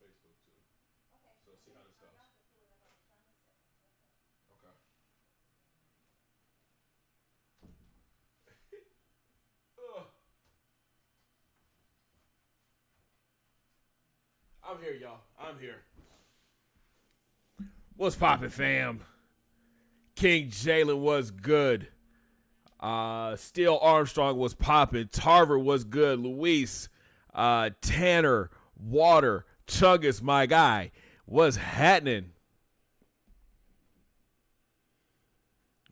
Facebook too. So see how this goes. Okay. I'm here, y'all. I'm here. What's poppin', fam? King Jalen was good. Steele Armstrong was popping. Tarver was good. Luis, Tanner, Water, Chuggus, my guy, was happening.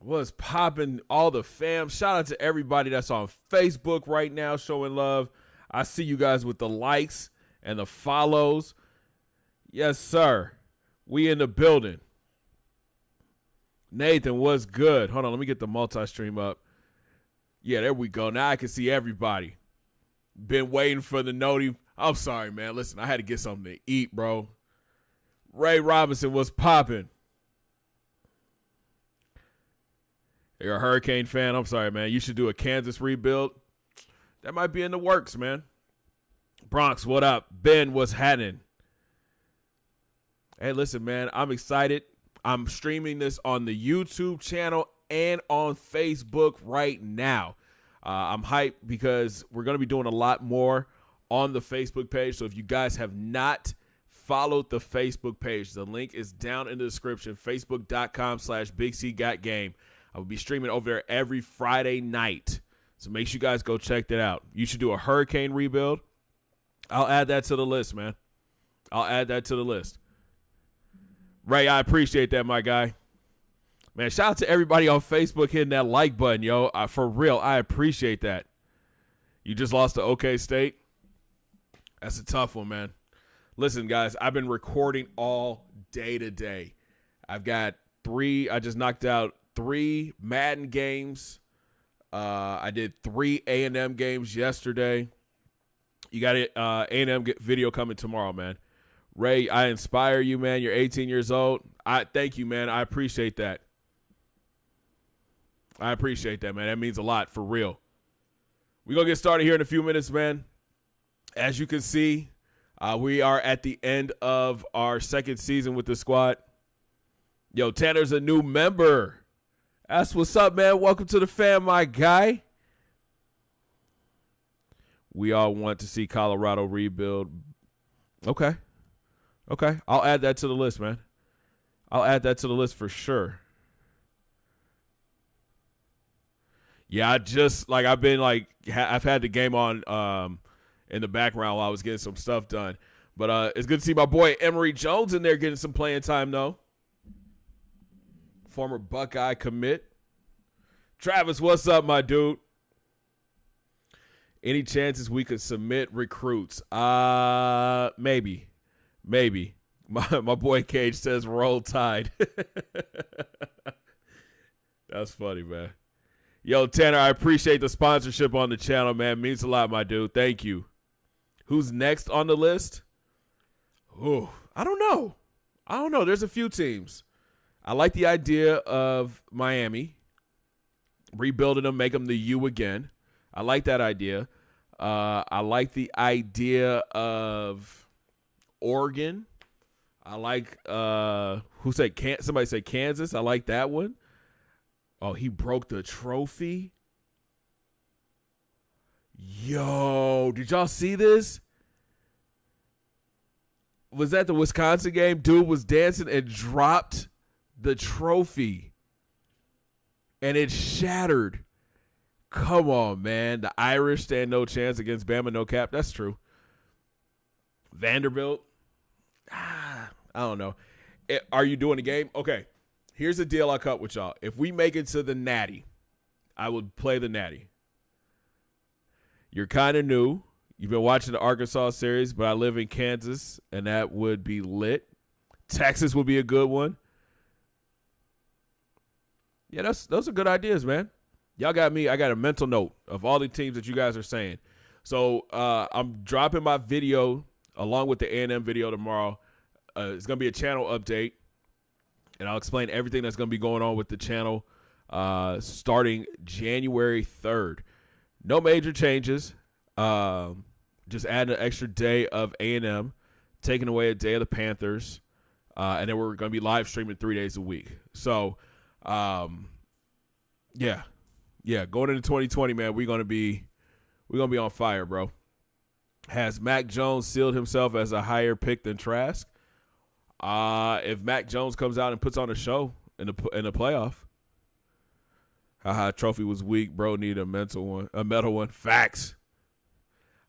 Was popping. All the fam. Shout out to everybody that's on Facebook right now showing love. I see you guys with the likes and the follows. Yes, sir. We in the building. Nathan was good. Hold on, let me get the multi-stream up. Yeah, there we go. Now I can see everybody. Been waiting for the noti. I'm sorry, man. Listen, I had to get something to eat, bro. Ray Robinson was popping. You're a Hurricane fan? I'm sorry, man. You should do a Kansas rebuild. That might be in the works, man. Bronx, what up? Ben, what's happening? Hey, listen, man. I'm excited. I'm streaming this on the YouTube channel and on Facebook right now. I'm hyped because we're going to be doing a lot more on the Facebook page. So if you guys have not followed the Facebook page, the link is down in the description, facebook.com/BigCGotGame. I will be streaming over there every Friday night. So make sure you guys go check that out. You should do a hurricane rebuild. I'll add that to the list, man. I'll add that to the list. Ray, I appreciate that, my guy. Man, shout out to everybody on Facebook hitting that like button, yo. For real, I appreciate that. You just lost to OK State? That's a tough one, man. Listen, guys, I've been recording all day today. I just knocked out 3 Madden games. I did 3 A&M games yesterday. You got it, A&M video coming tomorrow, man. Ray, I inspire you, man. You're 18 years old. I thank you, man. I appreciate that. I appreciate that, man. That means a lot, for real. We're going to get started here in a few minutes, man. As you can see, we are at the end of our second season with the squad. Yo, Tanner's a new member. That's what's up, man. Welcome to the fam, my guy. We all want to see Colorado rebuild. Okay. I'll add that to the list, man. I'll add that to the list for sure. Yeah, I've had the game on in the background while I was getting some stuff done. But it's good to see my boy Emory Jones in there getting some playing time, though. Former Buckeye commit. Travis, what's up, my dude? Any chances we could submit recruits? Maybe. My boy Cage says roll tide. That's funny, man. Yo, Tanner, I appreciate the sponsorship on the channel, man. Means a lot, my dude. Thank you. Who's next on the list? Oh, I don't know. There's a few teams. I like the idea of Miami. Rebuilding them, make them the U again. I like that idea. I like the idea of Oregon. I like somebody said Kansas. I like that one. Oh, he broke the trophy. Yo, did y'all see this? Was that the Wisconsin game? Dude was dancing and dropped the trophy. And it shattered. Come on, man. The Irish stand no chance against Bama, no cap. That's true. Vanderbilt. I don't know. Are you doing the game? Okay. Here's the deal I cut with y'all. If we make it to the Natty, I would play the Natty. You're kind of new. You've been watching the Arkansas series, but I live in Kansas, and that would be lit. Texas would be a good one. Yeah, those are good ideas, man. Y'all got me. I got a mental note of all the teams that you guys are saying. So I'm dropping my video along with the A&M video tomorrow. It's going to be a channel update, and I'll explain everything that's going to be going on with the channel starting January 3rd. No major changes. Just add an extra day of A&M taking away a day of the Panthers, and then we're going to be live streaming 3 days a week. So, yeah, going into 2020, man, we're gonna be on fire, bro. Has Mac Jones sealed himself as a higher pick than Trask? If Mac Jones comes out and puts on a show in the playoff, trophy was weak, bro. Need a metal one. Facts.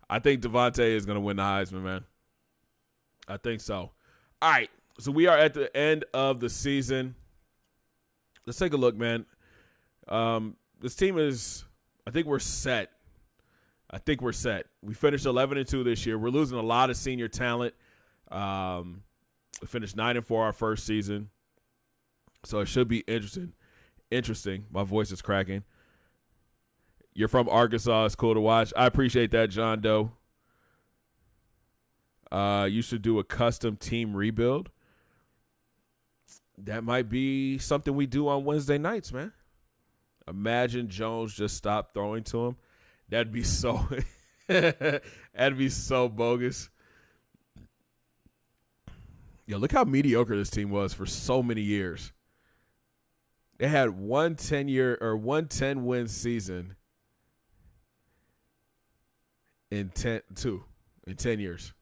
I think Devontae is gonna win the Heisman, man. I think so. All right, so we are at the end of the season. Let's take a look, man. This team is, I think we're set. We finished 11-2 this year. We're losing a lot of senior talent. We finished 9-4 our first season, so it should be interesting. My voice is cracking. You're from Arkansas. It's cool to watch. I appreciate that, John Doe. You should do a custom team rebuild. That might be something we do on Wednesday nights, man. Imagine Jones just stopped throwing to him. That'd be so bogus. Yo, look how mediocre this team was for so many years. They had one 10-win season in 10 years.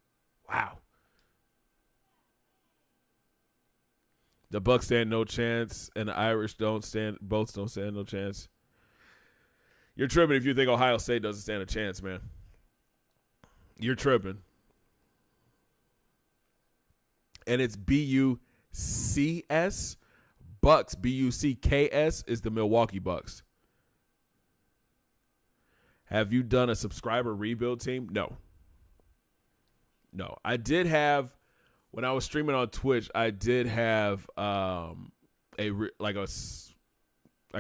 Wow. The Bucks stand no chance, and the Irish both don't stand no chance. You're tripping if you think Ohio State doesn't stand a chance, man. You're tripping. And it's BUCS. Bucks, BUCKS is the Milwaukee Bucks. Have you done a subscriber rebuild team? No. I did have, when I was streaming on Twitch, I did have I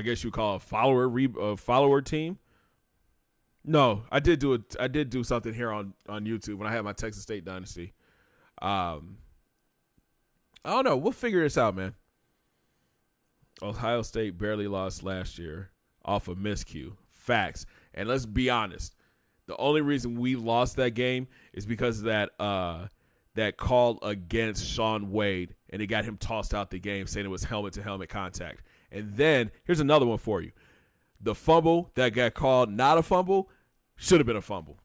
guess you call a follower team. No, I did do something here on YouTube when I had my Texas State Dynasty. I don't know. We'll figure this out, man. Ohio State barely lost last year off a miscue. Facts. And let's be honest. The only reason we lost that game is because of that call against Sean Wade, and it got him tossed out the game, saying it was helmet-to-helmet contact. And then here's another one for you. The fumble that got called not a fumble should have been a fumble,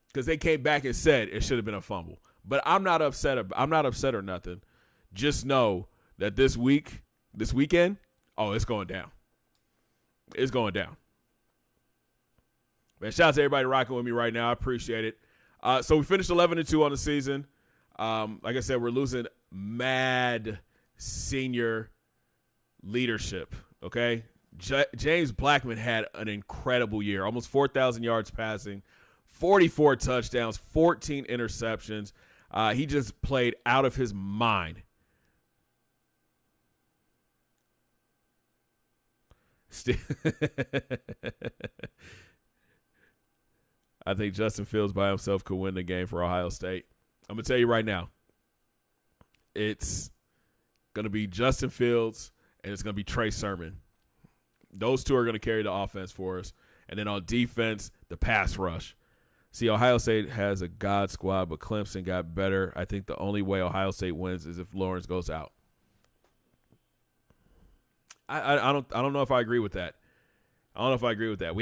because they came back and said it should have been a fumble. But I'm not upset or nothing. Just know that this weekend, it's going down. It's going down. Man, shout out to everybody rocking with me right now. I appreciate it. So we finished 11-2 on the season. Like I said, we're losing mad senior leadership, okay? James Blackman had an incredible year, almost 4,000 yards passing, 44 touchdowns, 14 interceptions. He just played out of his mind. I think Justin Fields by himself could win the game for Ohio State. I'm going to tell you right now, it's going to be Justin Fields and it's going to be Trey Sermon. Those two are going to carry the offense for us. And then on defense, the pass rush. See, Ohio State has a god squad, but Clemson got better. I think the only way Ohio State wins is if Lawrence goes out. I don't know if I agree with that. We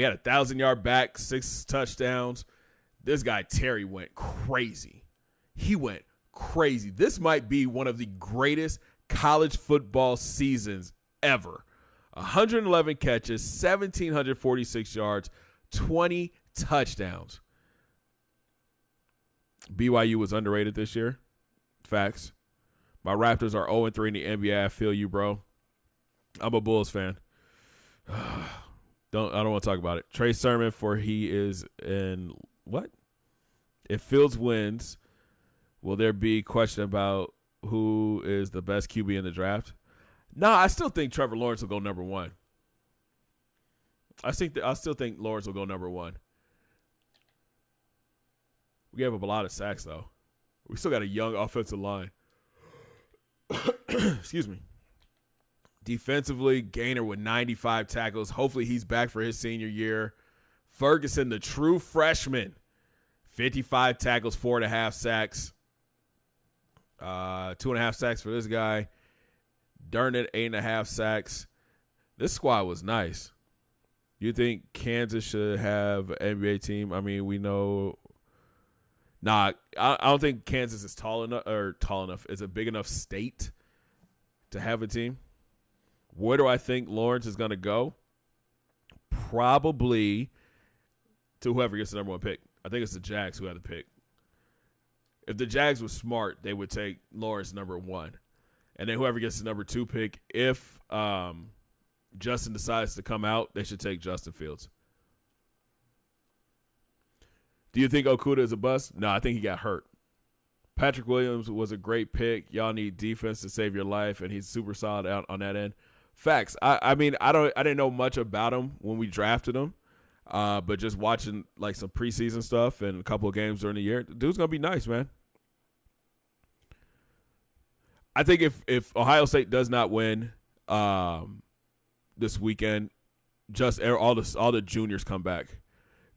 had a 1,000-yard back, 6 touchdowns. This guy Terry went crazy. He went crazy. This might be one of the greatest college football seasons ever. 111 catches, 1,746 yards, 20 touchdowns. BYU was underrated this year. Facts. My Raptors are 0-3 in the NBA. I feel you, bro. I'm a Bulls fan. I don't want to talk about it. Trey Sermon, for he is in what? If Fields wins, will there be question about who is the best QB in the draft? No, I still think Trevor Lawrence will go number 1. I still think Lawrence will go number 1. We gave up a lot of sacks, though. We still got a young offensive line. Excuse me. Defensively, Gaynor with 95 tackles. Hopefully he's back for his senior year. Ferguson, the true freshman, 55 tackles, 4.5 sacks. 2.5 sacks for this guy. Dernan, 8.5 sacks. This squad was nice. You think Kansas should have an NBA team? I mean, we know. Nah, I don't think Kansas is tall enough. It's a big enough state to have a team. Where do I think Lawrence is going to go? Probably to whoever gets the number 1 pick. I think it's the Jags who had the pick. If the Jags were smart, they would take Lawrence number 1. And then whoever gets the number 2 pick, if Justin decides to come out, they should take Justin Fields. Do you think Okudah is a bust? No, I think he got hurt. Patrick Williams was a great pick. Y'all need defense to save your life, and he's super solid out on that end. Facts. I mean, I didn't know much about him when we drafted him, but just watching like some preseason stuff and a couple of games during the year, the dude's gonna be nice, man. I think if Ohio State does not win this weekend, just all the juniors come back.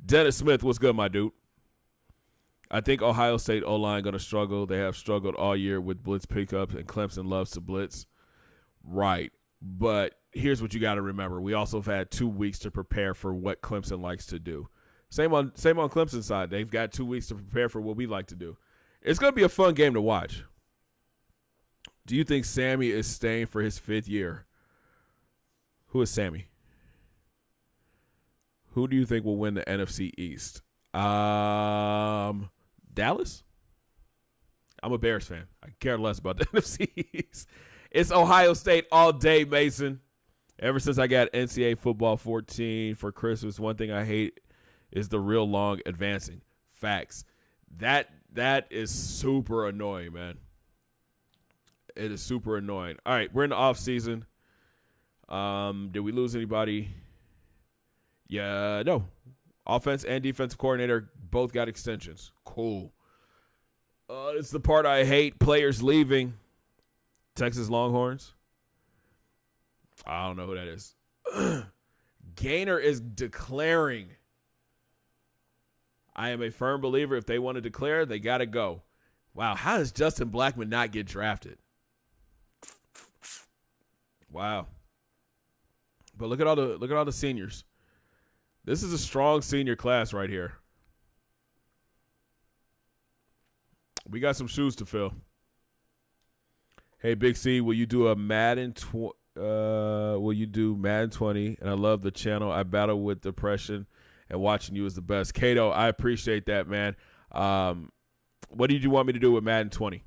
Dennis Smith, what's good, my dude? I think Ohio State O-line going to struggle. They have struggled all year with blitz pickups, and Clemson loves to blitz. Right. But here's what you got to remember. We also have had 2 weeks to prepare for what Clemson likes to do. Same on Clemson's side. They've got 2 weeks to prepare for what we like to do. It's going to be a fun game to watch. Do you think Sammy is staying for his 5th year? Who is Sammy? Who do you think will win the NFC East? Dallas? I'm a Bears fan. I care less about the NFC East. It's Ohio State all day, Mason. Ever since I got NCAA football 14 for Christmas, one thing I hate is the real long advancing. Facts. That is super annoying, man. It is super annoying. All right, we're in the offseason. Did we lose anybody? Yeah, no. Offense and defensive coordinator both got extensions. Cool. It's the part I hate. Players leaving. Texas Longhorns. I don't know who that is. Gainer is declaring. I am a firm believer if they want to declare, they got to go. Wow, how does Justin Blackman not get drafted? Wow. But look at all the seniors. This is a strong senior class right here. We got some shoes to fill. Hey, Big C, will you do Madden 20? And I love the channel. I battle with depression, and watching you is the best. Kato, I appreciate that, man. What did you want me to do with Madden 20?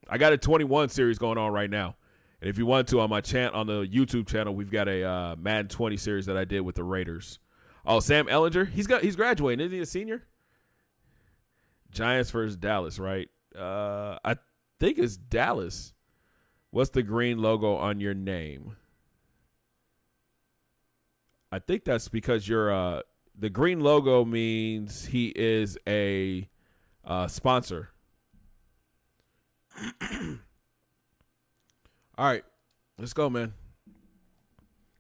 I got a 21 series going on right now. And if you want to, on my on the YouTube channel, we've got a Madden 20 series that I did with the Raiders. Oh, Sam Ellinger, he's graduating, isn't he a senior? Giants versus Dallas, right? I think it's Dallas. What's the green logo on your name? I think that's because you're the green logo means he is a sponsor. All right, let's go, man.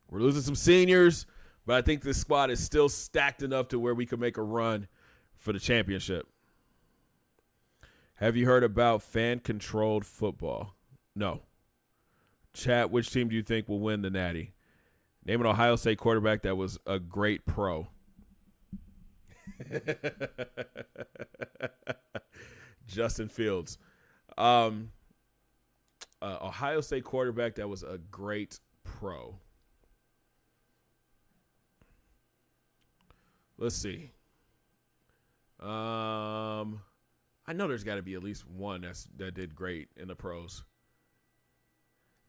We're losing some seniors, but I think this squad is still stacked enough to where we can make a run for the championship. Have you heard about fan-controlled football? No. Chat, which team do you think will win the Natty? Name an Ohio State quarterback that was a great pro. Justin Fields. Ohio State quarterback that was a great pro. Let's see. I know there's got to be at least one that did great in the pros.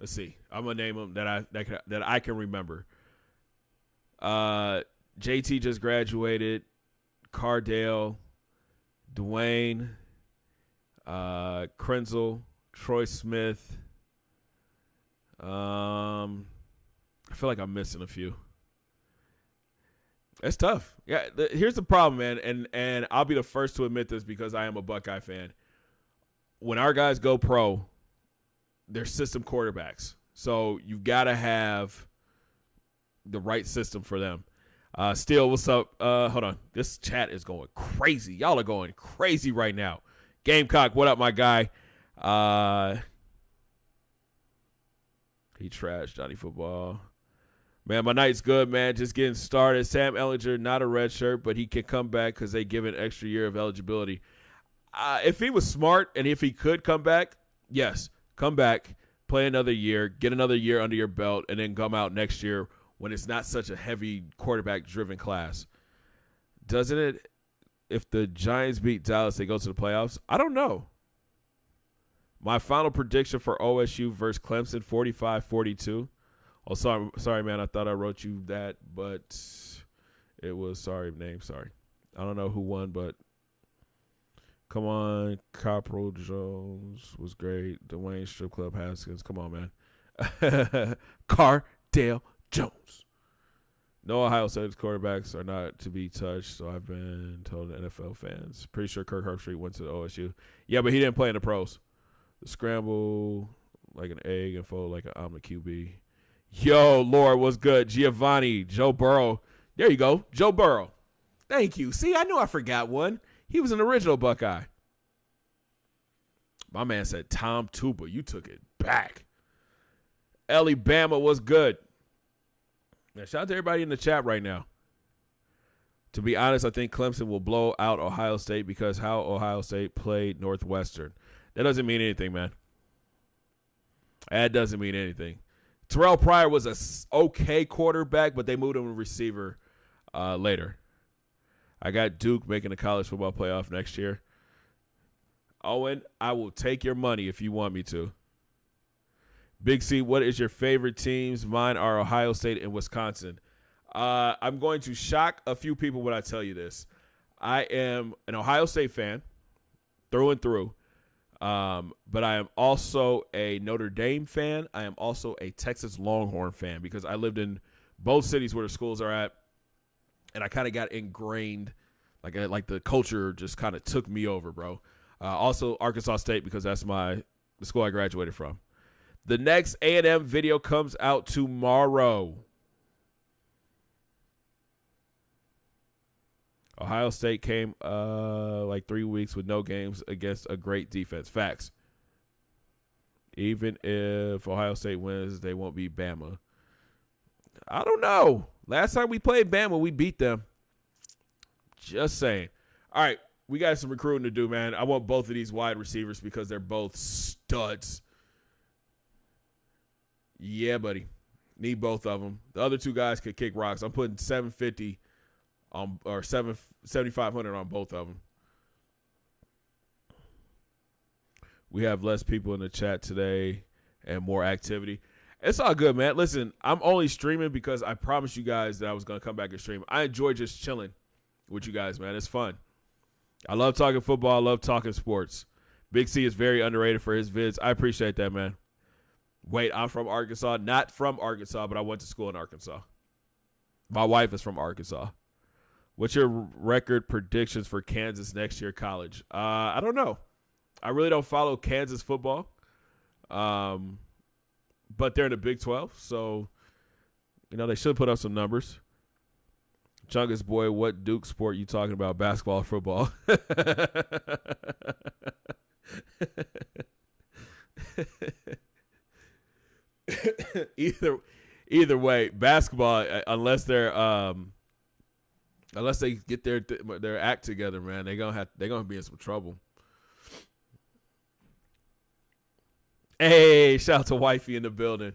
Let's see. I'm gonna name them that I can remember. JT just graduated. Cardale, Dwayne, Krenzel, Troy Smith. I feel like I'm missing a few. It's tough. Yeah, here's the problem, man, and I'll be the first to admit this because I am a Buckeye fan. When our guys go pro, they're system quarterbacks. So you've got to have the right system for them. Steele, what's up? Hold on. This chat is going crazy. Y'all are going crazy right now. Gamecock, what up, my guy? He trashed Johnny Football. Man, my night's good, man. Just getting started. Sam Ehlinger, not a red shirt, but he can come back because they give an extra year of eligibility. If he was smart and if he could come back, yes, come back, play another year, get another year under your belt, and then come out next year when it's not such a heavy quarterback-driven class. Doesn't it, if the Giants beat Dallas, they go to the playoffs? I don't know. My final prediction for OSU versus Clemson, 45-42. Oh, sorry, man. I thought I wrote you that, but it was sorry. I don't know who won, but come on. Corporal Jones was great. Dwayne Strip Club Haskins. Come on, man. Cardale Jones. No Ohio State quarterbacks are not to be touched, so I've been told the NFL fans. Pretty sure Kirk Herbstreit went to the OSU. Yeah, but he didn't play in the pros. The scramble like an egg and fold like an omelet QB. Yo, Lord, what's good? Giovanni, Joe Burrow. There you go, Joe Burrow. Thank you. See, I knew I forgot one. He was an original Buckeye. My man said Tom Tuba. You took it back. Ellie Bama was good. Now, shout out to everybody in the chat right now. To be honest, I think Clemson will blow out Ohio State because how Ohio State played Northwestern. That doesn't mean anything, man. That doesn't mean anything. Terrell Pryor was a okay quarterback, but they moved him to receiver later. I got Duke making the college football playoff next year. Owen, I will take your money if you want me to. Big C, what is your favorite teams? Mine are Ohio State and Wisconsin. I'm going to shock a few people when I tell you this. I am an Ohio State fan through and through. But I am also a Notre Dame fan. I am also a Texas Longhorn fan because I lived in both cities where the schools are at, and I kind of got ingrained, like the culture just kind of took me over, bro. Also Arkansas State because that's the school I graduated from. The next A&M video comes out tomorrow. Ohio State came like 3 weeks with no games against a great defense. Facts. Even if Ohio State wins, they won't beat Bama. I don't know. Last time we played Bama, we beat them. Just saying. All right, we got some recruiting to do, man. I want both of these wide receivers because they're both studs. Yeah, buddy. Need both of them. The other two guys could kick rocks. I'm putting 750 or 7,500 on both of them. We have less people in the chat today and more activity. It's all good, man. Listen, I'm only streaming because I promised you guys that I was going to come back and stream. I enjoy just chilling with you guys, man. It's fun. I love talking football. I love talking sports. Big C is very underrated for his vids. I appreciate that, man. Wait, I'm from Arkansas. Not from Arkansas, but I went to school in Arkansas. My wife is from Arkansas. What's your record predictions for Kansas next year college? I don't know. I really don't follow Kansas football. But they're in the Big 12, so, they should put up some numbers. Chungus boy, what Duke sport you talking about, basketball or football? Either way, basketball, unless they get their act together, man, they're gonna be in some trouble. Hey, shout out to Wifey in the building.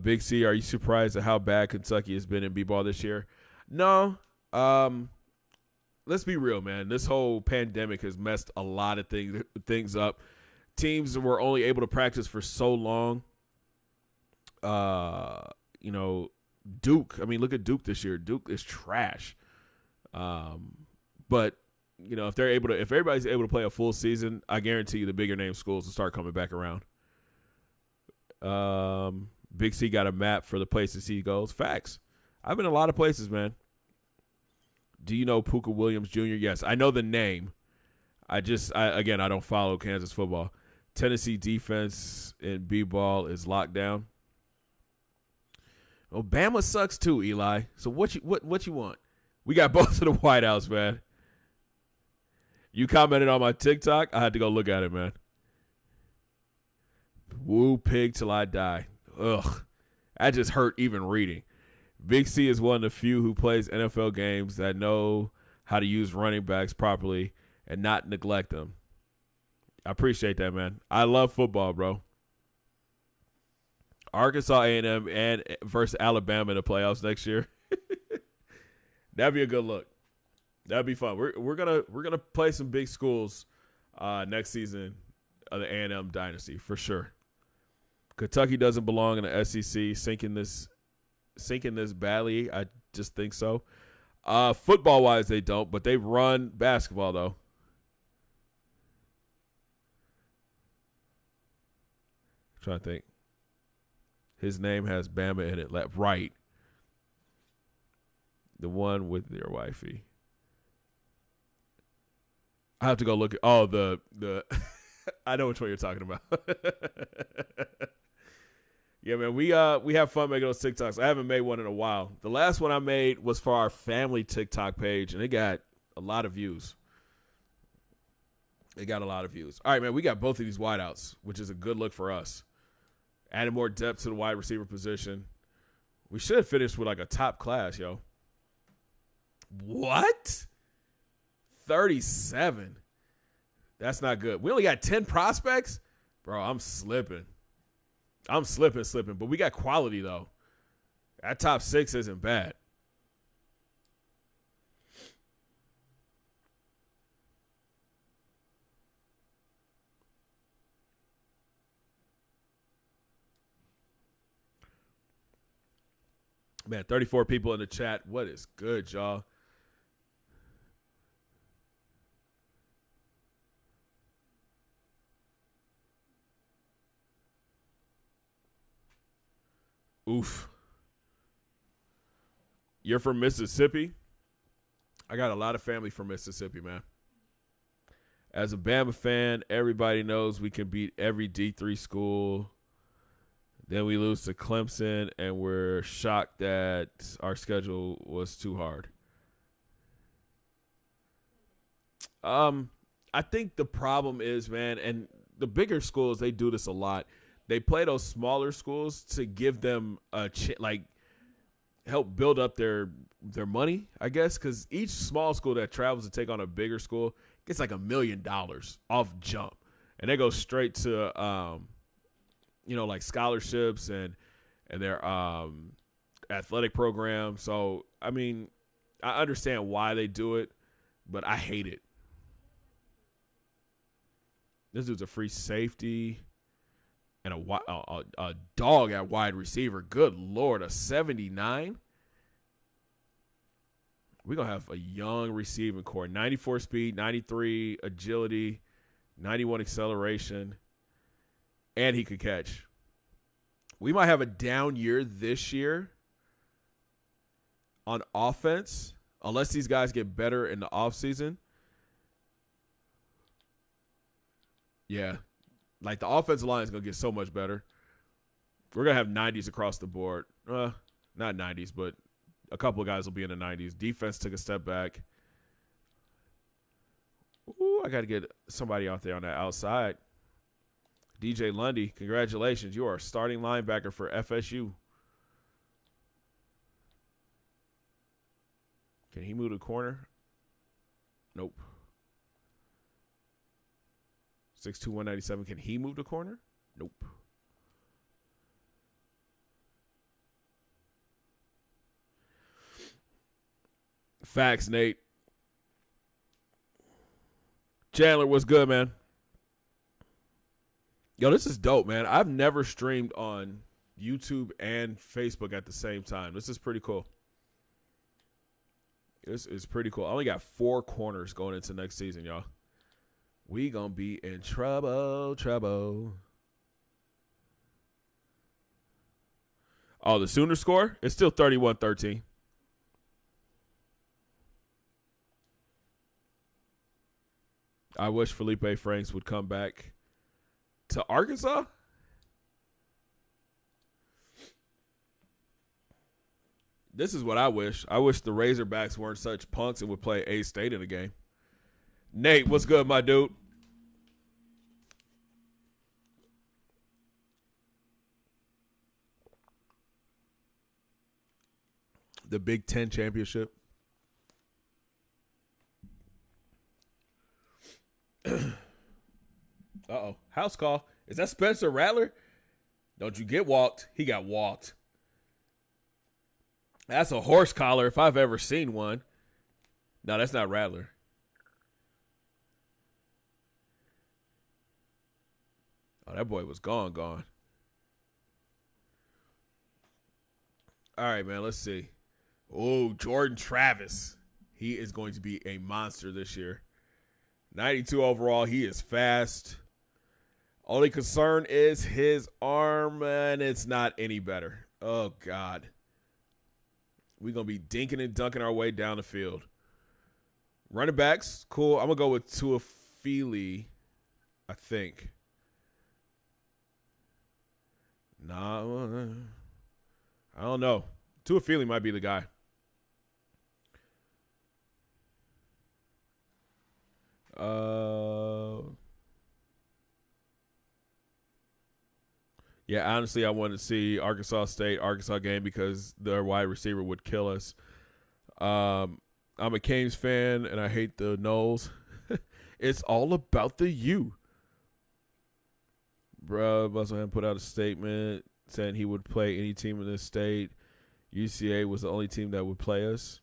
Big C, are you surprised at how bad Kentucky has been in b-ball this year? No. Let's be real, man. This whole pandemic has messed a lot of things up. Teams were only able to practice for so long. Duke. I mean, look at Duke this year. Duke is trash. But if everybody's able to play a full season, I guarantee you the bigger name schools will start coming back around. Big C got a map for the places he goes. Facts. I've been a lot of places, man. Do you know Puka Williams Jr.? Yes, I know the name. I don't follow Kansas football. Tennessee defense in b-ball is locked down. Well, Bama sucks too, Eli. So what you want? We got both of the whiteouts, man. You commented on my TikTok. I had to go look at it, man. Woo pig till I die. Ugh. That just hurt even reading. Big C is one of the few who plays NFL games that know how to use running backs properly and not neglect them. I appreciate that, man. I love football, bro. Arkansas A&M and versus Alabama in the playoffs next year. That'd be a good look. That'd be fun. We're gonna play some big schools next season of the A&M dynasty for sure. Kentucky doesn't belong in the SEC. Sinking this badly. I just think so. Football wise, they don't, but they run basketball though. I'm trying to think. His name has Bama in it. Right. The one with their wifey. I have to go look at the I know which one you're talking about. Yeah, man, we have fun making those TikToks. I haven't made one in a while. The last one I made was for our family TikTok page, and it got a lot of views. All right, man, we got both of these wideouts, which is a good look for us. Adding more depth to the wide receiver position. We should have finished with like a top class, yo. What? 37. That's not good. We only got 10 prospects? Bro, I'm slipping. But we got quality, though. That top 6 isn't bad. Man, 34 people in the chat. What is good, y'all? Oof. You're from Mississippi? I got a lot of family from Mississippi, man. As a Bama fan, everybody knows we can beat every D3 school. Then we lose to Clemson, and we're shocked that our schedule was too hard. I think the problem is, man, and the bigger schools, they do this a lot. They play those smaller schools to give them a help build up their money, I guess, because each small school that travels to take on a bigger school gets like $1 million off jump, and they go straight to like scholarships and their athletic program. So I mean, I understand why they do it, but I hate it. This dude's a free safety. And a dog at wide receiver. Good Lord, a 79? We're going to have a young receiving core. 94 speed, 93 agility, 91 acceleration, and he could catch. We might have a down year this year on offense, unless these guys get better in the offseason. Yeah. Like, the offensive line is going to get so much better. We're going to have 90s across the board. Not 90s, but a couple of guys will be in the 90s. Defense took a step back. Ooh, I got to get somebody out there on that outside. DJ Lundy, congratulations. You are a starting linebacker for FSU. Can he move to the corner? Nope. 6'2", 197. Can he move the corner? Nope. Facts, Nate. Chandler, what's good, man? Yo, this is dope, man. I've never streamed on YouTube and Facebook at the same time. This is pretty cool. This is pretty cool. I only got 4 corners going into next season, y'all. We gonna be in trouble. Oh, the Sooners score? It's still 31-13. I wish Felipe Franks would come back to Arkansas. This is what I wish. I wish the Razorbacks weren't such punks and would play A-State in the game. Nate, what's good, my dude? The Big Ten championship. Uh-oh. House call. Is that Spencer Rattler? Don't you get walked. He got walked. That's a horse collar if I've ever seen one. No, that's not Rattler. Oh, that boy was gone. All right, man, let's see. Oh, Jordan Travis. He is going to be a monster this year. 92 overall. He is fast. Only concern is his arm, and it's not any better. Oh, God. We're going to be dinking and dunking our way down the field. Running backs, cool. I'm going to go with Tuafili, I think. Nah, I don't know. Tuafili might be the guy. Yeah, honestly, I wanted to see Arkansas game because their wide receiver would kill us. I'm a Canes fan, and I hate the Noles. It's all about the U. Bruh, Musselman put out a statement saying he would play any team in this state. UCA was the only team that would play us.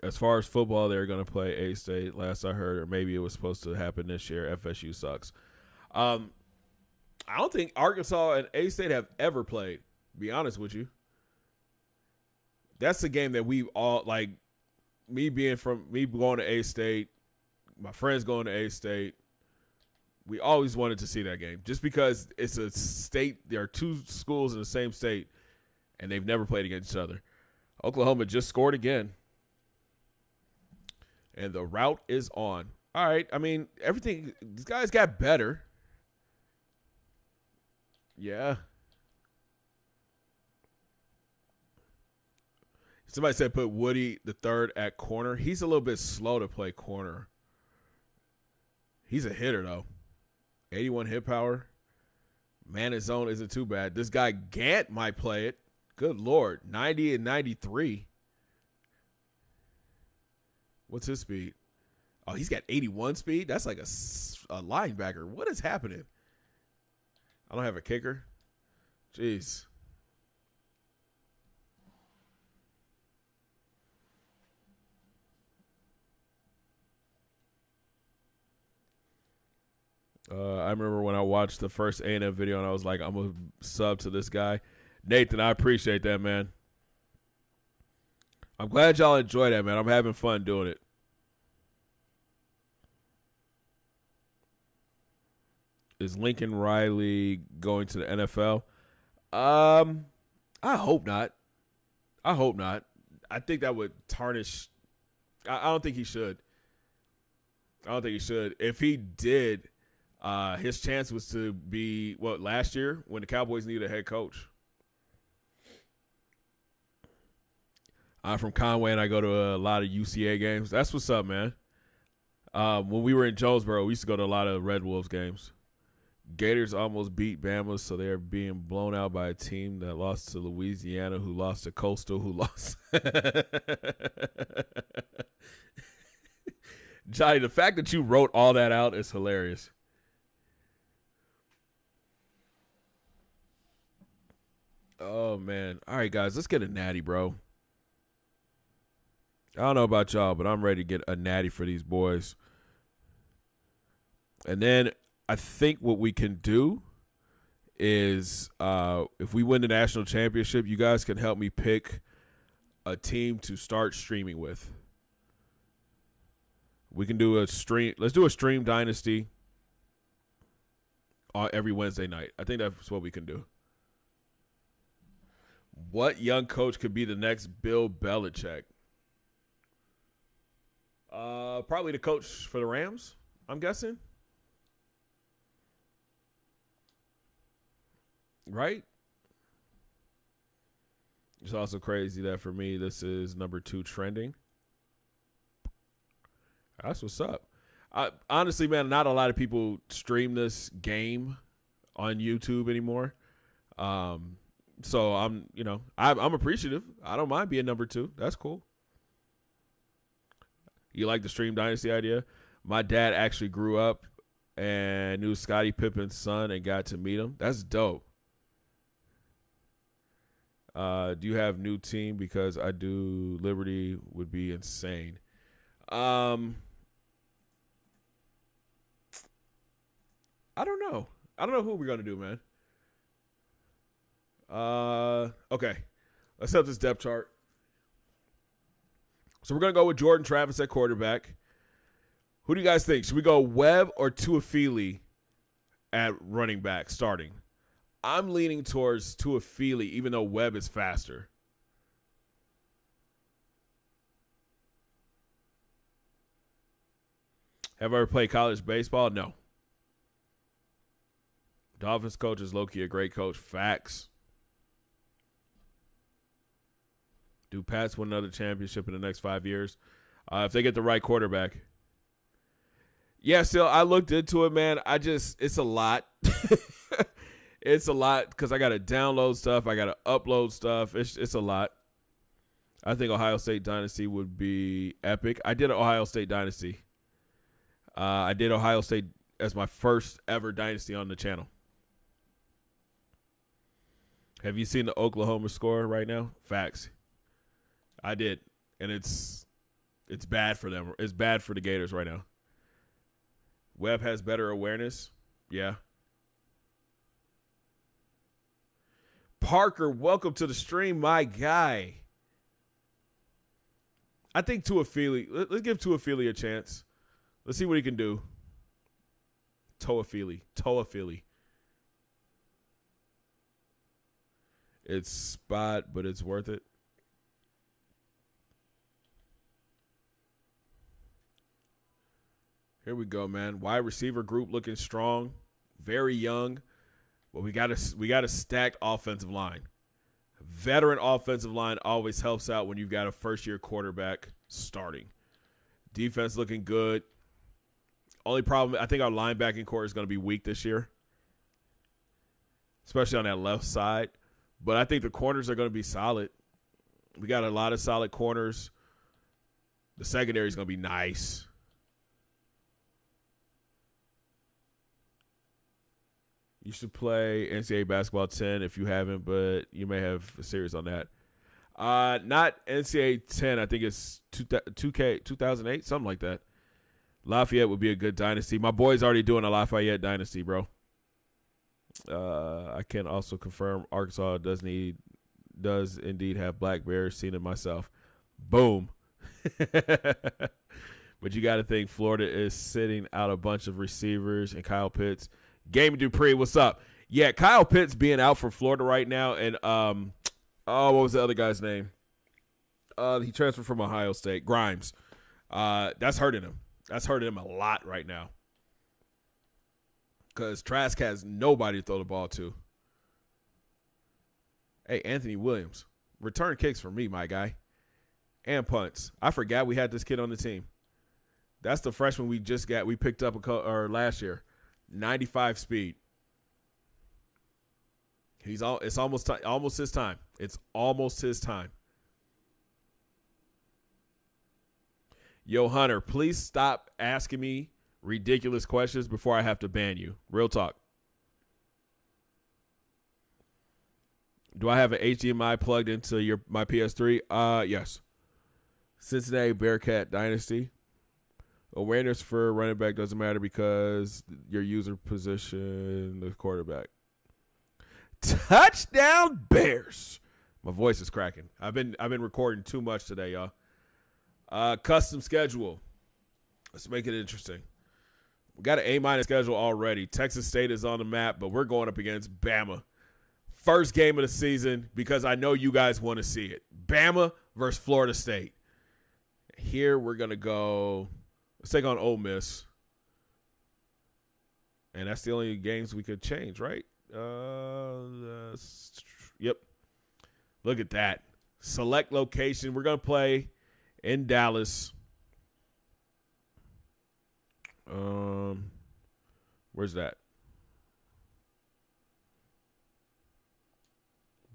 As far as football, they're going to play A-State, last I heard, or maybe it was supposed to happen this year. FSU sucks. I don't think Arkansas and A-State have ever played, to be honest with you. That's the game that we all, like, me going to A-State, my friends going to A-State, we always wanted to see that game just because it's a state. There are two schools in the same state, and they've never played against each other. Oklahoma just scored again, and the route is on. All right. I mean, everything – these guys got better. Yeah. Somebody said put Woody the third at corner. He's a little bit slow to play corner. He's a hitter, though. 81 hit power. Man in zone isn't too bad. This guy Gant might play it. Good Lord. 90 and 93. What's his speed? Oh, he's got 81 speed? That's like a linebacker. What is happening? I don't have a kicker. Jeez. I remember when I watched the first A&M video and I was like, I'm going to sub to this guy. Nathan, I appreciate that, man. I'm glad y'all enjoy that, man. I'm having fun doing it. Is Lincoln Riley going to the NFL? I hope not. I think that would tarnish. I don't think he should. If he did, his chance was to be, last year when the Cowboys needed a head coach. I'm from Conway, and I go to a lot of UCA games. That's what's up, man. When we were in Jonesboro, we used to go to a lot of Red Wolves games. Gators almost beat Bama, so they're being blown out by a team that lost to Louisiana, who lost to Coastal, who lost. Johnny, the fact that you wrote all that out is hilarious. Oh, man. All right, guys, let's get a natty, bro. I don't know about y'all, but I'm ready to get a natty for these boys. And then I think what we can do is if we win the national championship, you guys can help me pick a team to start streaming with. We can do a stream. Let's do a stream dynasty every Wednesday night. I think that's what we can do. What young coach could be the next Bill Belichick? Probably the coach for the Rams, I'm guessing. Right? It's also crazy that for me, this is number 2 trending. That's what's up. Honestly, man, not a lot of people stream this game on YouTube anymore. So I'm appreciative. I don't mind being number 2. That's cool. You like the Stream Dynasty idea? My dad actually grew up and knew Scottie Pippen's son and got to meet him. That's dope. Do you have new team? Because I do. Liberty would be insane. I don't know. I don't know who we're going to do, man. Okay. Let's set this depth chart. So we're going to go with Jordan Travis at quarterback. Who do you guys think? Should we go Webb or Tuafili at running back starting? I'm leaning towards Tuafili, even though Webb is faster. Have I ever played college baseball? No. Dolphins coach is low-key a great coach. Facts. Do Pats win another championship in the next 5 years? If they get the right quarterback. Yeah, still, I looked into it, man. It's a lot. It's a lot because I got to download stuff. I got to upload stuff. It's a lot. I think Ohio State Dynasty would be epic. I did an Ohio State Dynasty. I did Ohio State as my first ever Dynasty on the channel. Have you seen the Oklahoma score right now? Facts. I did, and it's bad for them. It's bad for the Gators right now. Webb has better awareness. Yeah. Parker, welcome to the stream, my guy. I think Tuafili. Let's give Tuafili a chance. Let's see what he can do. Toafili. It's spot, but it's worth it. Here we go, man. Wide receiver group looking strong, very young, but we got a stacked offensive line. Veteran offensive line always helps out when you've got a first-year quarterback starting. Defense looking good. Only problem, I think our linebacking core is going to be weak this year, especially on that left side. But I think the corners are going to be solid. We got a lot of solid corners. The secondary is going to be nice. You should play NCAA Basketball 10 if you haven't, but you may have a series on that. Not NCAA 10. I think it's 2K 2008, something like that. Lafayette would be a good dynasty. My boy's already doing a Lafayette dynasty, bro. I can also confirm Arkansas does indeed have black bears. Seen it myself. Boom. But you got to think Florida is sitting out a bunch of receivers and Kyle Pitts. Game Dupree, what's up? Yeah, Kyle Pitts being out for Florida right now, and what was the other guy's name? He transferred from Ohio State. Grimes. That's hurting him. That's hurting him a lot right now. Because Trask has nobody to throw the ball to. Hey, Anthony Williams. Return kicks for me, my guy. And punts. I forgot we had this kid on the team. That's the freshman we picked up last year. 95 speed. It's almost his time. It's almost his time. Yo, Hunter, please stop asking me ridiculous questions before I have to ban you. Real talk. Do I have an HDMI plugged into my PS3? Yes. Cincinnati Bearcat Dynasty. Awareness for running back doesn't matter because your user position, the quarterback. Touchdown Bears. My voice is cracking. I've been recording too much today, y'all. Custom schedule. Let's make it interesting. We got an A- schedule already. Texas State is on the map, but we're going up against Bama. First game of the season because I know you guys want to see it. Bama versus Florida State. Here we're going to go. Let's take on Ole Miss. And that's the only games we could change, right? Yep. Look at that. Select location. We're going to play in Dallas. Where's that?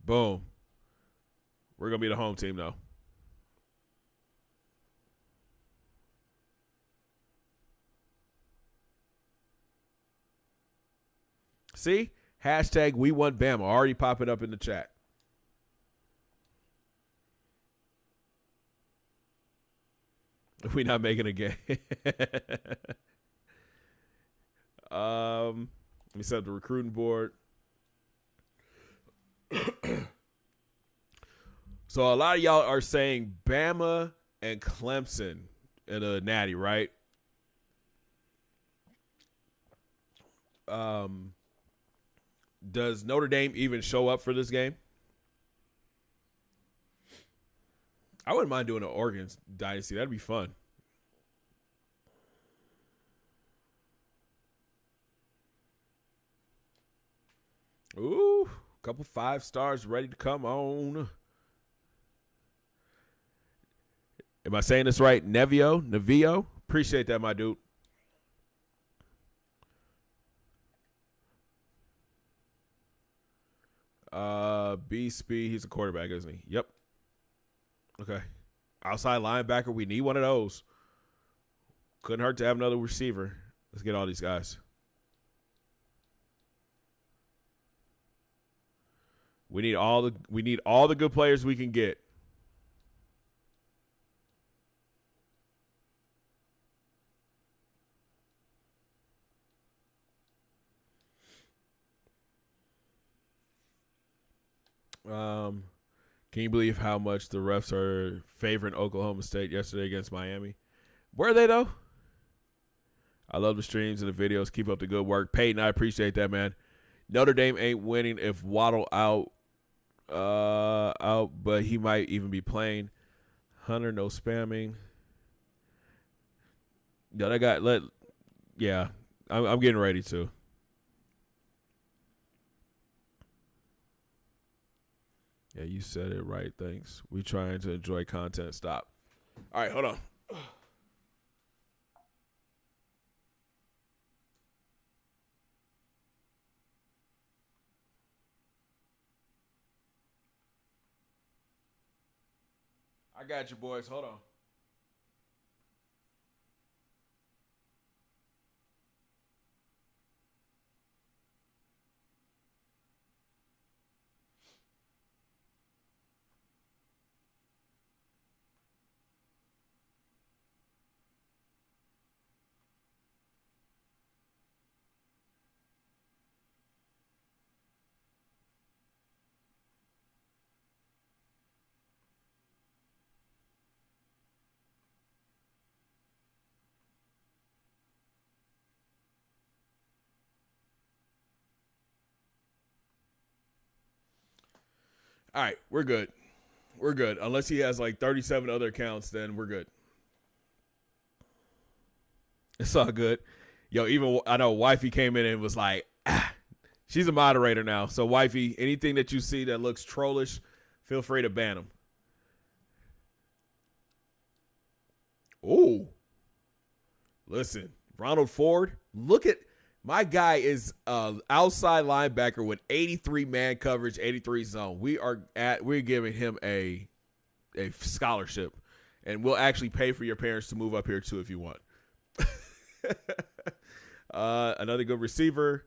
Boom. We're going to be the home team, though. See? Hashtag we want Bama. Already popping up in the chat. We not making a game. Let me set up the recruiting board. So a lot of y'all are saying Bama and Clemson in a natty, right? Does Notre Dame even show up for this game? I wouldn't mind doing an Oregon dynasty. That'd be fun. Ooh, couple 5 stars ready to come on. Am I saying this right? Nevio? Appreciate that, my dude. B Speed, he's a quarterback, isn't he? Yep. Okay. Outside linebacker, we need one of those. Couldn't hurt to have another receiver. Let's get all these guys. We need all the good players we can get. Can you believe how much the refs are favoring Oklahoma State yesterday against Miami? Were they, though? I love the streams and the videos. Keep up the good work. Peyton, I appreciate that, man. Notre Dame ain't winning if Waddle out, but he might even be playing. Hunter, no spamming. No, that guy, yeah, I'm getting ready to. Yeah, you said it right. Thanks. We trying to enjoy content. Stop. All right, hold on. I got you, boys. Hold on. All right, we're good. We're good. Unless he has like 37 other accounts, then we're good. It's all good. Yo, even I know Wifey came in and was like, she's a moderator now. So, Wifey, anything that you see that looks trollish, feel free to ban them. Oh, listen, Ronald Ford, look at my guy is outside linebacker with 83 man coverage, 83 zone. We're giving him a scholarship, and we'll actually pay for your parents to move up here too if you want. Another good receiver.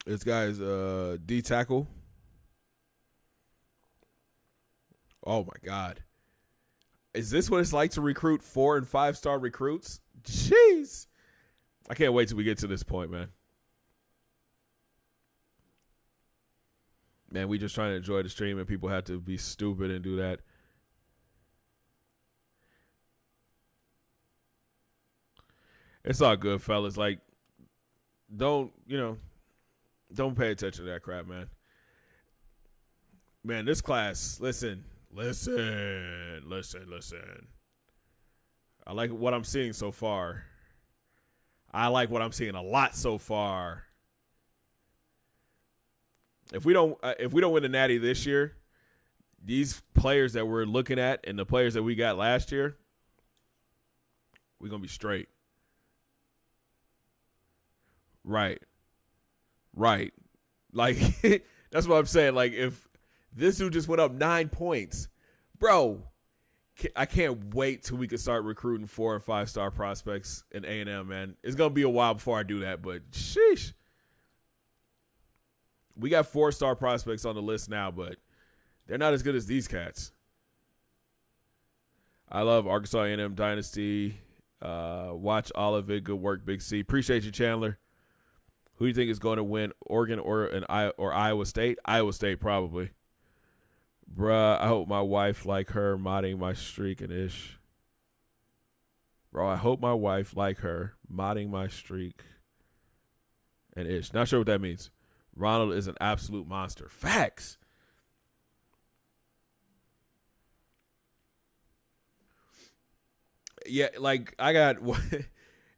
This guy's D tackle. Oh my God. Is this what it's like to recruit 4- and 5-star recruits? Jeez. I can't wait till we get to this point, man. Man, we just trying to enjoy the stream and people have to be stupid and do that. It's all good, fellas. Like, don't pay attention to that crap, man. Man, this class, listen. I like what I'm seeing so far. I like what I'm seeing a lot so far. If we don't win the Natty this year, these players that we're looking at and the players that we got last year, we're gonna be straight. Right. Right. Like, that's what I'm saying. Like, if this dude just went up 9 points, bro, I can't wait till we can start recruiting 4 and 5 star prospects in A&M, man. It's going to be a while before I do that, but sheesh. We got 4-star prospects on the list now, but they're not as good as these cats. I love Arkansas A&M Dynasty. Watch all of it. Good work, Big C. Appreciate you, Chandler. Who do you think is going to win, Oregon or Iowa State? Iowa State, probably. Bruh, I hope my wife like her modding my streak and ish. Bro, I hope my wife like her modding my streak and ish. Not sure what that means. Ronald is an absolute monster. Facts. Yeah, like I got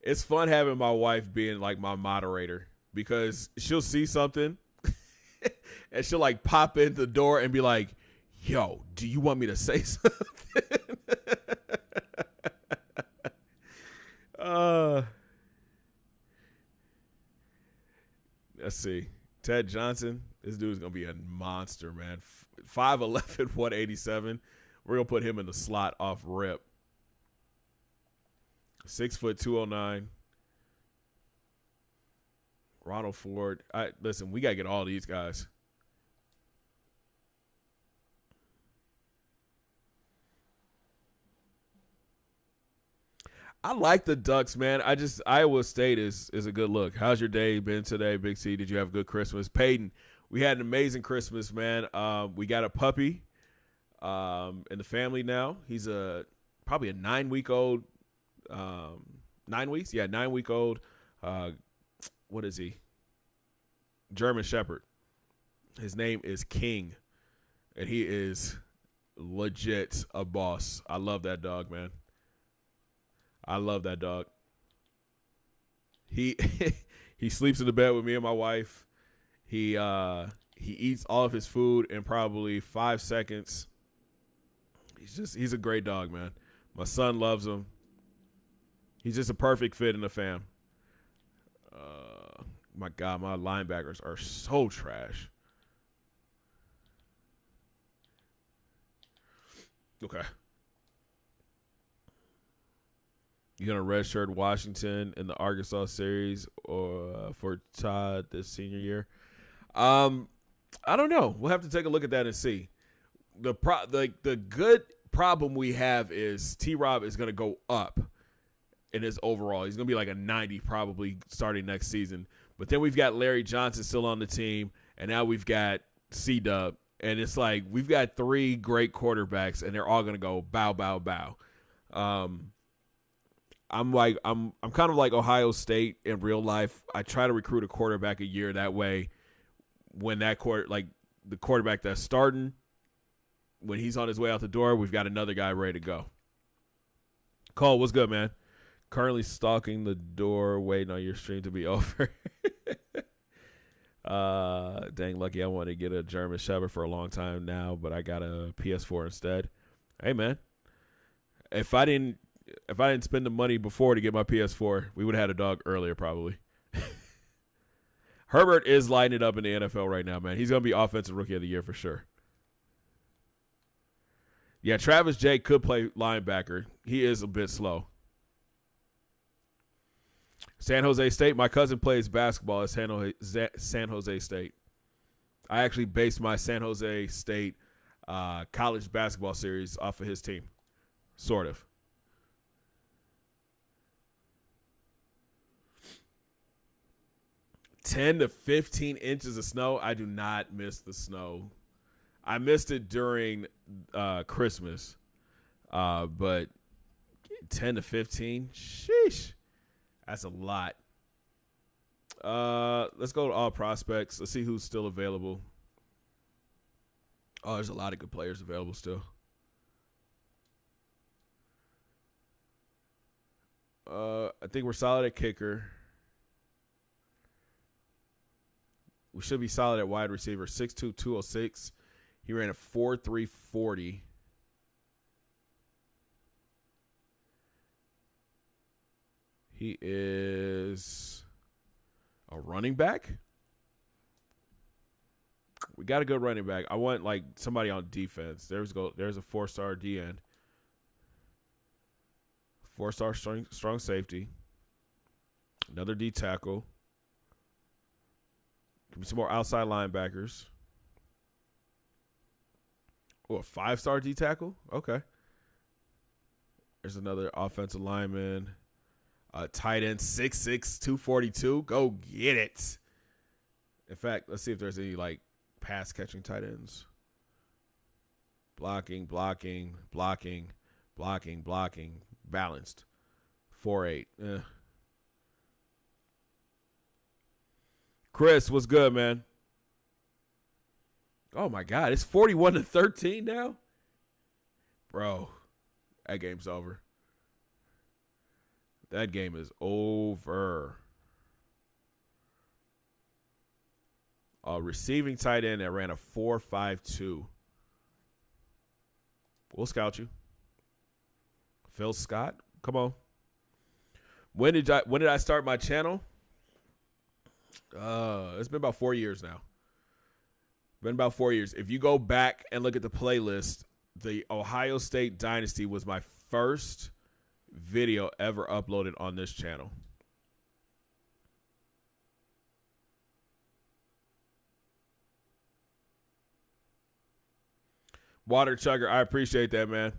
it's fun having my wife being like my moderator because she'll see something and she'll like pop in the door and be like, yo, do you want me to say something? Let's see. Ted Johnson, this dude's going to be a monster, man. 5'11", 187. We're going to put him in the slot off rip. 6 foot 209. Ronald Ford. Listen, we got to get all these guys. I like the Ducks, man. Iowa State is a good look. How's your day been today, Big C? Did you have a good Christmas? Peyton, we had an amazing Christmas, man. We got a puppy in the family now. He's probably a 9-week-old. 9 weeks? Yeah, 9-week-old. What is he? German Shepherd. His name is King, and he is legit a boss. I love that dog, man. I love that dog. He he sleeps in the bed with me and my wife. He eats all of his food in probably 5 seconds. He's a great dog, man. My son loves him. He's just a perfect fit in the fam. My God, my linebackers are so trash. Okay. You're going to redshirt Washington in the Arkansas series or for Todd this senior year? I don't know. We'll have to take a look at that and see. The good problem we have is T-Rob is going to go up in his overall. He's going to be like a 90 probably starting next season. But then we've got Larry Johnson still on the team, and now we've got C-Dub. And it's like we've got 3 great quarterbacks, and they're all going to go bow, bow, bow. I'm kind of like Ohio State in real life. I try to recruit a quarterback a year. That way, when the quarterback that's starting, when he's on his way out the door, we've got another guy ready to go. Cole, what's good, man? Currently stalking the door, waiting on your stream to be over. Dang lucky I wanted to get a German Shepherd for a long time now, but I got a PS4 instead. Hey, man. If I didn't spend the money before to get my PS4, we would have had a dog earlier probably. Herbert is lighting it up in the NFL right now, man. He's going to be Offensive Rookie of the Year for sure. Yeah, Travis Jake could play linebacker. He is a bit slow. San Jose State, my cousin plays basketball at San Jose State. I actually based my San Jose State college basketball series off of his team, sort of. 10 to 15 inches of snow. I do not miss the snow. I missed it during Christmas, but 10 to 15, sheesh, that's a lot. Let's go to all prospects. Let's see who's still available. Oh, there's a lot of good players available still. I think we're solid at kicker. We should be solid at wide receiver. 6'2", 206. He ran a 4.3 40. He is A running back? We got a good running back. I want like somebody on defense. There's a 4-star D end. 4-star strong safety. Another D tackle. Give me some more outside linebackers. Oh, a 5-star D tackle? Okay. There's another offensive lineman. Tight end, 6'6", 242. Go get it. In fact, let's see if there's any like pass catching tight ends. Blocking. Balanced. 4'8". Chris, what's good, man? Oh my God, it's 41-13 now? Bro, that game's over. That game is over. Receiving tight end that ran a 4.52. We'll scout you. Phil Scott, come on. When did I start my channel? It's been about 4 years now. Been about 4 years. If you go back and look at the playlist, the Ohio State Dynasty was my first video ever uploaded on this channel. Water Chugger, I appreciate that, man.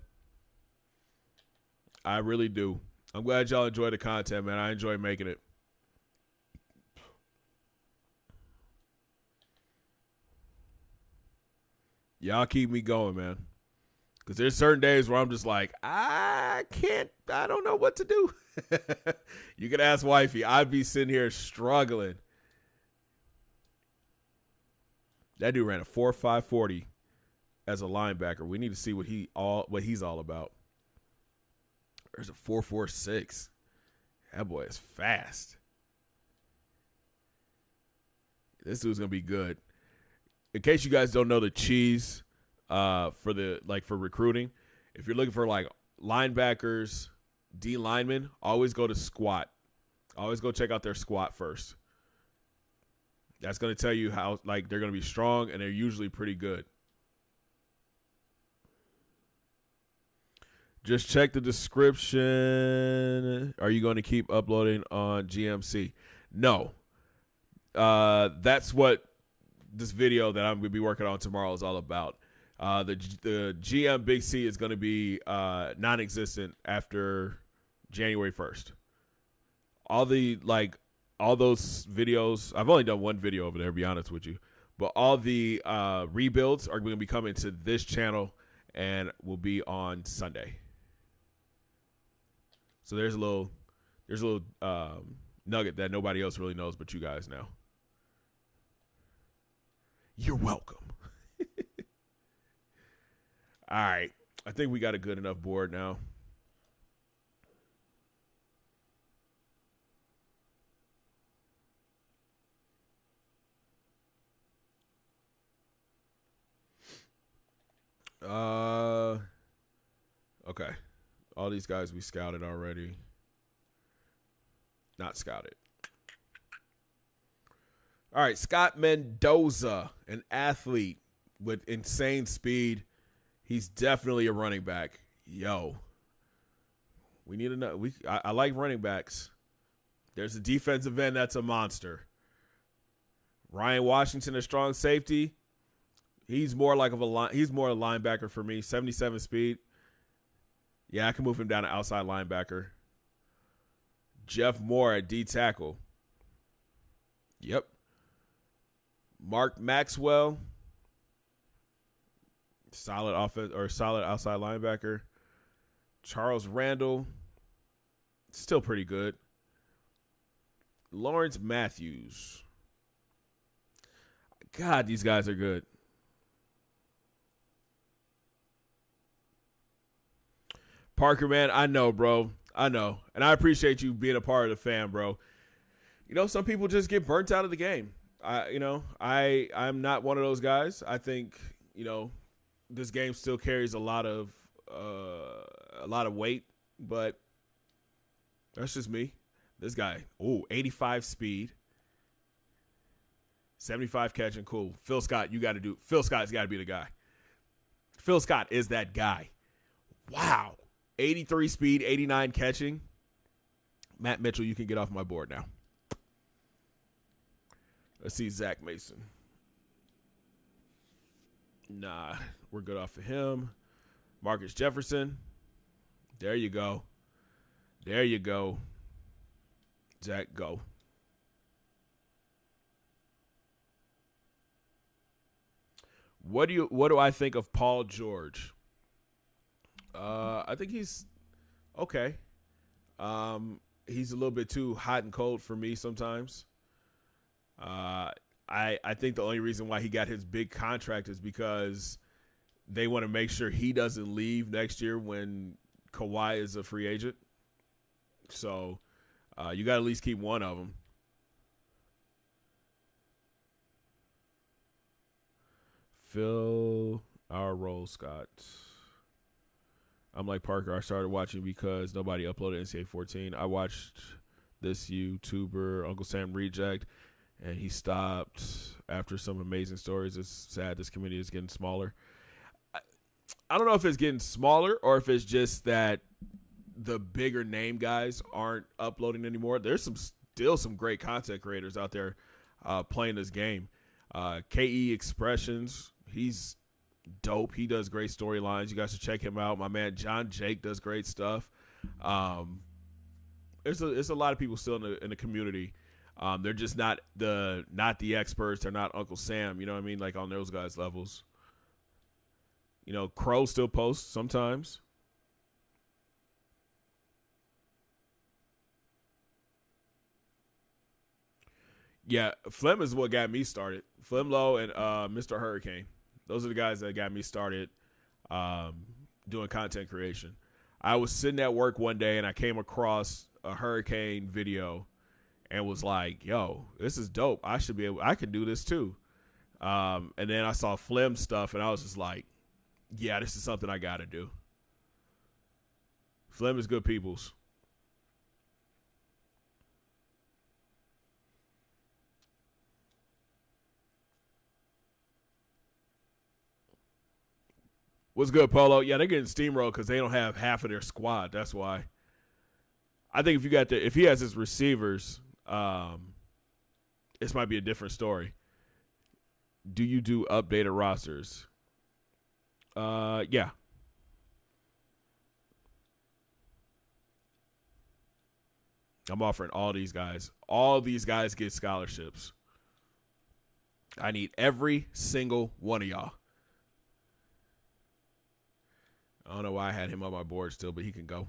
I really do. I'm glad y'all enjoy the content, man. I enjoy making it. Y'all keep me going, man. Because there's certain days where I'm just like, I don't know what to do. You can ask wifey. I'd be sitting here struggling. That dude ran a 4.540 as a linebacker. We need to see what he's all about. There's a 4.46. That boy is fast. This dude's gonna be good. In case you guys don't know the cheese for recruiting, if you're looking for like linebackers, D linemen, always go to squat. Always go check out their squat first. That's going to tell you how like they're going to be strong, and they're usually pretty good. Just check the description. Are you going to keep uploading on GMC? No. That's what this video that I'm going to be working on tomorrow is all about. The GM Big C is going to be non-existent after January 1st. All those videos, I've only done one video over there, to be honest with you, but all the rebuilds are going to be coming to this channel and will be on Sunday. So there's a little nugget that nobody else really knows but you guys now. You're welcome. All right. I think we got a good enough board now. Okay. All these guys we scouted already. Not scouted. All right, Scott Mendoza, an athlete with insane speed. He's definitely a running back. Yo, we need another. I like running backs. There's a defensive end that's a monster. Ryan Washington, a strong safety. He's more a linebacker for me. 77 speed. Yeah, I can move him down to outside linebacker. Jeff Moore at D tackle. Yep. Mark Maxwell. Solid outside linebacker. Charles Randall. Still pretty good. Lawrence Matthews. God, these guys are good. Parker, man, I know, bro. I know. And I appreciate you being a part of the fam, bro. You know, some people just get burnt out of the game. I'm not one of those guys. I think, this game still carries a lot of weight, but that's just me. This guy, 85 speed. 75 catching, cool. Phil Scott's got to be the guy. Phil Scott is that guy. Wow. 83 speed, 89 catching. Matt Mitchell, you can get off my board now. Let's see Zach Mason. Nah, we're good off of him. Marcus Jefferson. There you go. There you go. Zach, go. What do I think of Paul George? I think he's okay. He's a little bit too hot and cold for me sometimes. I think the only reason why he got his big contract is because they want to make sure he doesn't leave next year when Kawhi is a free agent. So you got to at least keep one of them. Fill our role, Scott. I'm like Parker. I started watching because nobody uploaded NCAA 14. I watched this YouTuber, Uncle Sam Reject, and he stopped after some amazing stories. It's sad this community is getting smaller. I don't know if it's getting smaller or if it's just that the bigger name guys aren't uploading anymore. There's still some great content creators out there playing this game. KE Expressions, he's dope. He does great storylines. You guys should check him out. My man John Jake does great stuff. There's a lot of people still in the community. They're just not the experts. They're not Uncle Sam. You know what I mean? Like on those guys' levels. You know, Crow still posts sometimes. Yeah, Flem is what got me started. Flemlo and Mr. Hurricane. Those are the guys that got me started doing content creation. I was sitting at work one day and I came across a Hurricane video and was like, yo, this is dope. I can do this too. And then I saw Flem stuff and I was just like, yeah, this is something I got to do. Flem is good peoples. What's good, Polo? Yeah, they're getting steamrolled because they don't have half of their squad. That's why. I think if he has his receivers, this might be a different story. Do you do updated rosters? Yeah. I'm offering all these guys. All these guys get scholarships. I need every single one of y'all. I don't know why I had him on my board still, but he can go.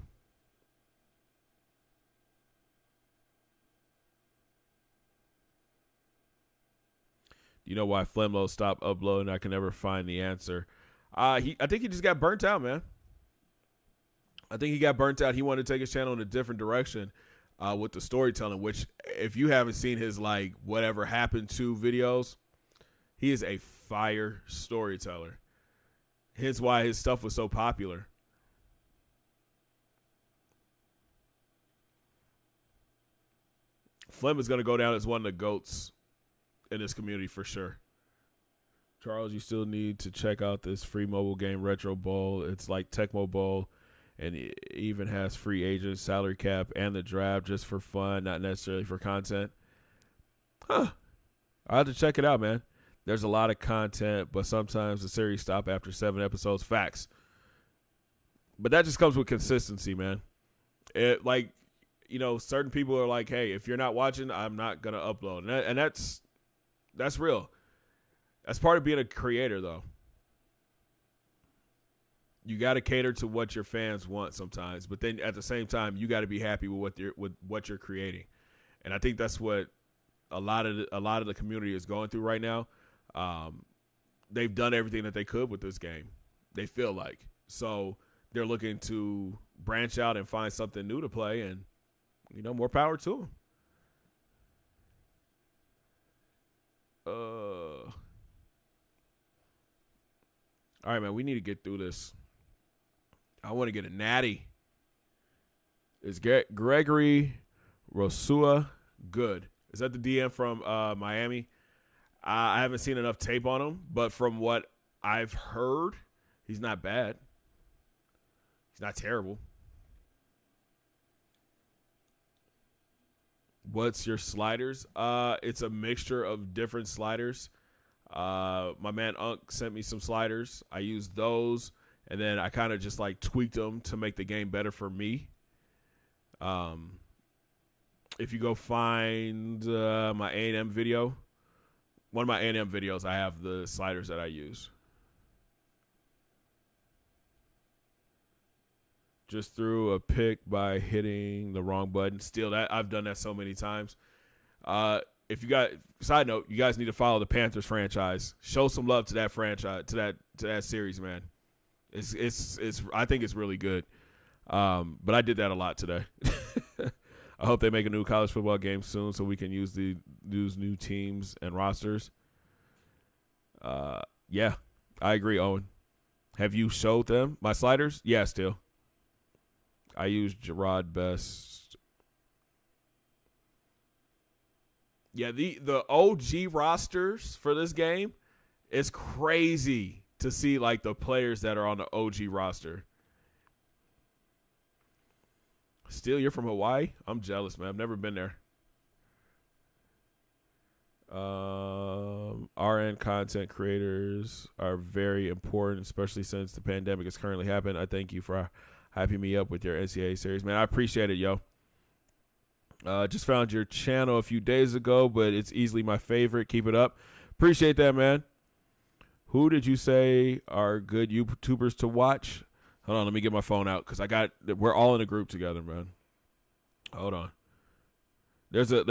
Do you know why Flemlo stopped uploading? I can never find the answer. I think he just got burnt out, man. I think he got burnt out. He wanted to take his channel in a different direction with the storytelling, which if you haven't seen his like whatever happened to videos, he is a fire storyteller. Hence why his stuff was so popular. Flem is going to go down as one of the GOATs in this community for sure. Charles, you still need to check out this free mobile game, Retro Bowl. It's like Tecmo Bowl, and it even has free agents, salary cap, and the draft just for fun, not necessarily for content. Huh. I'll have to check it out, man. There's a lot of content, but sometimes the series stop after 7 episodes. Facts. But that just comes with consistency, man. It like, you know, certain people are like, hey, if you're not watching, I'm not going to upload. And that's real. That's part of being a creator, though. You got to cater to what your fans want sometimes, but then at the same time, you got to be happy with what you're creating. And I think that's what a lot of the community is going through right now. They've done everything that they could with this game. They feel like so they're looking to branch out and find something new to play, and you know, more power to them. All right, man, we need to get through this. I want to get a natty. Is Gregory Rosua good? Is that the DM from Miami? I haven't seen enough tape on him, but from what I've heard, he's not bad. He's not terrible. What's your sliders? It's a mixture of different sliders. My man Unk sent me some sliders. I used those, and then I kind of just like tweaked them to make the game better for me. If you go find my A&M video, one of my A&M videos, I have the sliders that I use. Just threw a pick by hitting the wrong button. Still, that I've done that so many times. If you got side note, you guys need to follow the Panthers franchise. Show some love to that franchise, to that series, man. It's I think it's really good. But I did that a lot today. I hope they make a new college football game soon so we can use new teams and rosters. Yeah, I agree, Owen. Have you showed them my sliders? Yeah, still. I use Gerard best. Yeah, the OG rosters for this game, it's crazy to see like the players that are on the OG roster. Still, you're from Hawaii? I'm jealous, man. I've never been there. RN content creators are very important, especially since the pandemic is currently happening. I thank you for hyping me up with your NCAA series, man. I appreciate it, yo. Just found your channel a few days ago, but it's easily my favorite. Keep it up. Appreciate that, man. Who did you say are good YouTubers to watch? Hold on, let me get my phone out because we're all in a group together, man. Hold on. There's a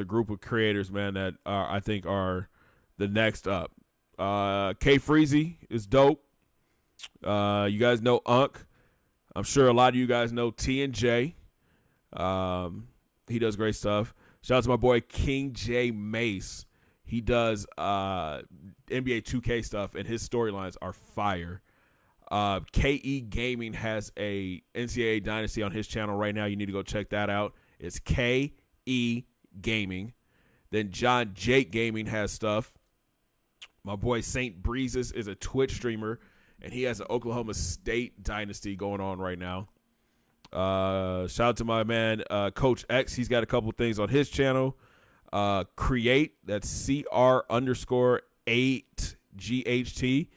group of creators, man, that I think are the next up. K Freezy is dope. You guys know Unk. I'm sure a lot of you guys know T and J. He does great stuff. Shout out to my boy King J Mace. He does NBA 2K stuff, and his storylines are fire. KE Gaming has a NCAA Dynasty on his channel right now. You need to go check that out. It's KE Gaming. Then John Jake Gaming has stuff. My boy St. Breezes is a Twitch streamer, and he has an Oklahoma State Dynasty going on right now. Shout out to my man Coach X. He's got a couple things on his channel. Create, that's CR_8GHT.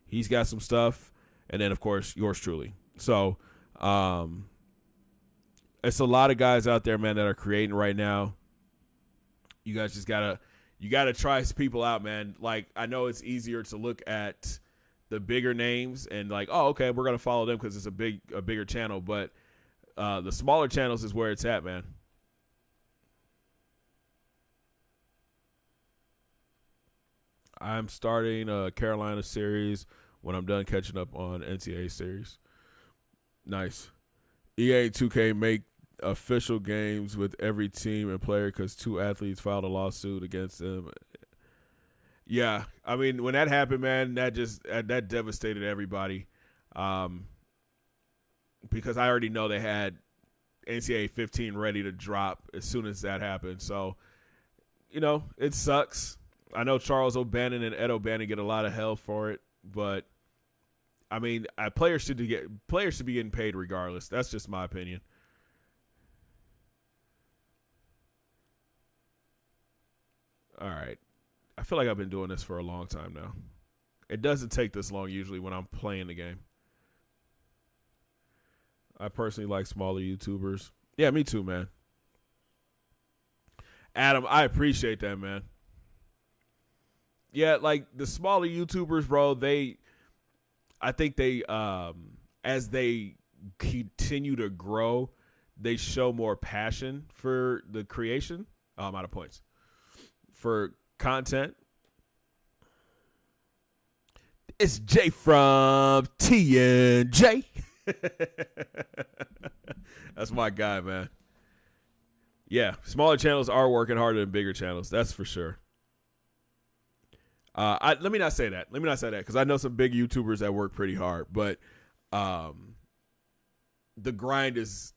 He's got some stuff. And then, of course, yours truly. So, it's a lot of guys out there, man, that are creating right now. You guys just gotta try people out, man. Like, I know it's easier to look at the bigger names and like, oh, okay, we're gonna follow them because it's a bigger channel. But the smaller channels is where it's at, man. I'm starting a Carolina series when I'm done catching up on NCAA series. Nice. EA 2K make official games with every team and player because 2 athletes filed a lawsuit against them. Yeah, I mean, when that happened, man, that devastated everybody. Because I already know they had NCAA 15 ready to drop as soon as that happened. So, you know, it sucks. I know Charles O'Bannon and Ed O'Bannon get a lot of hell for it, but I mean, players should be getting paid regardless. That's just my opinion. All right. I feel like I've been doing this for a long time now. It doesn't take this long usually when I'm playing the game. I personally like smaller YouTubers. Yeah, me too, man. Adam, I appreciate that, man. Yeah, like the smaller YouTubers, bro, I think they as they continue to grow, they show more passion for the creation. Oh, I'm out of points. For content. It's Jay from TNJ. That's my guy, man. Yeah, smaller channels are working harder than bigger channels. That's for sure. Let me not say that. Because I know some big YouTubers that work pretty hard, but the grind is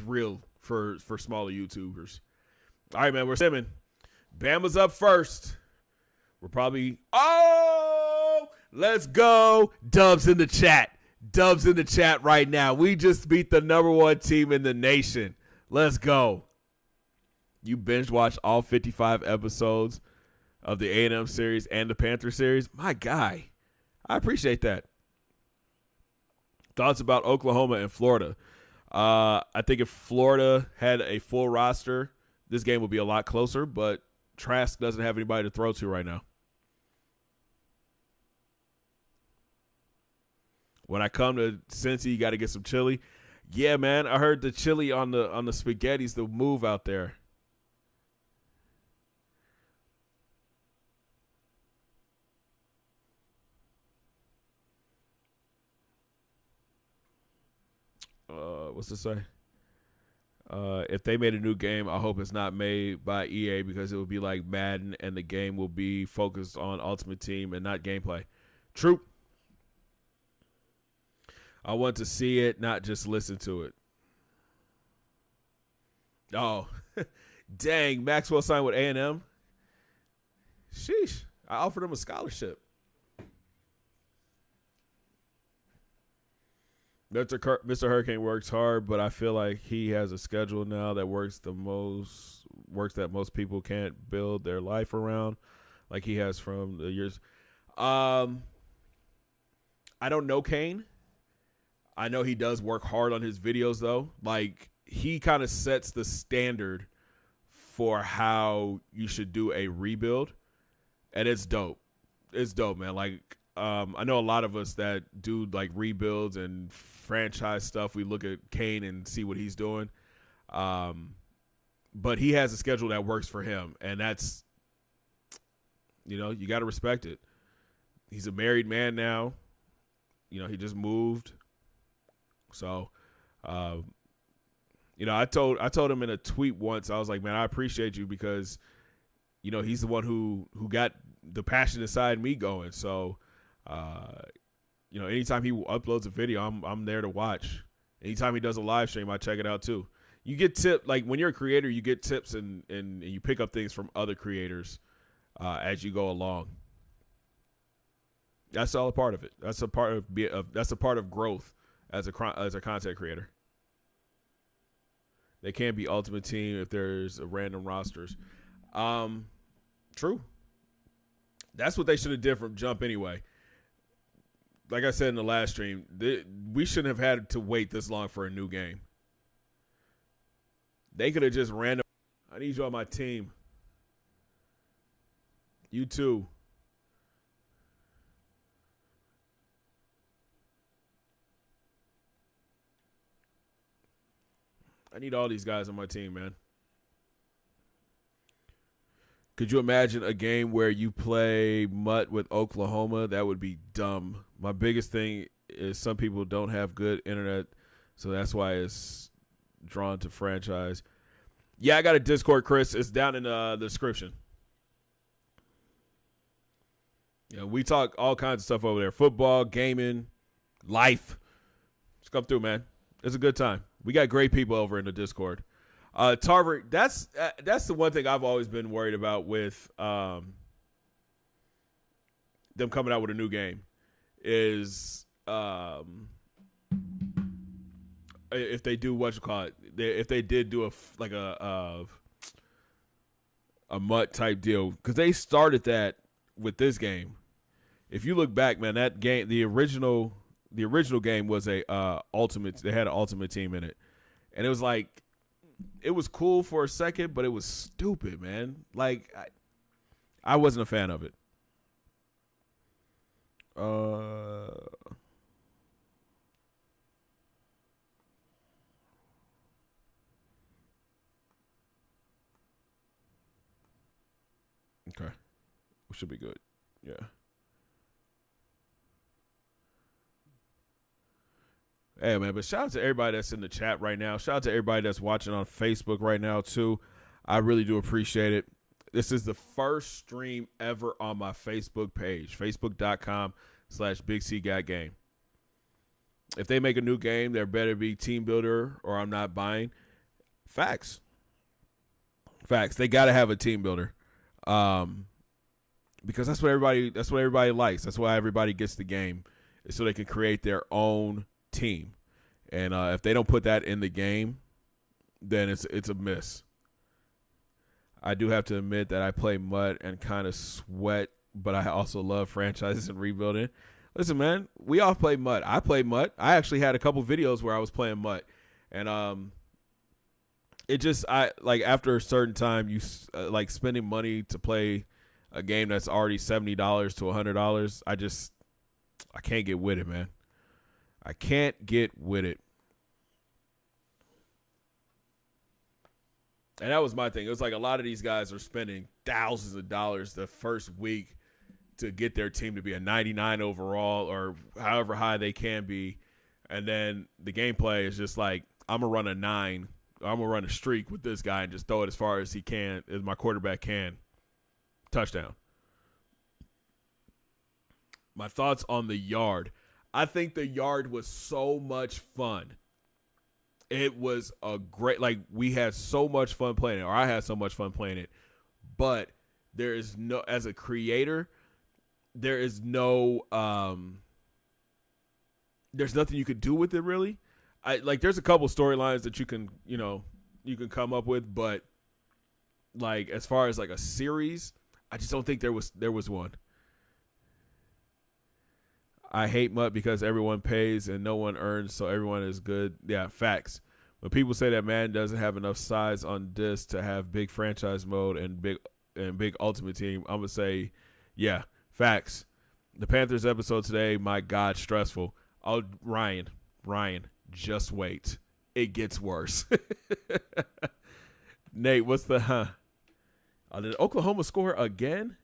real for smaller YouTubers. All right, man, we're simming. Bama's up first. We're probably – oh, let's go. Dubs in the chat. Dubs in the chat right now. We just beat the number one team in the nation. Let's go. You binge watched all 55 episodes of the A&M series and the Panther series. My guy. I appreciate that. Thoughts about Oklahoma and Florida. I think if Florida had a full roster, this game would be a lot closer, but Trask doesn't have anybody to throw to right now. When I come to Cincy, you got to get some chili. Yeah, man, I heard the chili on the spaghetti's the move out there. What's it say? If they made a new game, I hope it's not made by EA because it would be like Madden and the game will be focused on Ultimate Team and not gameplay. True. I want to see it, not just listen to it. Oh, dang. Maxwell signed with A&M. Sheesh. I offered him a scholarship. Mr. Hurricane works hard, but I feel like he has a schedule now that works that most people can't build their life around, like he has from the years. I don't know Kane. I know he does work hard on his videos, though. Like, he kind of sets the standard for how you should do a rebuild, and it's dope. It's dope, man. Like, I know a lot of us that do, like, rebuilds and franchise stuff. We look at Kane and see what he's doing. But he has a schedule that works for him, and that's, you know, you got to respect it. He's a married man now. You know, he just moved. So, you know, I told him in a tweet once, I was like, man, I appreciate you because, you know, he's the one who got the passion inside me going. So, you know, anytime he uploads a video, I'm there to watch. Anytime he does a live stream, I check it out too. You get tips, like when you're a creator, you get tips and you pick up things from other creators as you go along. That's all a part of it. That's a part of growth as a content creator. They can't be Ultimate Team if there's a random rosters. True. That's what they should have did from jump anyway. Like I said in the last stream, we shouldn't have had to wait this long for a new game. They could have just random. I need you on my team. You too. I need all these guys on my team, man. Could you imagine a game where you play Mutt with Oklahoma? That would be dumb. My biggest thing is some people don't have good internet, so that's why it's drawn to franchise. Yeah, I got a Discord, Chris. It's down in the description. Yeah, we talk all kinds of stuff over there. Football, gaming, life. Just come through, man. It's a good time. We got great people over in the Discord. Tarver, that's the one thing I've always been worried about with them coming out with a new game is if they do if they did do a Mutt type deal, because they started that with this game. If you look back, man, that game, the original game was a ultimate. They had an Ultimate Team in it, and it was like. It was cool for a second, but it was stupid, man. Like, I wasn't a fan of it. Okay. We should be good. Yeah. Hey, man, but shout out to everybody that's in the chat right now. Shout out to everybody that's watching on Facebook right now, too. I really do appreciate it. This is the first stream ever on my Facebook page, facebook.com/BigCGotGame. If they make a new game, there better be Team Builder or I'm not buying. Facts. Facts. They got to have a team builder, because that's what everybody likes. That's why everybody gets the game, is so they can create their own team. And if they don't put that in the game, then it's a miss. I do have to admit that I play MUT and kind of sweat, but I also love franchises and rebuilding. Listen, man, we all play MUT. I play MUT. I actually had a couple videos where I was playing MUT, and it just after a certain time, you like spending money to play a game that's already $70 to $100. I can't get with it, man. I can't get with it. And that was my thing. It was like a lot of these guys are spending thousands of dollars the first week to get their team to be a 99 overall or however high they can be. And then the gameplay is just like, I'm going to run a 9. I'm going to run a streak with this guy and just throw it as far as he can, as my quarterback can. Touchdown. My thoughts on the yard. I think the yard was so much fun. It was a great, we had so much fun playing it, or I had so much fun playing it. But there is no, as a creator, there is no, there's nothing you could do with it really. There's a couple storylines that you can come up with, but as far as a series, I just don't think there was one. I hate MUT because everyone pays and no one earns, so everyone is good. Yeah, facts. When people say that Madden doesn't have enough size on disc to have big franchise mode and big ultimate team, I'm gonna say, yeah, facts. The Panthers episode today, my God, stressful. Oh, Ryan, just wait. It gets worse. Nate, what's the did Oklahoma score again?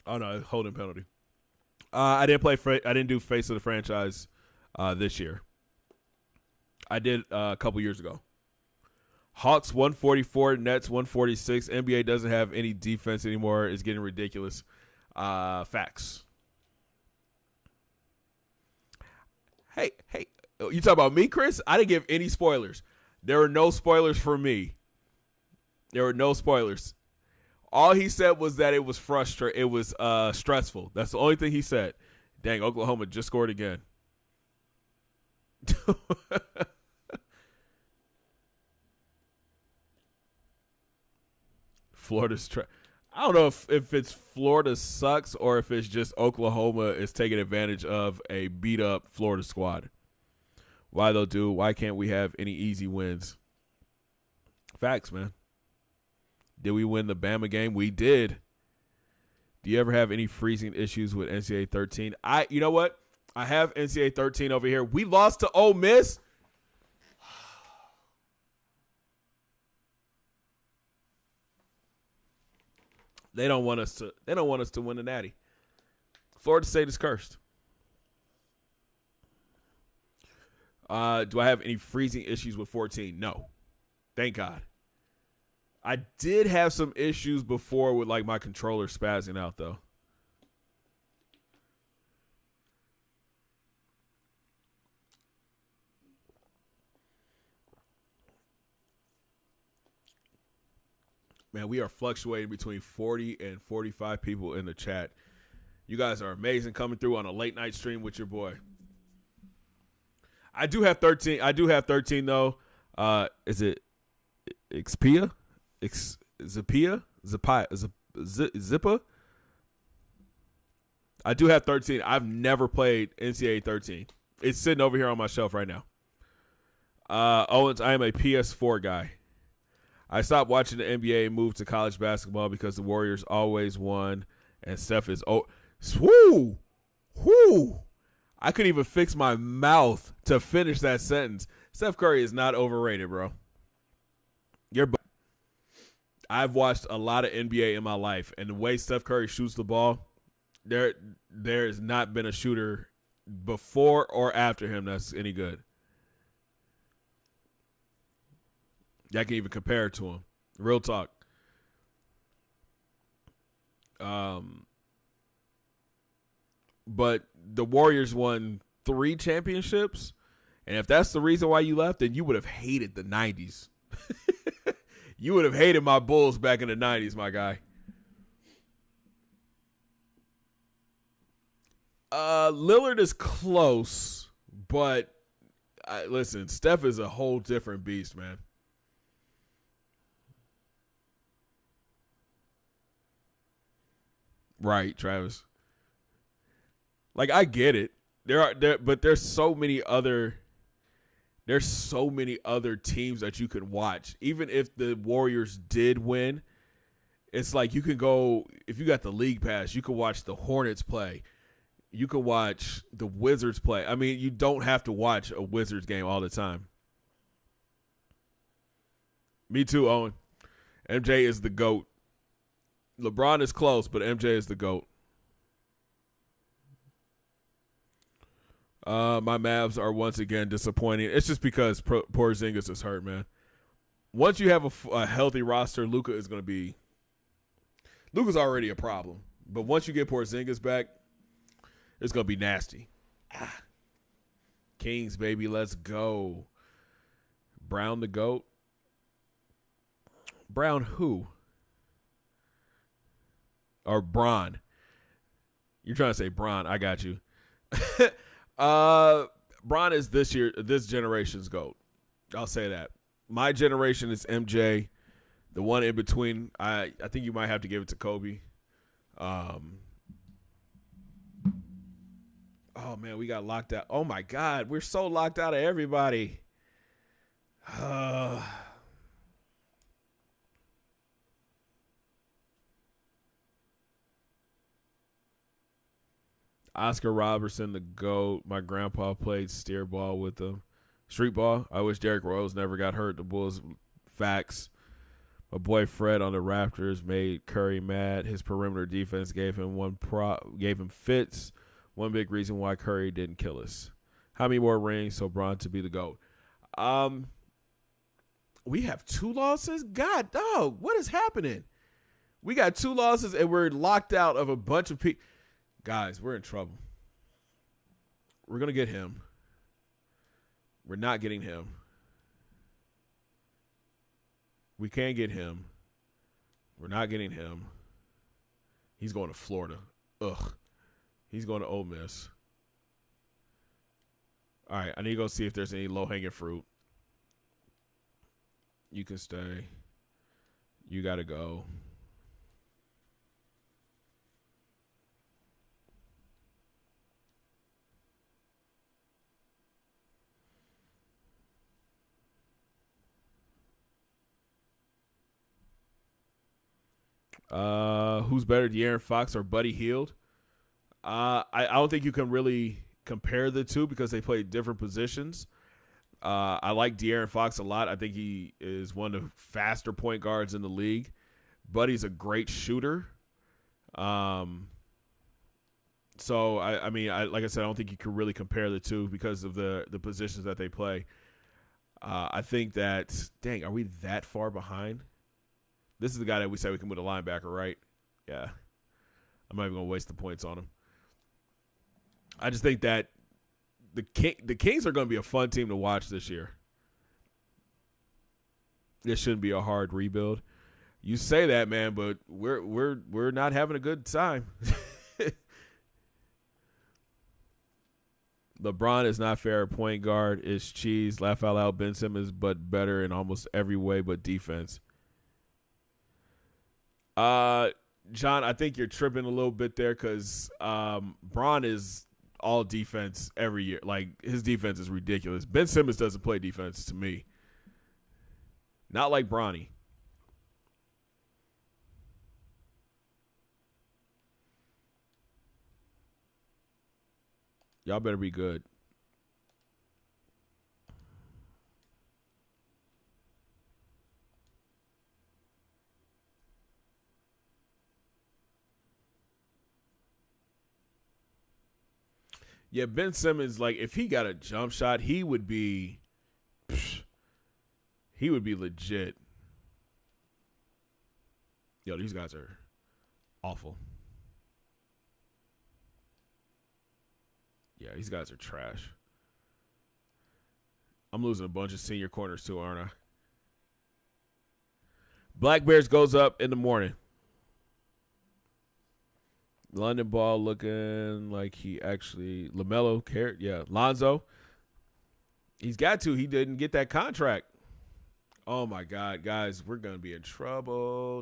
Oh no, holding penalty. I didn't do face of the franchise this year. I did a couple years ago. Hawks 144, Nets 146. NBA doesn't have any defense anymore. It's getting ridiculous. Facts. Hey, you talk about me, Chris? I didn't give any spoilers. There were no spoilers for me. There were no spoilers. All he said was that it was frustrating. It was stressful. That's the only thing he said. Dang, Oklahoma just scored again. Florida's I don't know if it's Florida sucks or if it's just Oklahoma is taking advantage of a beat up Florida squad. Why though, dude? Why can't we have any easy wins? Facts, man. Did we win the Bama game? We did. Do you ever have any freezing issues with NCAA 13? You know what? I have NCAA 13 over here. We lost to Ole Miss. They don't want us to win the Natty. Florida State is cursed. Do I have any freezing issues with 14? No. Thank God. I did have some issues before with my controller spazzing out though. Man, we are fluctuating between 40 and 45 people in the chat. You guys are amazing coming through on a late night stream with your boy. I do have 13. I do have 13 though. Is it Xpia? Zipia? Zippa? I do have 13. I've never played NCAA 13. It's sitting over here on my shelf right now. Owens, I am a PS4 guy. I stopped watching the NBA and moved to college basketball because the Warriors always won and Steph is whoo. I couldn't even fix my mouth to finish that sentence. Steph Curry is not overrated, bro. I've watched a lot of NBA in my life, and the way Steph Curry shoots the ball, there has not been a shooter before or after him that's any good. That can even compare to him. Real talk. But the Warriors won 3 championships, And if that's the reason why you left, then you would have hated the 90s. You would have hated my Bulls back in the 90s, my guy. Lillard is close, but listen, Steph is a whole different beast, man. Right, Travis. Like, I get it. But there's so many other teams that you could watch. Even if the Warriors did win, it's like you can go, if you got the league pass, you can watch the Hornets play. You can watch the Wizards play. I mean, you don't have to watch a Wizards game all the time. Me too, Owen. MJ is the GOAT. LeBron is close, but MJ is the GOAT. My Mavs are once again disappointing. It's just because Porzingis is hurt, man. Once you have a healthy roster, Luka's already a problem. But once you get Porzingis back, it's going to be nasty. Kings, baby, let's go. Brown the GOAT. Brown who? Or Bron. You're trying to say Bron. I got you. Bron is this generation's GOAT. I'll say that. My generation is MJ. The one in between, I think you might have to give it to Kobe. Oh, man, we got locked out. Oh, my God. We're so locked out of everybody. Oscar Robertson, the GOAT. My grandpa played steer ball with him. Street ball. I wish Derrick Rose never got hurt. The Bulls, facts. My boy Fred on the Raptors made Curry mad. His perimeter defense gave him fits. One big reason why Curry didn't kill us. How many more rings so Bron to be the GOAT? We have 2 losses? God, dog, what is happening? We got 2 losses and we're locked out of a bunch of people. Guys, we're in trouble. We're going to get him. We're not getting him. We can't get him. We're not getting him. He's going to Florida. Ugh. He's going to Ole Miss. All right, I need to go see if there's any low-hanging fruit. You can stay. You got to go. Who's better, De'Aaron Fox or Buddy Hield? I don't think you can really compare the two because they play different positions. I like De'Aaron Fox a lot. I think he is one of the faster point guards in the league. Buddy's a great shooter. So I mean, like I said, I don't think you can really compare the two because of the positions that they play. I think that, dang, are we that far behind? This is the guy that we said we can put a linebacker, right? Yeah. I'm not even going to waste the points on him. I just think that the Kings are going to be a fun team to watch this year. This shouldn't be a hard rebuild. You say that, man, but we're not having a good time. LeBron is not fair. Point guard is cheese. Laugh out loud. Ben Simmons, but better in almost every way but defense. John, I think you're tripping a little bit there because Bron is all defense every year. Like, his defense is ridiculous. Ben Simmons doesn't play defense to me. Not like Bronny. Y'all better be good. Yeah, Ben Simmons, like, if he got a jump shot, he would be legit. Yo, these guys are awful. Yeah, these guys are trash. I'm losing a bunch of senior corners too, aren't I? Black Bears goes up in the morning. London Ball looking like he actually LaMelo cared. Yeah, Lonzo. He's got to. He didn't get that contract. Oh my God, guys, we're gonna be in trouble.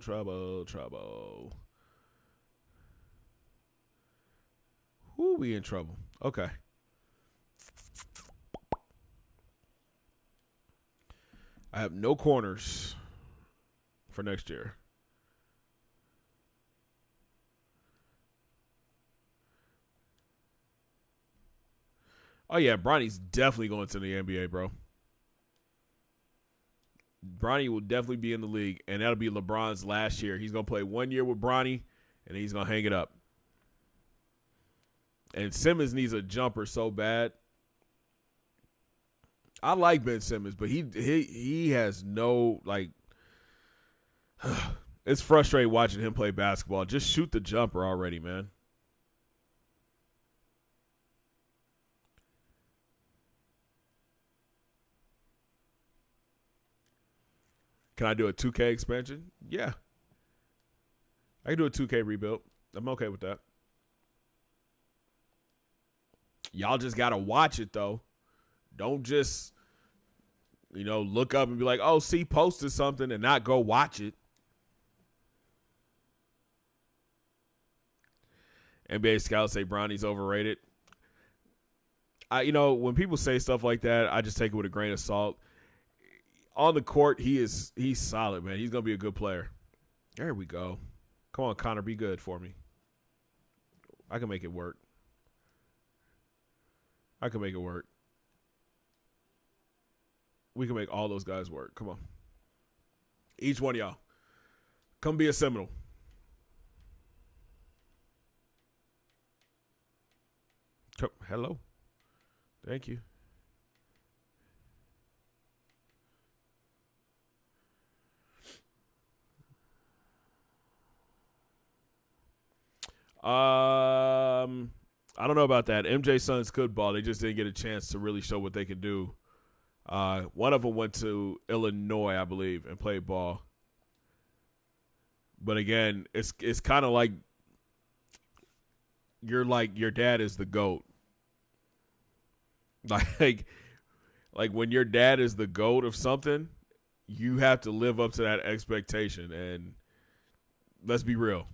Who we in trouble? Okay. I have no corners for next year. Oh, yeah, Bronny's definitely going to the NBA, bro. Bronny will definitely be in the league, and that'll be LeBron's last year. He's going to play 1 year with Bronny, and he's going to hang it up. And Simmons needs a jumper so bad. I like Ben Simmons, but he has no, like, it's frustrating watching him play basketball. Just shoot the jumper already, man. Can I do a 2K expansion? Yeah. I can do a 2K rebuild. I'm okay with that. Y'all just got to watch it, though. Don't just, look up and be like, oh, C posted something and not go watch it. NBA scouts say Bronny's overrated. When people say stuff like that, I just take it with a grain of salt. On the court, he's solid, man. He's going to be a good player. There we go. Come on, Connor, be good for me. I can make it work. We can make all those guys work. Come on. Each one of y'all. Come be a Seminole. Hello. Thank you. I don't know about that. MJ Suns could ball. They just didn't get a chance to really show what they could do. One of them went to Illinois, I believe, and played ball. But again, it's kind of like your dad is the GOAT. Like when your dad is the GOAT of something, you have to live up to that expectation. And let's be real.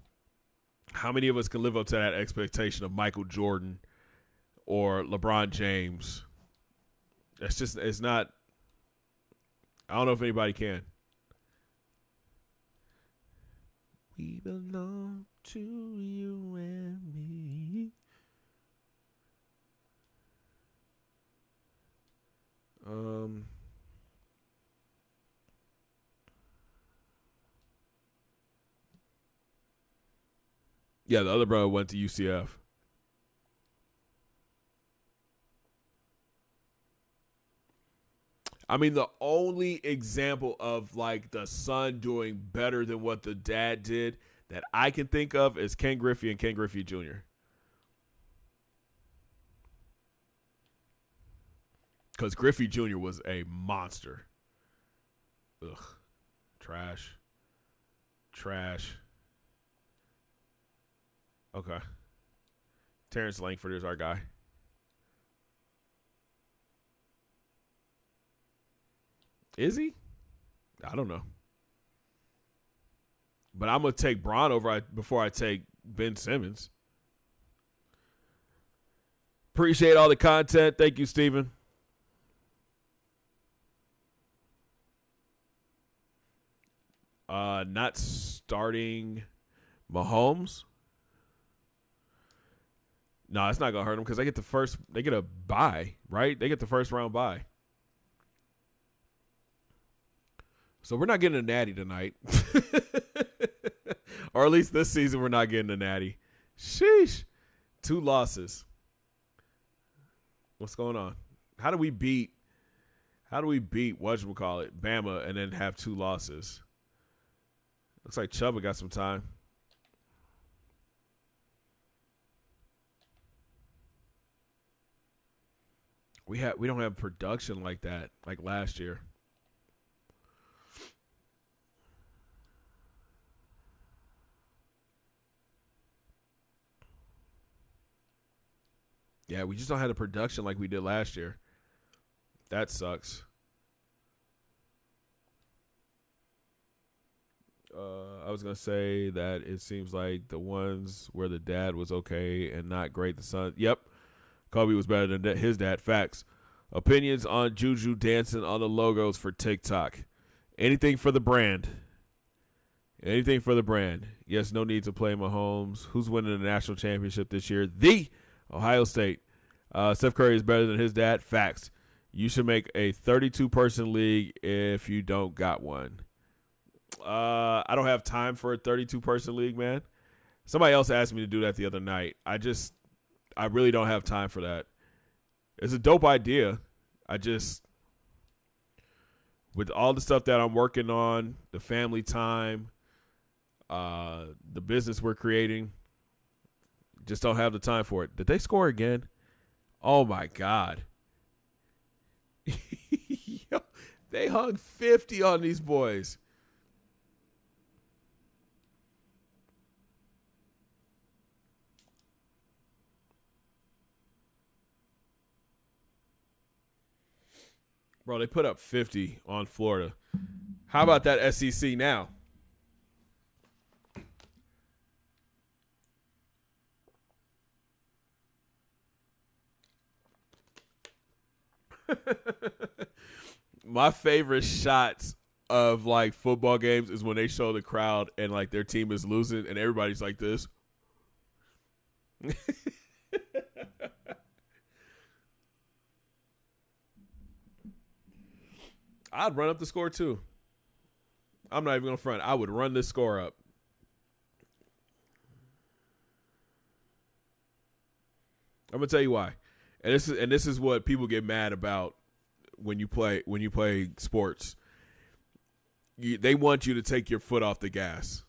How many of us can live up to that expectation of Michael Jordan or LeBron James? It's not. I don't know if anybody can. We belong to you and me. Yeah, the other brother went to UCF. I mean, the only example of like the son doing better than what the dad did that I can think of is Ken Griffey and Ken Griffey Jr. Because Griffey Jr. was a monster. Ugh. Trash. Okay. Terrence Langford is our guy. Is he? I don't know. But I'm going to take Bron before I take Ben Simmons. Appreciate all the content. Thank you, Steven. Not starting Mahomes. No, it's not going to hurt them because they get a bye, right? They get the first round bye. So we're not getting a natty tonight. Or at least this season we're not getting a natty. Sheesh. 2 losses. What's going on? How do we beat whatchamacallit, Bama, and then have 2 losses? Looks like Chuba got some time. We don't have production like that like last year. Yeah, we just don't have the production like we did last year. That sucks. I was gonna say that it seems like the ones where the dad was okay and not great, the son. Yep, Kobe was better than his dad. Facts. Opinions on Juju dancing on the logos for TikTok. Anything for the brand. Anything for the brand. Yes, no need to play Mahomes. Who's winning the national championship this year? The Ohio State. Steph Curry is better than his dad. Facts. You should make a 32-person league if you don't got one. I don't have time for a 32-person league, man. Somebody else asked me to do that the other night. I really don't have time for that. It's a dope idea. With all the stuff that I'm working on, the family time, the business we're creating, just don't have the time for it. Did they score again? Oh, my God. Yo, they hung 50 on these boys. Bro, they put up 50 on Florida. How about that SEC now? My favorite shots of like football games is when they show the crowd and like their team is losing and everybody's like this. I'd run up the score too. I'm not even going to front. I would run this score up. I'm going to tell you why. And this is what people get mad about when you play sports. They want you to take your foot off the gas.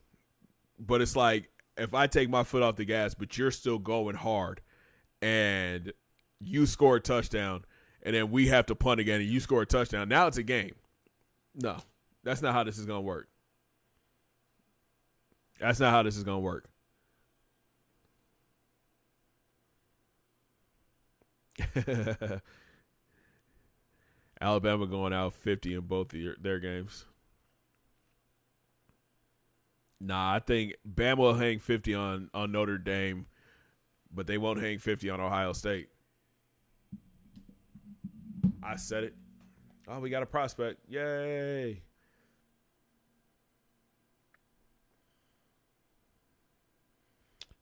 But it's like if I take my foot off the gas but you're still going hard and you score a touchdown and then we have to punt again and you score a touchdown, now it's a game. No, that's not how this is going to work. That's not how this is going to work. Alabama going out 50 in both of their games. Nah, I think Bama will hang 50 on Notre Dame, but they won't hang 50 on Ohio State. I said it. Oh, we got a prospect. Yay.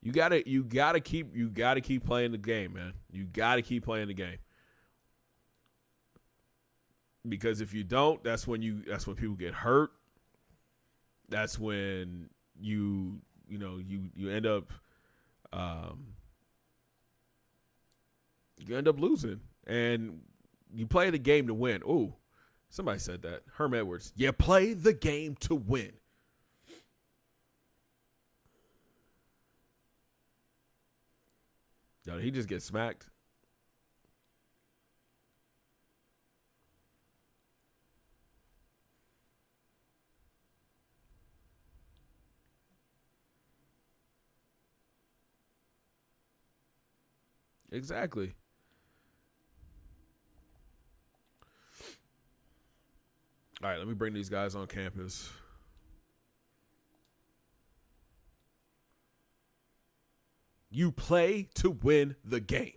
You gotta keep playing the game, man. You gotta keep playing the game. Because if you don't, that's when people get hurt. That's when you end up losing. And you play the game to win. Ooh, somebody said that. Herm Edwards. You play the game to win. Yo, he just gets smacked. Exactly. All right, let me bring these guys on campus. You play to win the game.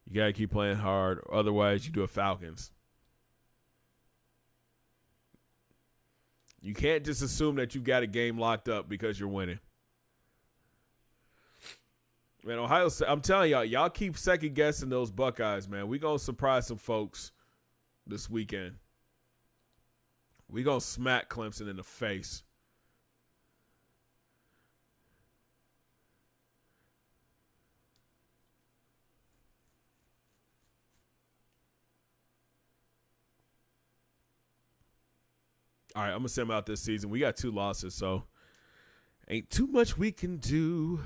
You got to keep playing hard. Otherwise, you do a Falcons. You can't just assume that you got a game locked up because you're winning. Man, Ohio State, I'm telling y'all keep second guessing those Buckeyes, man. We going to surprise some folks this weekend. We going to smack Clemson in the face. All right, I'm going to send them out this season. We got 2 losses, so Ain't too much we can do.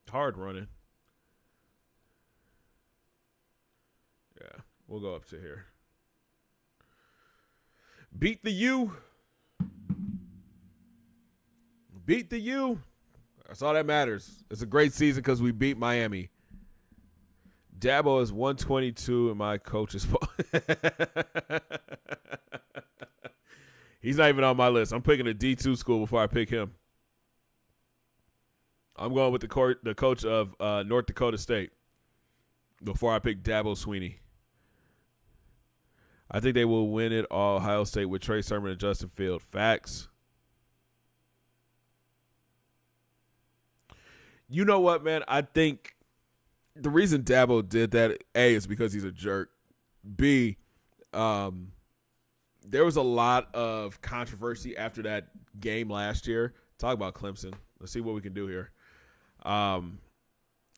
Hard running. Yeah, we'll go up to here. Beat the U. Beat the U. That's all that matters. It's a great season because we beat Miami. Dabo is 122 in my coach's poll. He's not even on my list. I'm picking a D2 school before I pick him. I'm going with the coach of North Dakota State before I pick Dabo Swinney. I think they will win it all. Ohio State with Trey Sermon and Justin Field. Facts. You know what, man? I think the reason Dabo did that, A, is because he's a jerk. B, there was a lot of controversy after that game last year. Talk about Clemson. Let's see what we can do here. A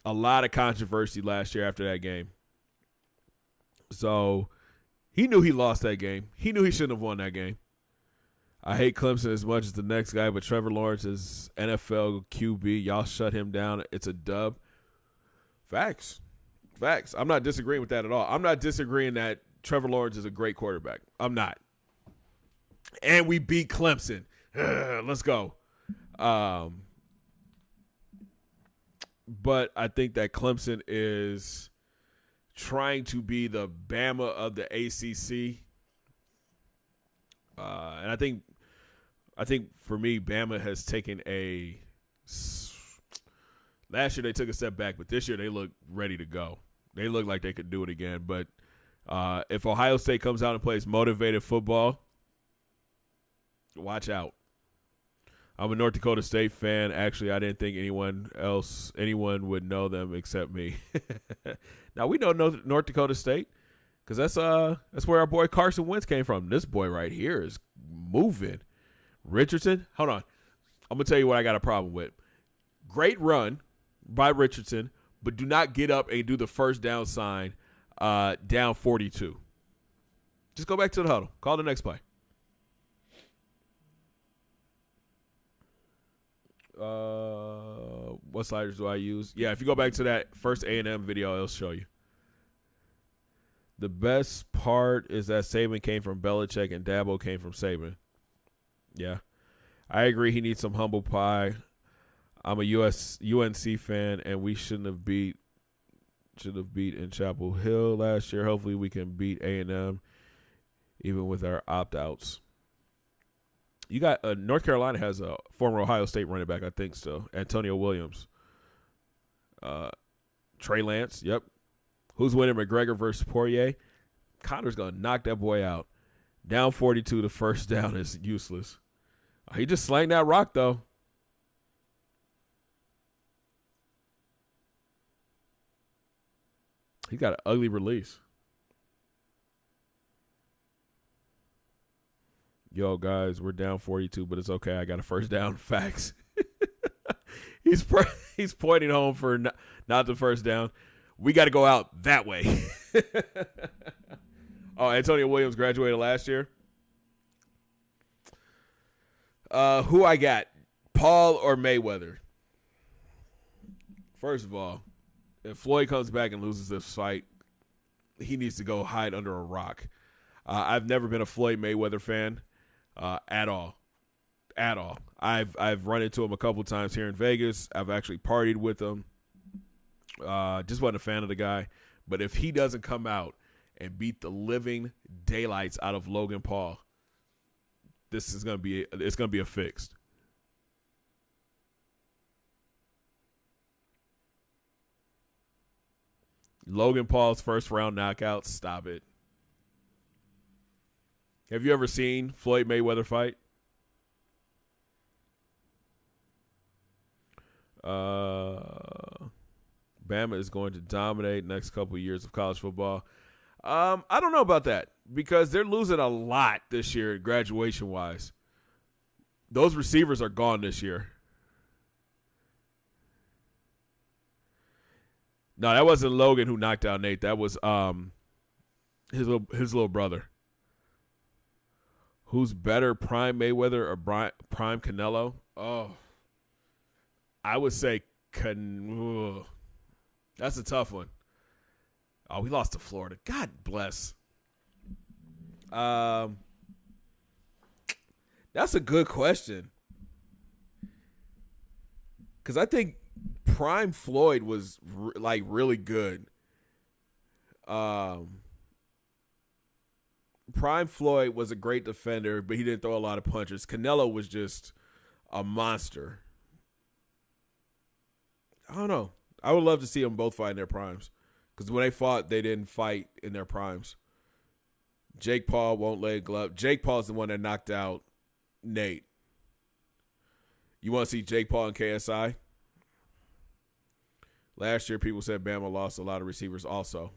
lot of controversy last year after that game. So he knew he lost that game. He knew he shouldn't have won that game. I hate Clemson as much as the next guy, but Trevor Lawrence is NFL QB. Y'all shut him down. It's a dub. Facts. I'm not disagreeing with that at all. I'm not disagreeing that Trevor Lawrence is a great quarterback. I'm not. And we beat Clemson. Let's go. But I think that Clemson is trying to be the Bama of the ACC. And I think for me, Bama has taken a – last year they took a step back, but this year they look ready to go. They look like they could do it again. But if Ohio State comes out and plays motivated football, watch out. I'm a North Dakota State fan. Actually, I didn't think anyone would know them except me. Now, we know North Dakota State because that's where our boy Carson Wentz came from. This boy right here is moving. Richardson, hold on. I'm going to tell you what I got a problem with. Great run by Richardson, but do not get up and do the first down sign down 42. Just go back to the huddle. Call the next play. What sliders do I use? Yeah, if you go back to that first A&M video, it'll show you. The best part is that Saban came from Belichick and Dabo came from Saban. Yeah, I agree. He needs some humble pie. I'm a UNC fan, and we should have beat in Chapel Hill last year. Hopefully, we can beat A&M even with our opt-outs. You got North Carolina has a former Ohio State running back, I think, still. Antonio Williams. Trey Lance, yep. Who's winning, McGregor versus Poirier? Connor's going to knock that boy out. Down 42, the first down is useless. He just slanged that rock, though. He got an ugly release. Yo, guys, we're down 42, but it's okay. I got a first down. Facts. He's pointing home for not the first down. We got to go out that way. Oh, Antonio Williams graduated last year. Who I got? Paul or Mayweather? First of all, if Floyd comes back and loses this fight, he needs to go hide under a rock. I've never been a Floyd Mayweather fan. At all. I've run into him a couple times here in Vegas. I've actually partied with him. Just wasn't a fan of the guy. But if he doesn't come out and beat the living daylights out of Logan Paul, it's gonna be a fixed. Logan Paul's first round knockout. Stop it. Have you ever seen Floyd Mayweather fight? Bama is going to dominate next couple of years of college football. I don't know about that because they're losing a lot this year graduation-wise. Those receivers are gone this year. No, that wasn't Logan who knocked out Nate. That was his little brother. Who's better, Prime Mayweather or Prime Canelo? Oh, I would say that's a tough one. Oh, we lost to Florida. God bless. That's a good question. Because I think Prime Floyd was really good. Prime Floyd was a great defender, but he didn't throw a lot of punches. Canelo was just a monster. I don't know. I would love to see them both fight in their primes. Because when they fought, they didn't fight in their primes. Jake Paul won't lay a glove. Jake Paul's the one that knocked out Nate. You want to see Jake Paul and KSI? Last year, people said Bama lost a lot of receivers also.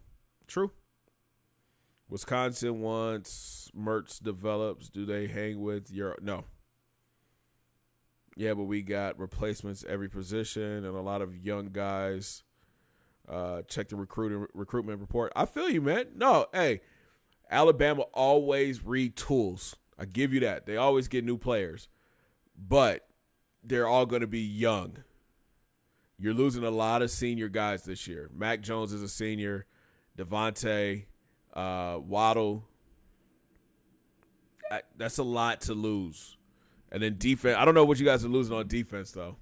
True. Wisconsin once Mertz develops. Do they hang with your – no. Yeah, but we got replacements every position and a lot of young guys. Check the recruitment report. I feel you, man. No, hey, Alabama always retools. I give you that. They always get new players. But they're all going to be young. You're losing a lot of senior guys this year. Mac Jones is a senior. Devontae, Waddle. That's a lot to lose. And then defense. I don't know what you guys are losing on defense, though.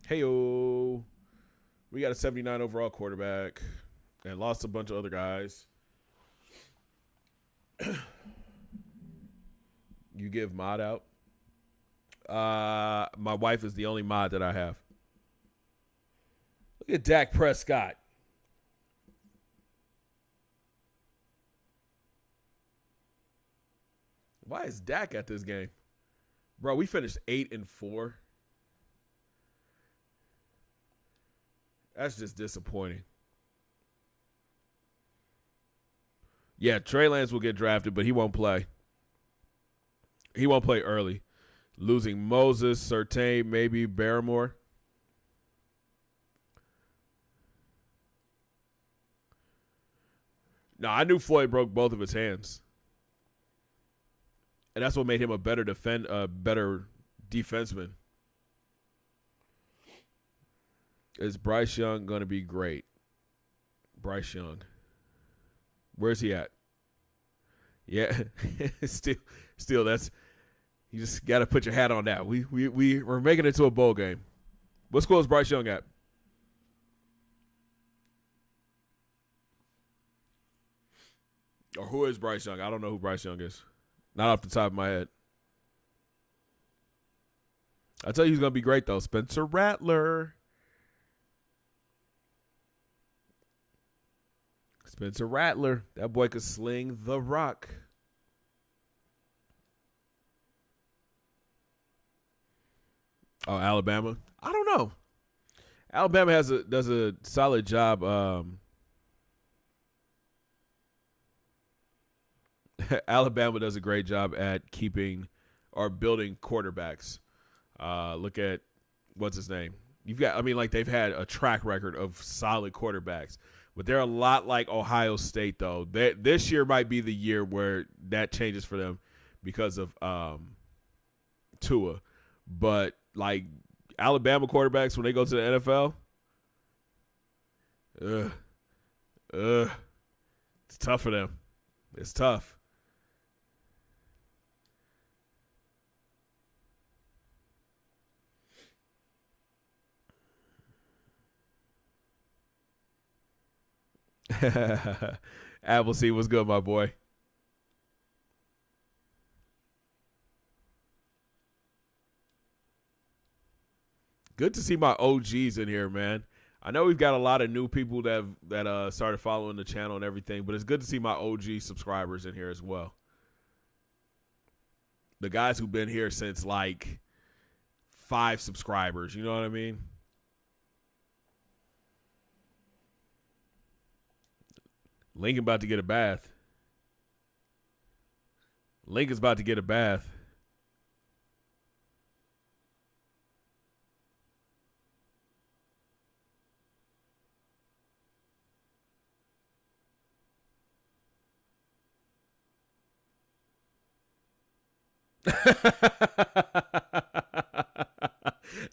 Hey-o. We got a 79 overall quarterback and lost a bunch of other guys. You give mod out? My wife is the only mod that I have. Look at Dak Prescott. Why is Dak at this game? Bro, we finished 8-4. That's just disappointing. Yeah, Trey Lance will get drafted, but he won't play. He won't play early. Losing Moses, Surtain, maybe Barrymore. No, I knew Floyd broke both of his hands. And that's what made him a better defenseman. Is Bryce Young going to be great? Bryce Young. Where's he at? Yeah, still that's you just got to put your hat on that. We're making it to a bowl game. What school is Bryce Young at? Or who is Bryce Young? I don't know who Bryce Young is. Not off the top of my head. I tell you, he's going to be great, though. Spencer Rattler. Spencer Rattler. That boy could sling the rock. Oh, Alabama? I don't know. Alabama does a solid job. Alabama does a great job at keeping or building quarterbacks. Look at what's his name. They've had a track record of solid quarterbacks, but they're a lot like Ohio State though. This year might be the year where that changes for them because of Tua. But like Alabama quarterbacks when they go to the NFL, it's tough for them. It's tough. Appleseed, what's good, my boy? Good to see my OGs in here, man. I know we've got a lot of new people that started following the channel and everything, but it's good to see my OG subscribers in here as well. The guys who've been here since like 5 subscribers, you know what I mean? Lincoln about to get a bath. Lincoln's about to get a bath.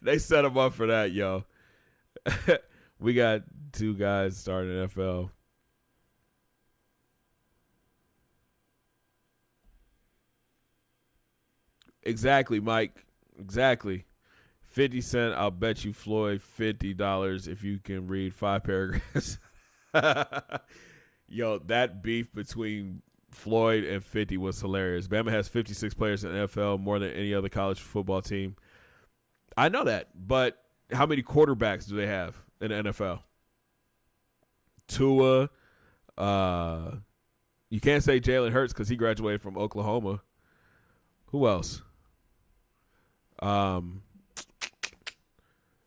They set him up for that, yo. We got two guys starting NFL. Exactly, Mike. Exactly. 50 Cent, I'll bet you Floyd $50 if you can read 5 paragraphs. Yo, that beef between Floyd and 50 was hilarious. Bama has 56 players in the NFL, more than any other college football team. I know that, but how many quarterbacks do they have in the NFL? Tua. You can't say Jalen Hurts because he graduated from Oklahoma. Who else?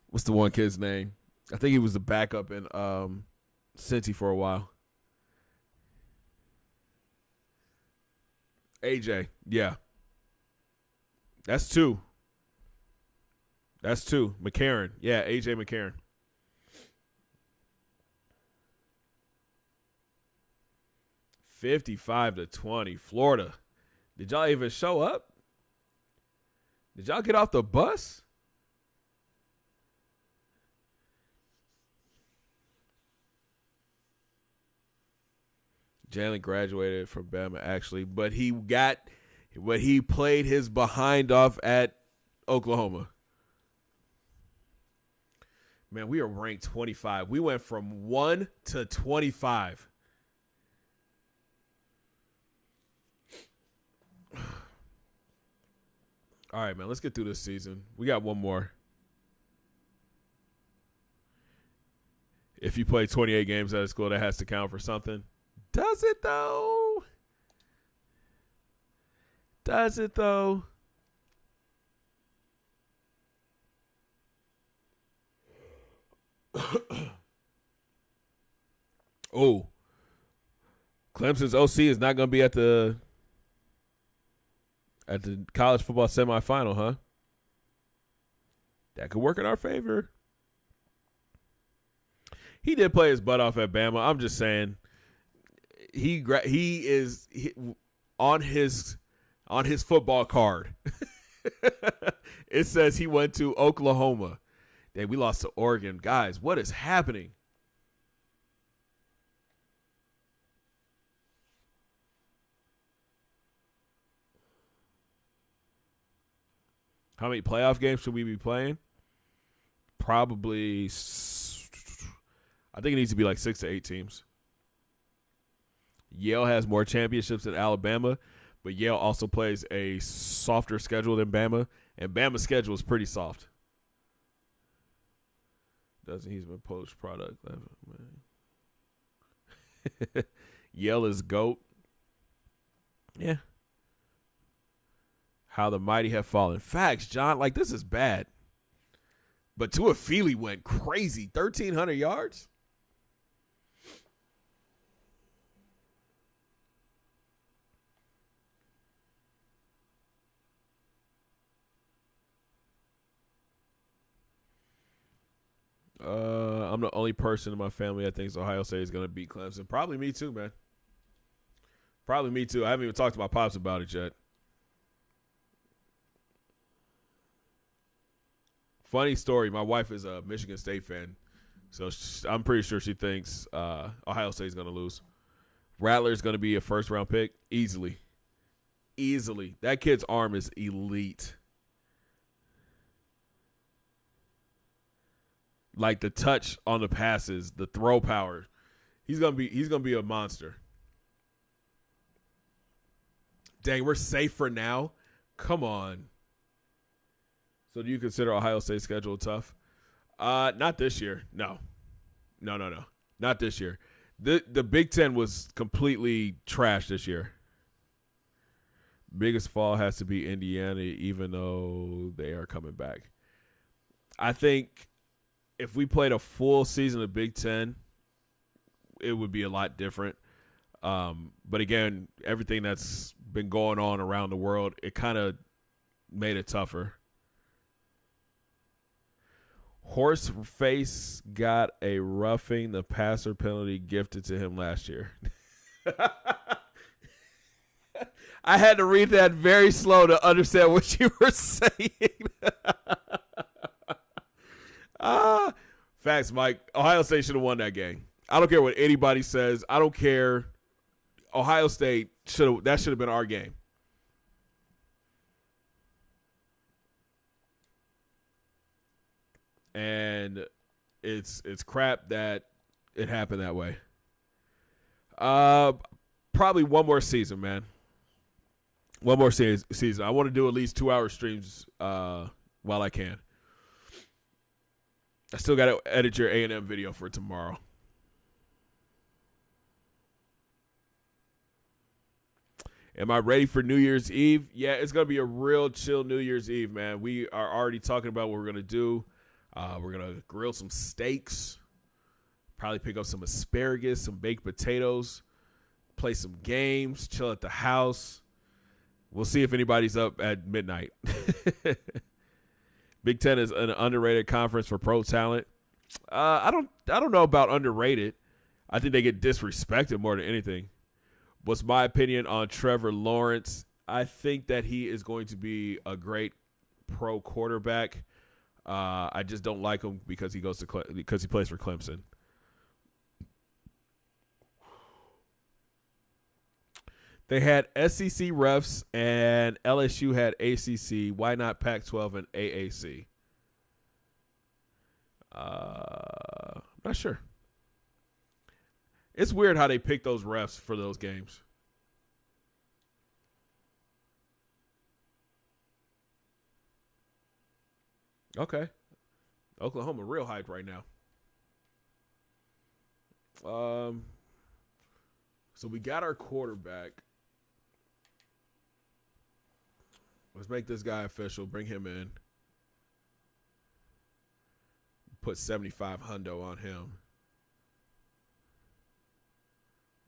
What's the one kid's name? I think he was the backup in Cincy for a while. AJ, yeah. That's two. McCarron. Yeah, AJ McCarron. $55-20. Florida. Did y'all even show up? Did y'all get off the bus? Jalen graduated from Bama, actually, but he played his behind off at Oklahoma. Man, we are ranked 25. We went from 1 to 25. All right, man, let's get through this season. We got one more. If you play 28 games at a school, that has to count for something. Does it, though? Oh, Clemson's OC is not going to be at the college football semifinal, huh? That could work in our favor. He did play his butt off at Bama. I'm just saying, he is on his football card. It says he went to Oklahoma. Dang, we lost to Oregon. Guys, what is happening? How many playoff games should we be playing? Probably, I think it needs to be like 6 to 8 teams. Yale has more championships than Alabama, but Yale also plays a softer schedule than Bama, and Bama's schedule is pretty soft. Doesn't he's been post product? Yale is GOAT. Yeah. How the mighty have fallen. Facts, John. Like, this is bad. But Tua Feely went crazy. 1,300 yards? I'm the only person in my family that thinks Ohio State is going to beat Clemson. Probably me too, man. Probably me too. I haven't even talked to my pops about it yet. Funny story. My wife is a Michigan State fan, so I'm pretty sure she thinks Ohio State is going to lose. Rattler is going to be a first-round pick easily. Easily. That kid's arm is elite. Like the touch on the passes, the throw power. He's gonna be a monster. Dang, we're safe for now. Come on. So do you consider Ohio State's schedule tough? Not this year. No. Not this year. The Big Ten was completely trash this year. Biggest fall has to be Indiana, even though they are coming back. I think if we played a full season of Big Ten, it would be a lot different. But again, everything that's been going on around the world, it kind of made it tougher. Horseface got a roughing the passer penalty gifted to him last year. I had to read that very slow to understand what you were saying. Facts, Mike. Ohio State should have won that game. I don't care what anybody says. I don't care. Ohio State should have been our game. And it's crap that it happened that way. Probably one more season, man. One more season. I want to do at least 2-hour streams while I can. I still got to edit your A&M video for tomorrow. Am I ready for New Year's Eve? Yeah, it's going to be a real chill New Year's Eve, man. We are already talking about what we're going to do. We're going to grill some steaks, probably pick up some asparagus, some baked potatoes, play some games, chill at the house. We'll see if anybody's up at midnight. Big Ten is an underrated conference for pro talent. I don't know about underrated. I think they get disrespected more than anything. What's my opinion on Trevor Lawrence? I think that he is going to be a great pro quarterback. I just don't like him because he plays for Clemson. They had SEC refs and LSU had ACC. Why not Pac-12 and AAC? Not sure. It's weird how they pick those refs for those games. Okay. Oklahoma real hyped right now. So we got our quarterback. Let's make this guy official. Bring him in. Put 75 hundo on him.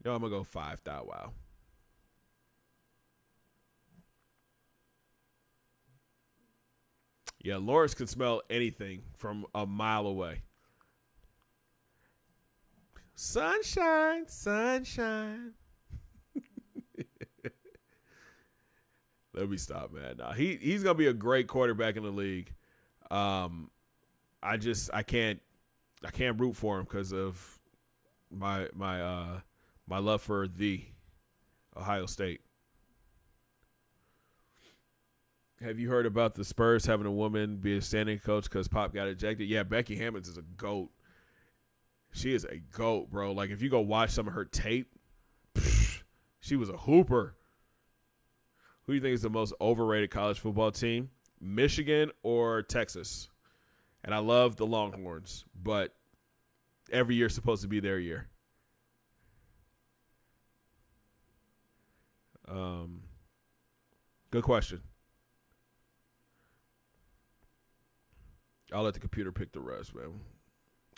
No, I'm going to go 5. Wow. Yeah, Lawrence can smell anything from a mile away. Sunshine, sunshine. Let me stop, man. Nah, he's gonna be a great quarterback in the league. I can't root for him because of my love for the Ohio State. Have you heard about the Spurs having a woman be a standing coach because Pop got ejected? Yeah, Becky Hammons is a GOAT. She is a GOAT, bro. Like, if you go watch some of her tape, she was a hooper. Who do you think is the most overrated college football team? Michigan or Texas? And I love the Longhorns, but every year is supposed to be their year. Good question. I'll let the computer pick the rest, man.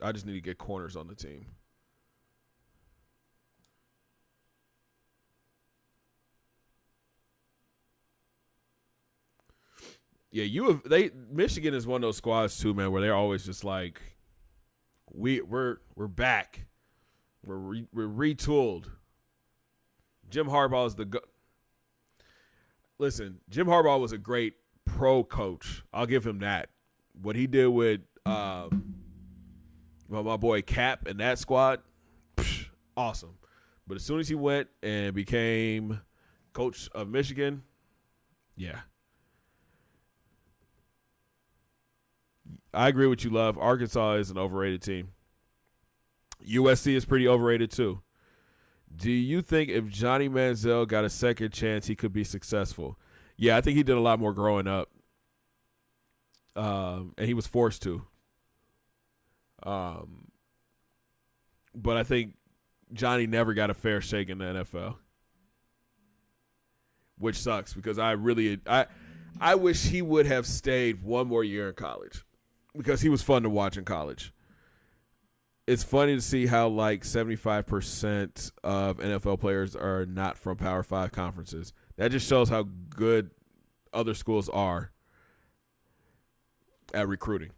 I just need to get corners on the team. Yeah, Michigan is one of those squads too, man, where they're always just like, we're back, we're retooled. Jim Harbaugh is Listen, Jim Harbaugh was a great pro coach. I'll give him that. What he did with my boy Cap and that squad, awesome. But as soon as he went and became coach of Michigan, yeah. I agree with you, Love. Arkansas is an overrated team. USC is pretty overrated too. Do you think if Johnny Manziel got a second chance, he could be successful? Yeah, I think he did a lot more growing up. And he was forced to. But I think Johnny never got a fair shake in the NFL. Which sucks because I wish he would have stayed one more year in college because he was fun to watch in college. It's funny to see how like 75% of NFL players are not from Power 5 conferences. That just shows how good other schools are at recruiting.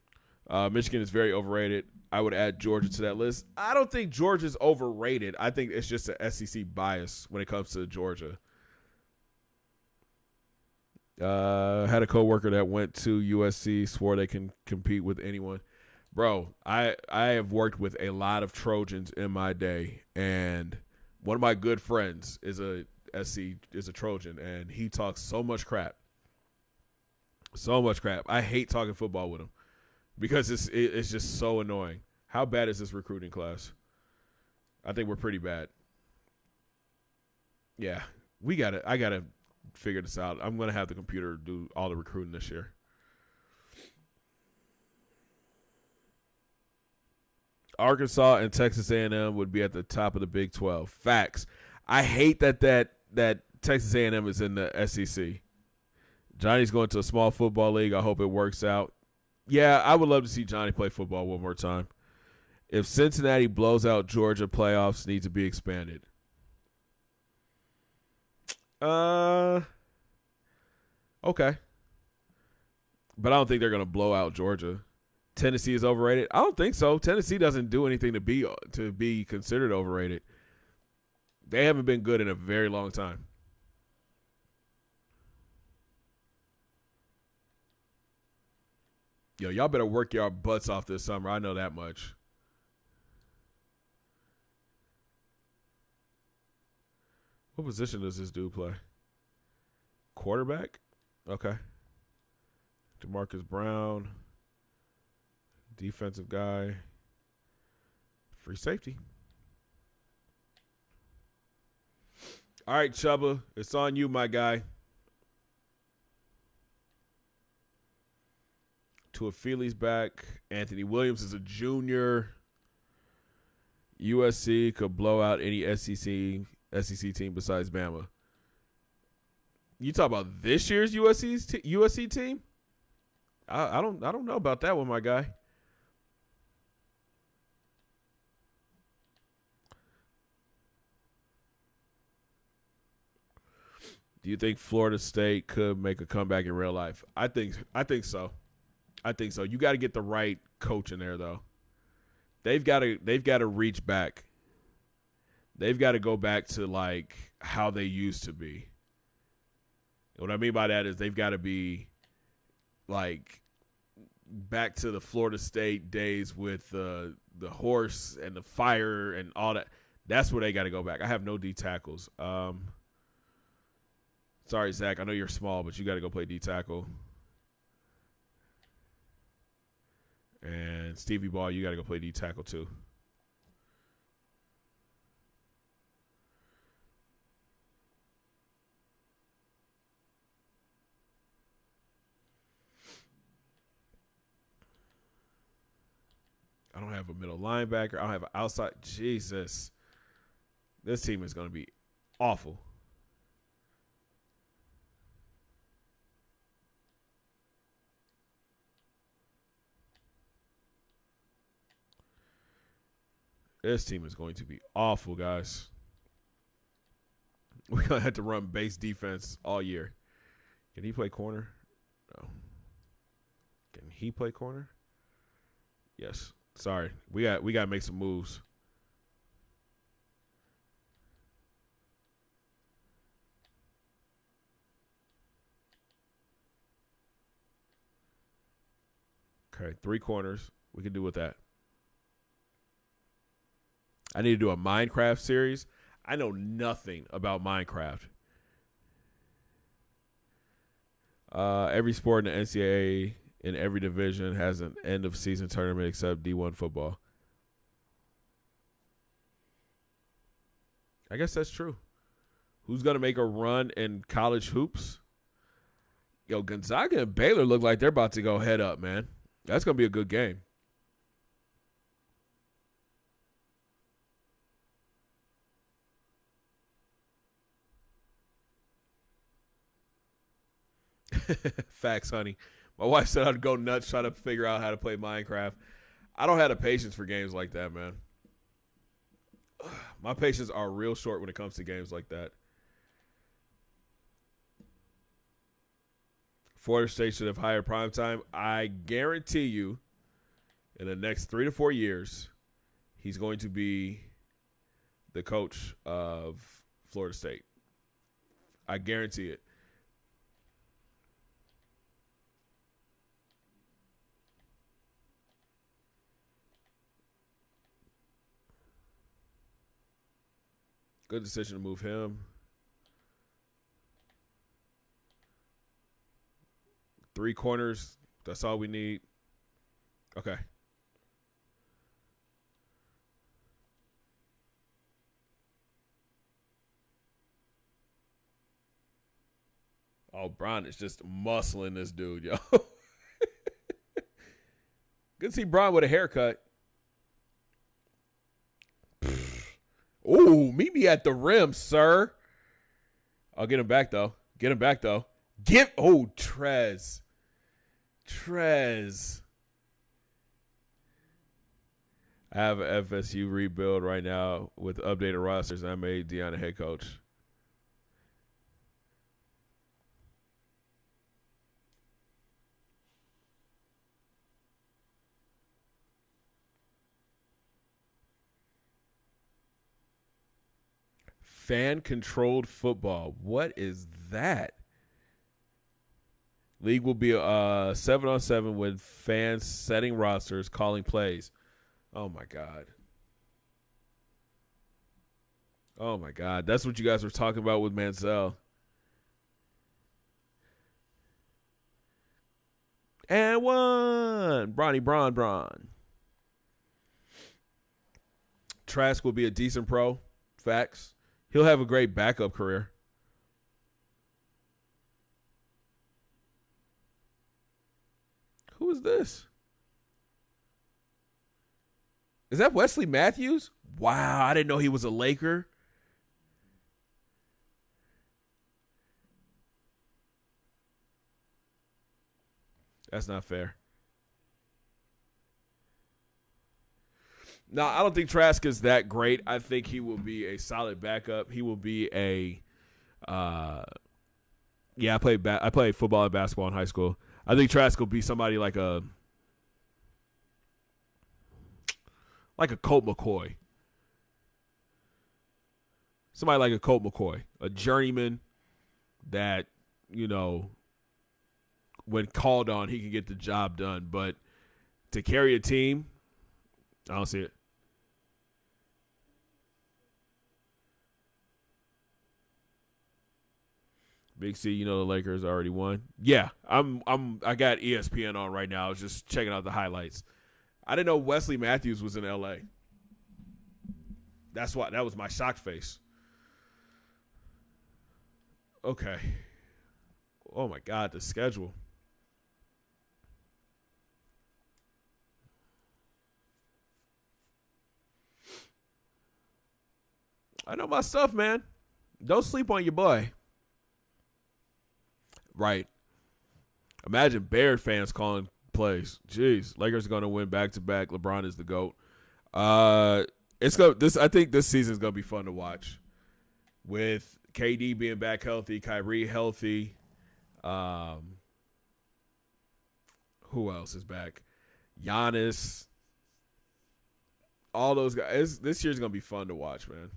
Michigan is very overrated. I would add Georgia to that list. I don't think Georgia's overrated. I think it's just an SEC bias when it comes to Georgia. Had a coworker that went to USC, swore they can compete with anyone. Bro, I have worked with a lot of Trojans in my day, and one of my good friends is a Trojan, and he talks so much crap. So much crap. I hate talking football with him because it's just so annoying. How bad is this recruiting class? I think we're pretty bad. Yeah, I gotta figure this out. I'm gonna have the computer do all the recruiting this year. Arkansas and Texas A&M would be at the top of the Big 12. Facts. I hate that Texas A&M is in the SEC. Johnny's going to a small football league. I hope it works out. Yeah, I would love to see Johnny play football one more time. If Cincinnati blows out Georgia, playoffs need to be expanded. Okay. But I don't think they're going to blow out Georgia. Tennessee is overrated? I don't think so. Tennessee doesn't do anything to be considered overrated. They haven't been good in a very long time. Yo, y'all better work your butts off this summer. I know that much. What position does this dude play? Quarterback? Okay. DeMarcus Brown. Defensive guy. Free safety. All right, Chubba. It's on you, my guy. Tuafili's back. Anthony Williams is a junior. USC could blow out any SEC team besides Bama. You talk about this year's USC team? I don't know about that one, my guy. Do you think Florida State could make a comeback in real life? I think so. I think so. You got to get the right coach in there, though. They've got to reach back. They've got to go back to like how they used to be. And what I mean by that is they've got to be like back to the Florida State days with the horse and the fire and all that. That's where they got to go back. I have no D tackles. Sorry, Zach. I know you're small, but you got to go play D tackle. And Stevie Ball, you got to go play D tackle too. I don't have a middle linebacker. I don't have an outside. Jesus. This team is going to be awful. This team is going to be awful, guys. We're going to have to run base defense all year. Can he play corner? No. Can he play corner? Yes. Sorry. We got to make some moves. Okay, 3 corners. We can do with that. I need to do a Minecraft series. I know nothing about Minecraft. Every sport in the NCAA in every division has an end of season tournament except D1 football. I guess that's true. Who's going to make a run in college hoops? Yo, Gonzaga and Baylor look like they're about to go head up, man. That's going to be a good game. Facts, honey. My wife said I'd go nuts trying to figure out how to play Minecraft. I don't have the patience for games like that, man. My patience are real short when it comes to games like that. Florida State should have higher prime time. I guarantee you in the next 3 to 4 years, he's going to be the coach of Florida State. I guarantee it. Good decision to move him. 3 corners. That's all we need. Okay. Oh, Bron is just muscling this dude, yo. Good to see Bron with a haircut. Ooh, meet me at the rim, sir. I'll get him back, though. Trez. I have an FSU rebuild right now with updated rosters. I made Deanna head coach. Fan-controlled football. What is that? League will be 7-on-7 with fans setting rosters, calling plays. Oh, my God. That's what you guys were talking about with Manziel. And one. Bron. Trask will be a decent pro. Facts. He'll have a great backup career. Who is this? Is that Wesley Matthews? Wow, I didn't know he was a Laker. That's not fair. No, I don't think Trask is that great. I think he will be a solid backup. He will be a I played football and basketball in high school. I think Trask will be somebody like a Colt McCoy. Somebody like a Colt McCoy, a journeyman that, when called on, he can get the job done. But to carry a team, I don't see it. Big C, the Lakers already won. Yeah, I got ESPN on right now. I was just checking out the highlights. I didn't know Wesley Matthews was in LA. That was my shocked face. Okay. Oh my God, the schedule. I know my stuff, man. Don't sleep on your boy. Right. Imagine Bears fans calling plays. Jeez, Lakers are going to win back-to-back. LeBron is the GOAT. I think this season is going to be fun to watch. With KD being back healthy, Kyrie healthy. Who else is back? Giannis. All those guys. This year's going to be fun to watch, man.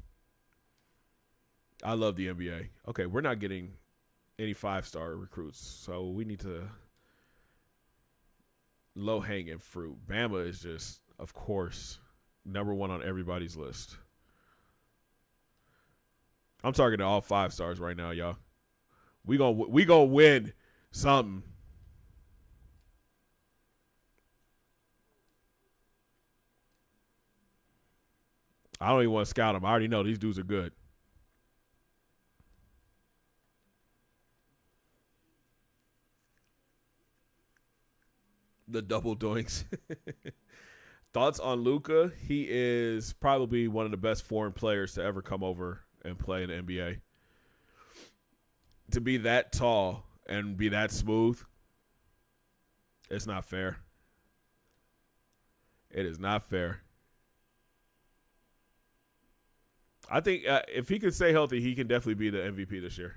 I love the NBA. Okay, we're not getting any 5-star recruits, so we need to low-hanging fruit. Bama is just, of course, number one on everybody's list. I'm targeting all 5 stars right now, y'all. We gonna win something. I don't even want to scout them. I already know these dudes are good. The double doinks. Thoughts on Luka? He is probably one of the best foreign players to ever come over and play in the NBA. To be that tall and be that smooth, it's not fair. It is not fair. I think if he could stay healthy, he can definitely be the MVP this year.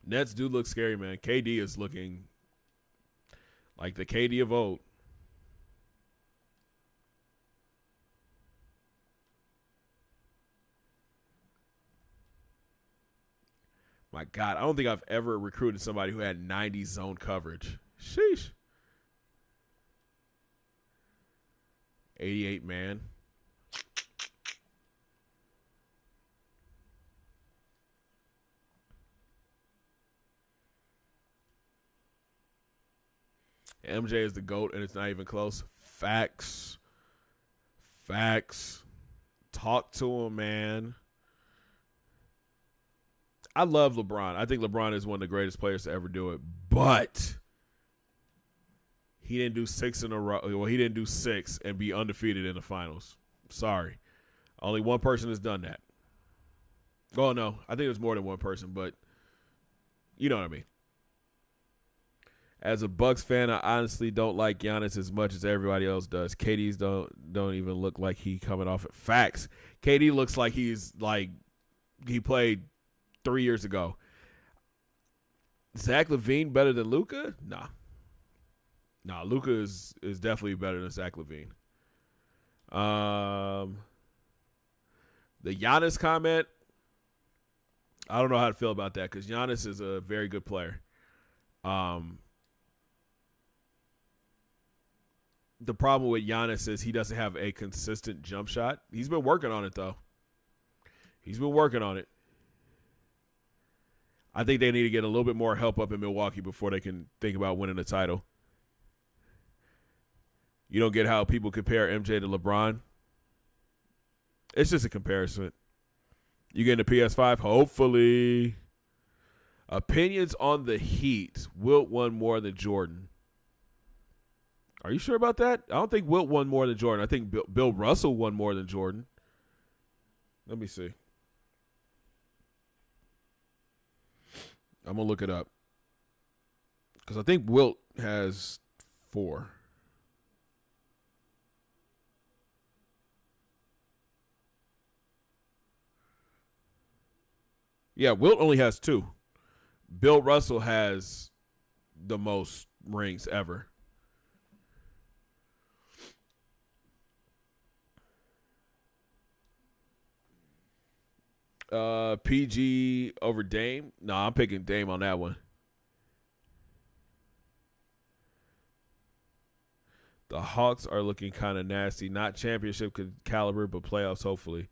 Nets do look scary, man. KD is looking like the KD of old. My God, I don't think I've ever recruited somebody who had 90 zone coverage. Sheesh. 88 man. MJ is the GOAT, and it's not even close. Facts. Talk to him, man. I love LeBron. I think LeBron is one of the greatest players to ever do it. But he didn't do 6 in a row. Well, he didn't do 6 and be undefeated in the finals. Sorry. Only one person has done that. Oh, no. I think it was more than one person, but you know what I mean. As a Bucks fan, I honestly don't like Giannis as much as everybody else does. KD's don't even look like he coming off at facts. KD looks like he's like he played 3 years ago. Zach LaVine better than Luka? Nah, Luka is definitely better than Zach LaVine. The Giannis comment, I don't know how to feel about that because Giannis is a very good player. The problem with Giannis is he doesn't have a consistent jump shot. He's been working on it, though. He's been working on it. I think they need to get a little bit more help up in Milwaukee before they can think about winning the title. You don't get how people compare MJ to LeBron. It's just a comparison. You get into PS5? Hopefully. Opinions on the Heat. Wilt won more than Jordan. Are you sure about that? I don't think Wilt won more than Jordan. I think Bill Russell won more than Jordan. Let me see. I'm going to look it up. Because I think Wilt has 4. Yeah, Wilt only has 2. Bill Russell has the most rings ever. PG over Dame? No, I'm picking Dame on that one. The Hawks are looking kind of nasty. Not championship caliber, but playoffs, hopefully.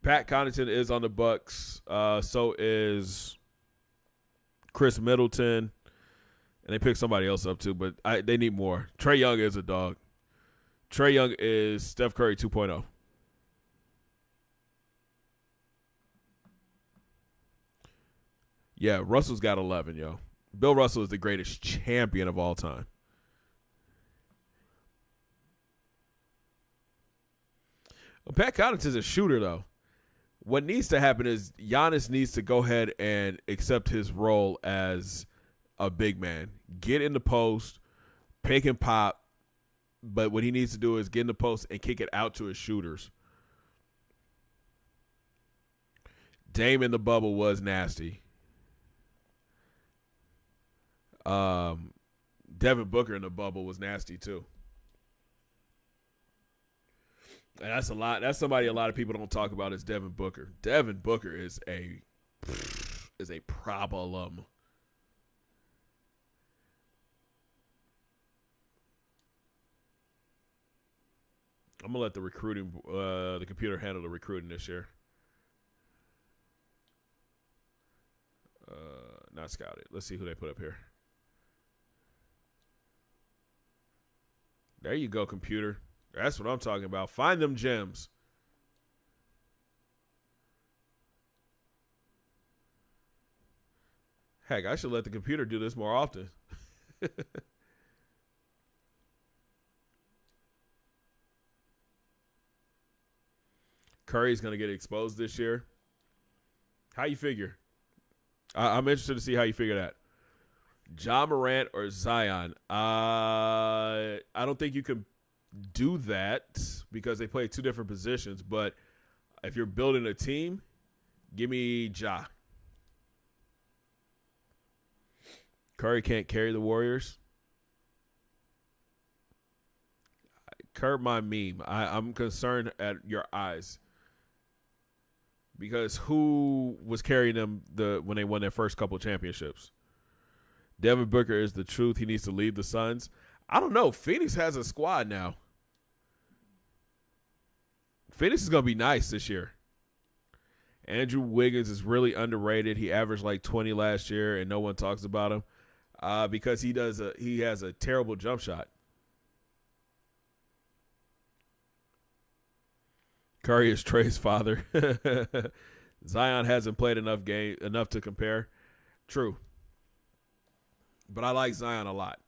Pat Connaughton is on the Bucks. So is Chris Middleton. And they picked somebody else up, too, but they need more. Trae Young is a dog. Trae Young is Steph Curry 2.0. Yeah, Russell's got 11, yo. Bill Russell is the greatest champion of all time. Well, Pat Connaughton's a shooter, though. What needs to happen is Giannis needs to go ahead and accept his role as a big man. Get in the post, pick and pop, but what he needs to do is get in the post and kick it out to his shooters. Dame in the bubble was nasty. Devin Booker in the bubble was nasty too. And that's a lot. That's somebody a lot of people don't talk about is Devin Booker. Devin Booker is a problem. I'm gonna let the computer handle the recruiting this year. Not scouted. Let's see who they put up here. There you go, computer. That's what I'm talking about. Find them gems. Heck, I should let the computer do this more often. Curry's going to get exposed this year. How you figure? I'm interested to see how you figure that. Ja Morant or Zion? I don't think you can do that because they play 2 different positions. But if you're building a team, give me Ja. Curry can't carry the Warriors. Curb my meme. I'm concerned at your eyes. Because who was carrying them when they won their first couple championships? Devin Booker is the truth. He needs to leave the Suns. I don't know. Phoenix has a squad now. Phoenix is going to be nice this year. Andrew Wiggins is really underrated. He averaged like 20 last year, and no one talks about him because he has a terrible jump shot. Curry is Trey's father. Zion hasn't played enough to compare. True. But I like Zion a lot.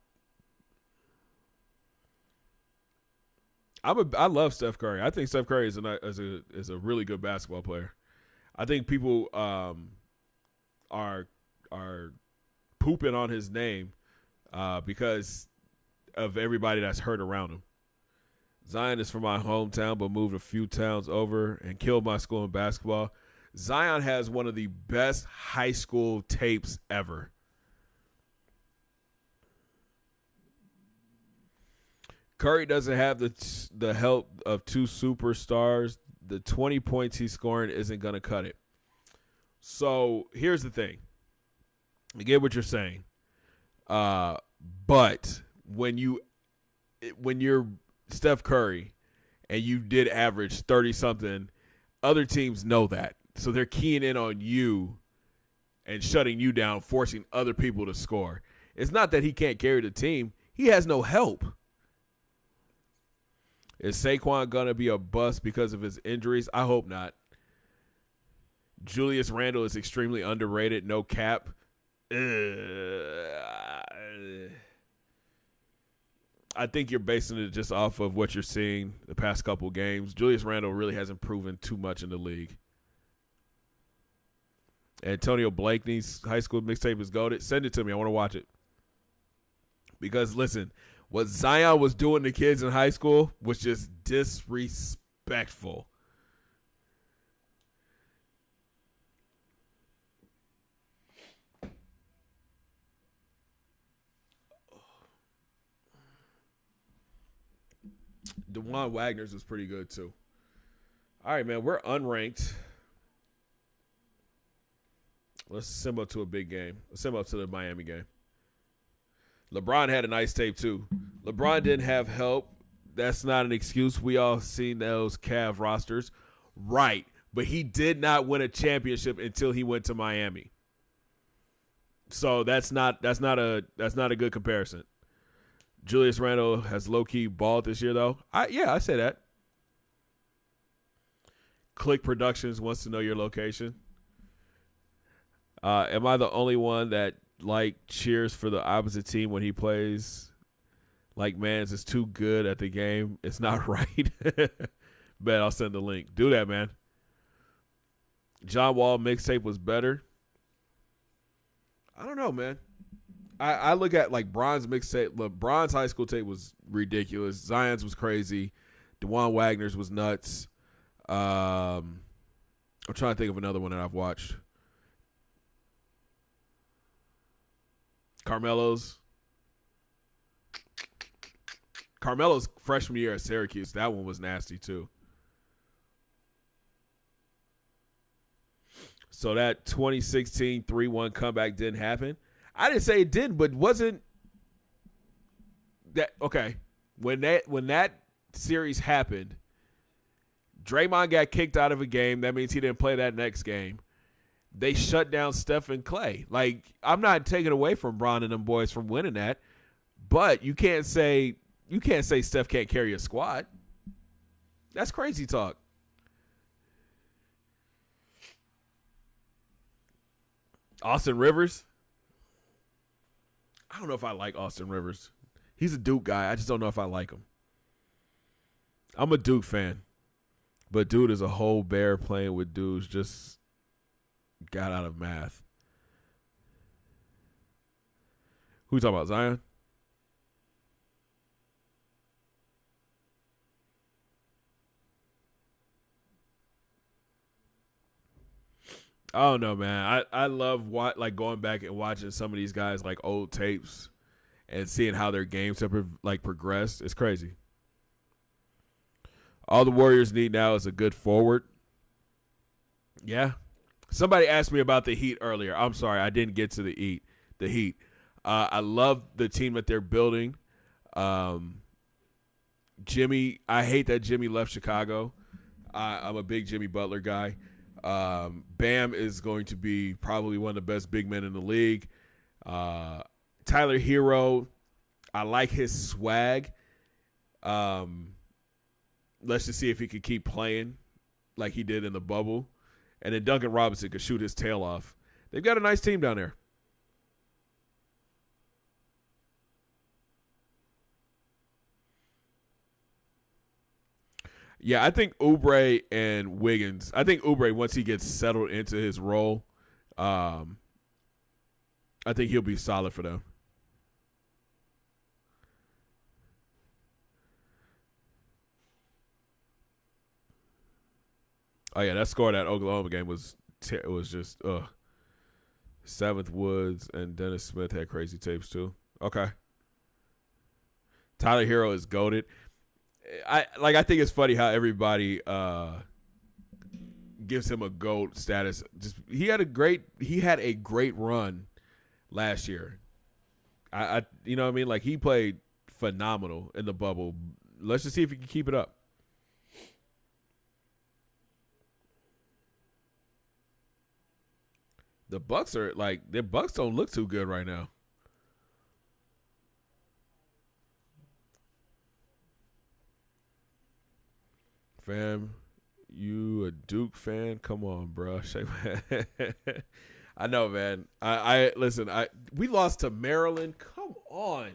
I love Steph Curry. I think Steph Curry is a really good basketball player. I think people are pooping on his name because of everybody that's hurt around him. Zion is from my hometown, but moved a few towns over and killed my school in basketball. Zion has one of the best high school tapes ever. Curry doesn't have the help of two superstars. The 20 points he's scoring isn't going to cut it. So here's the thing. I get what you're saying. But when you're Steph Curry and you did average 30-something, other teams know that. So they're keying in on you and shutting you down, forcing other people to score. It's not that he can't carry the team. He has no help. Is Saquon going to be a bust because of his injuries? I hope not. Julius Randle is extremely underrated. No cap. I think you're basing it just off of what you're seeing the past couple games. Julius Randle really hasn't proven too much in the league. Antonio Blakeney's high school mixtape is goated. Send it to me. I want to watch it. Because, listen, what Zion was doing to kids in high school was just disrespectful. DeJuan Wagner's was pretty good, too. All right, man, we're unranked. Let's sim up to a big game. Let's sim up to the Miami game. LeBron had a nice tape, too. LeBron didn't have help. That's not an excuse. We all seen those Cavs rosters. Right. But he did not win a championship until he went to Miami. So that's not a good comparison. Julius Randle has low-key balled this year, though. I say that. Click Productions wants to know your location. Am I the only one that cheers for the opposite team when he plays? Like, Mans is too good at the game. It's not right. Bet I'll send the link. Do that, man. John Wall mixtape was better. I don't know, man. I look at Bron's mixtape. Bron's high school tape was ridiculous. Zion's was crazy. DeJuan Wagner's was nuts. I'm trying to think of another one that I've watched. Carmelo's freshman year at Syracuse. That one was nasty too. So that 2016 3-1 comeback didn't happen. I didn't say it didn't, but wasn't that okay? When that series happened, Draymond got kicked out of a game. That means he didn't play that next game. They shut down Steph and Clay. I'm not taking away from Bron and them boys from winning that, but you can't say Steph can't carry a squad. That's crazy talk. Austin Rivers. I don't know if I like Austin Rivers. He's a Duke guy. I just don't know if I like him. I'm a Duke fan, but dude is a whole bear playing with dudes just got out of math. Who you talking about, Zion? I don't know, man. I love going back and watching some of these guys old tapes and seeing how their games have progressed. It's crazy. All the Warriors need now is a good forward. Yeah. Somebody asked me about the Heat earlier. I'm sorry, I didn't get to the Heat. I love the team that they're building. Um, Jimmy, I hate that Jimmy left Chicago. I'm a big Jimmy Butler guy. Bam is going to be probably one of the best big men in the league. Tyler Hero, I like his swag. Let's just see if he could keep playing like he did in the bubble. And then Duncan Robinson could shoot his tail off. They've got a nice team down there. Yeah, I think Oubre and Wiggins. I think Oubre, once he gets settled into his role, I think he'll be solid for them. Oh yeah, that score of that Oklahoma game was just Seventh Woods and Dennis Smith had crazy tapes too. Okay, Tyler Hero is goated. I think it's funny how everybody gives him a GOAT status. Just he had a great run last year. I you know what I mean? Like he played phenomenal in the bubble. Let's just see if he can keep it up. The Bucks are like their Bucks don't look too good right now. Fam, you a Duke fan? Come on, bro. I know, man. I listen. We lost to Maryland. Come on.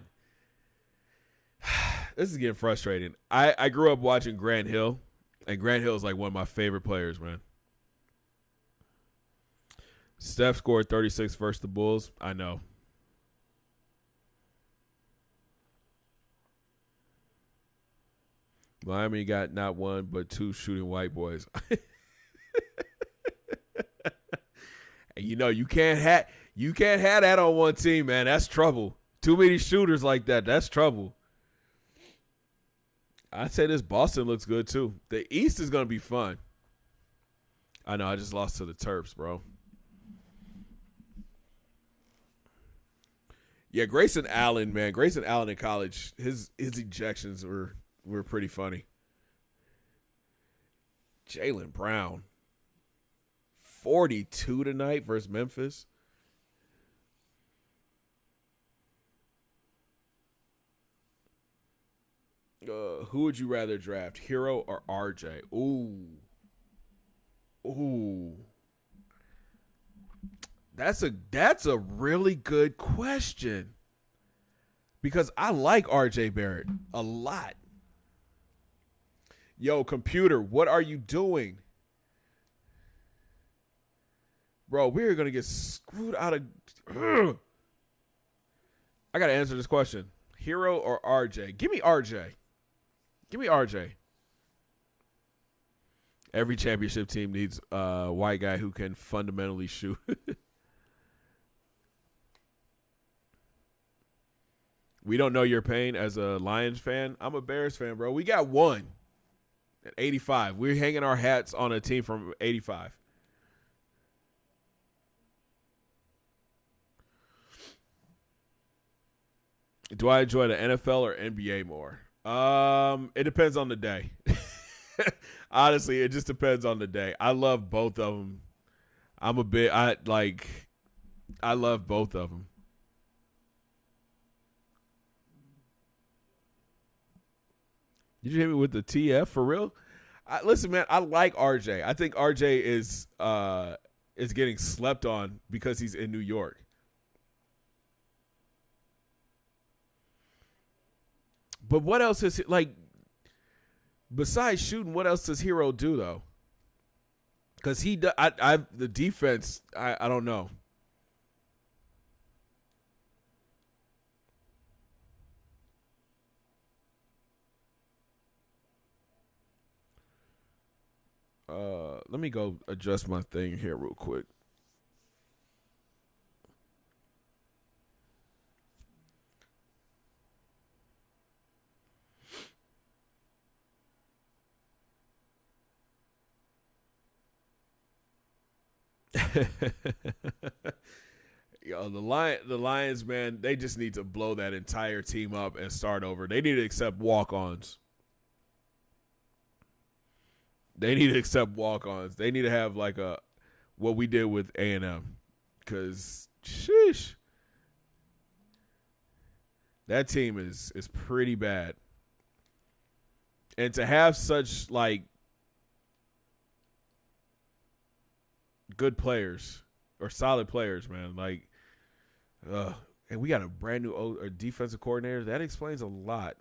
This is getting frustrating. I grew up watching Grant Hill, and Grant Hill is like one of my favorite players, man. Steph scored 36 versus the Bulls. I know. Miami got not one but two shooting white boys. And you can't have that on one team, man. That's trouble. Too many shooters like that. That's trouble. I'd say this Boston looks good too. The East is gonna be fun. I know. I just lost to the Terps, bro. Yeah, Grayson Allen, man. Grayson Allen in college, his ejections were pretty funny. Jaylen Brown, 42 tonight versus Memphis. Who would you rather draft, Hero or RJ? Ooh. That's a really good question because I like RJ Barrett a lot. Yo, computer, what are you doing? Bro, we're going to get screwed out of. Ugh. I got to answer this question. Hero or RJ? Give me RJ. Give me RJ. Every championship team needs a white guy who can fundamentally shoot. We don't know your pain as a Lions fan. I'm a Bears fan, bro. We got one at 85. We're hanging our hats on a team from 85. Do I enjoy the NFL or NBA more? It depends on the day. Honestly, it just depends on the day. I love both of them. I love both of them. Did you hit me with the TF for real? Listen, man, I like RJ. I think RJ is getting slept on because he's in New York. But what else is like besides shooting? What else does Hero do though? Because the defense. I don't know. Let me go adjust my thing here real quick. Yo, the Lions, man, they just need to blow that entire team up and start over. They need to accept walk-ons. They need to accept walk-ons. They need to have like what we did with A&M, because sheesh, that team is pretty bad. And to have such like good players or solid players, man, like. And we got a brand new defensive coordinator. That explains a lot.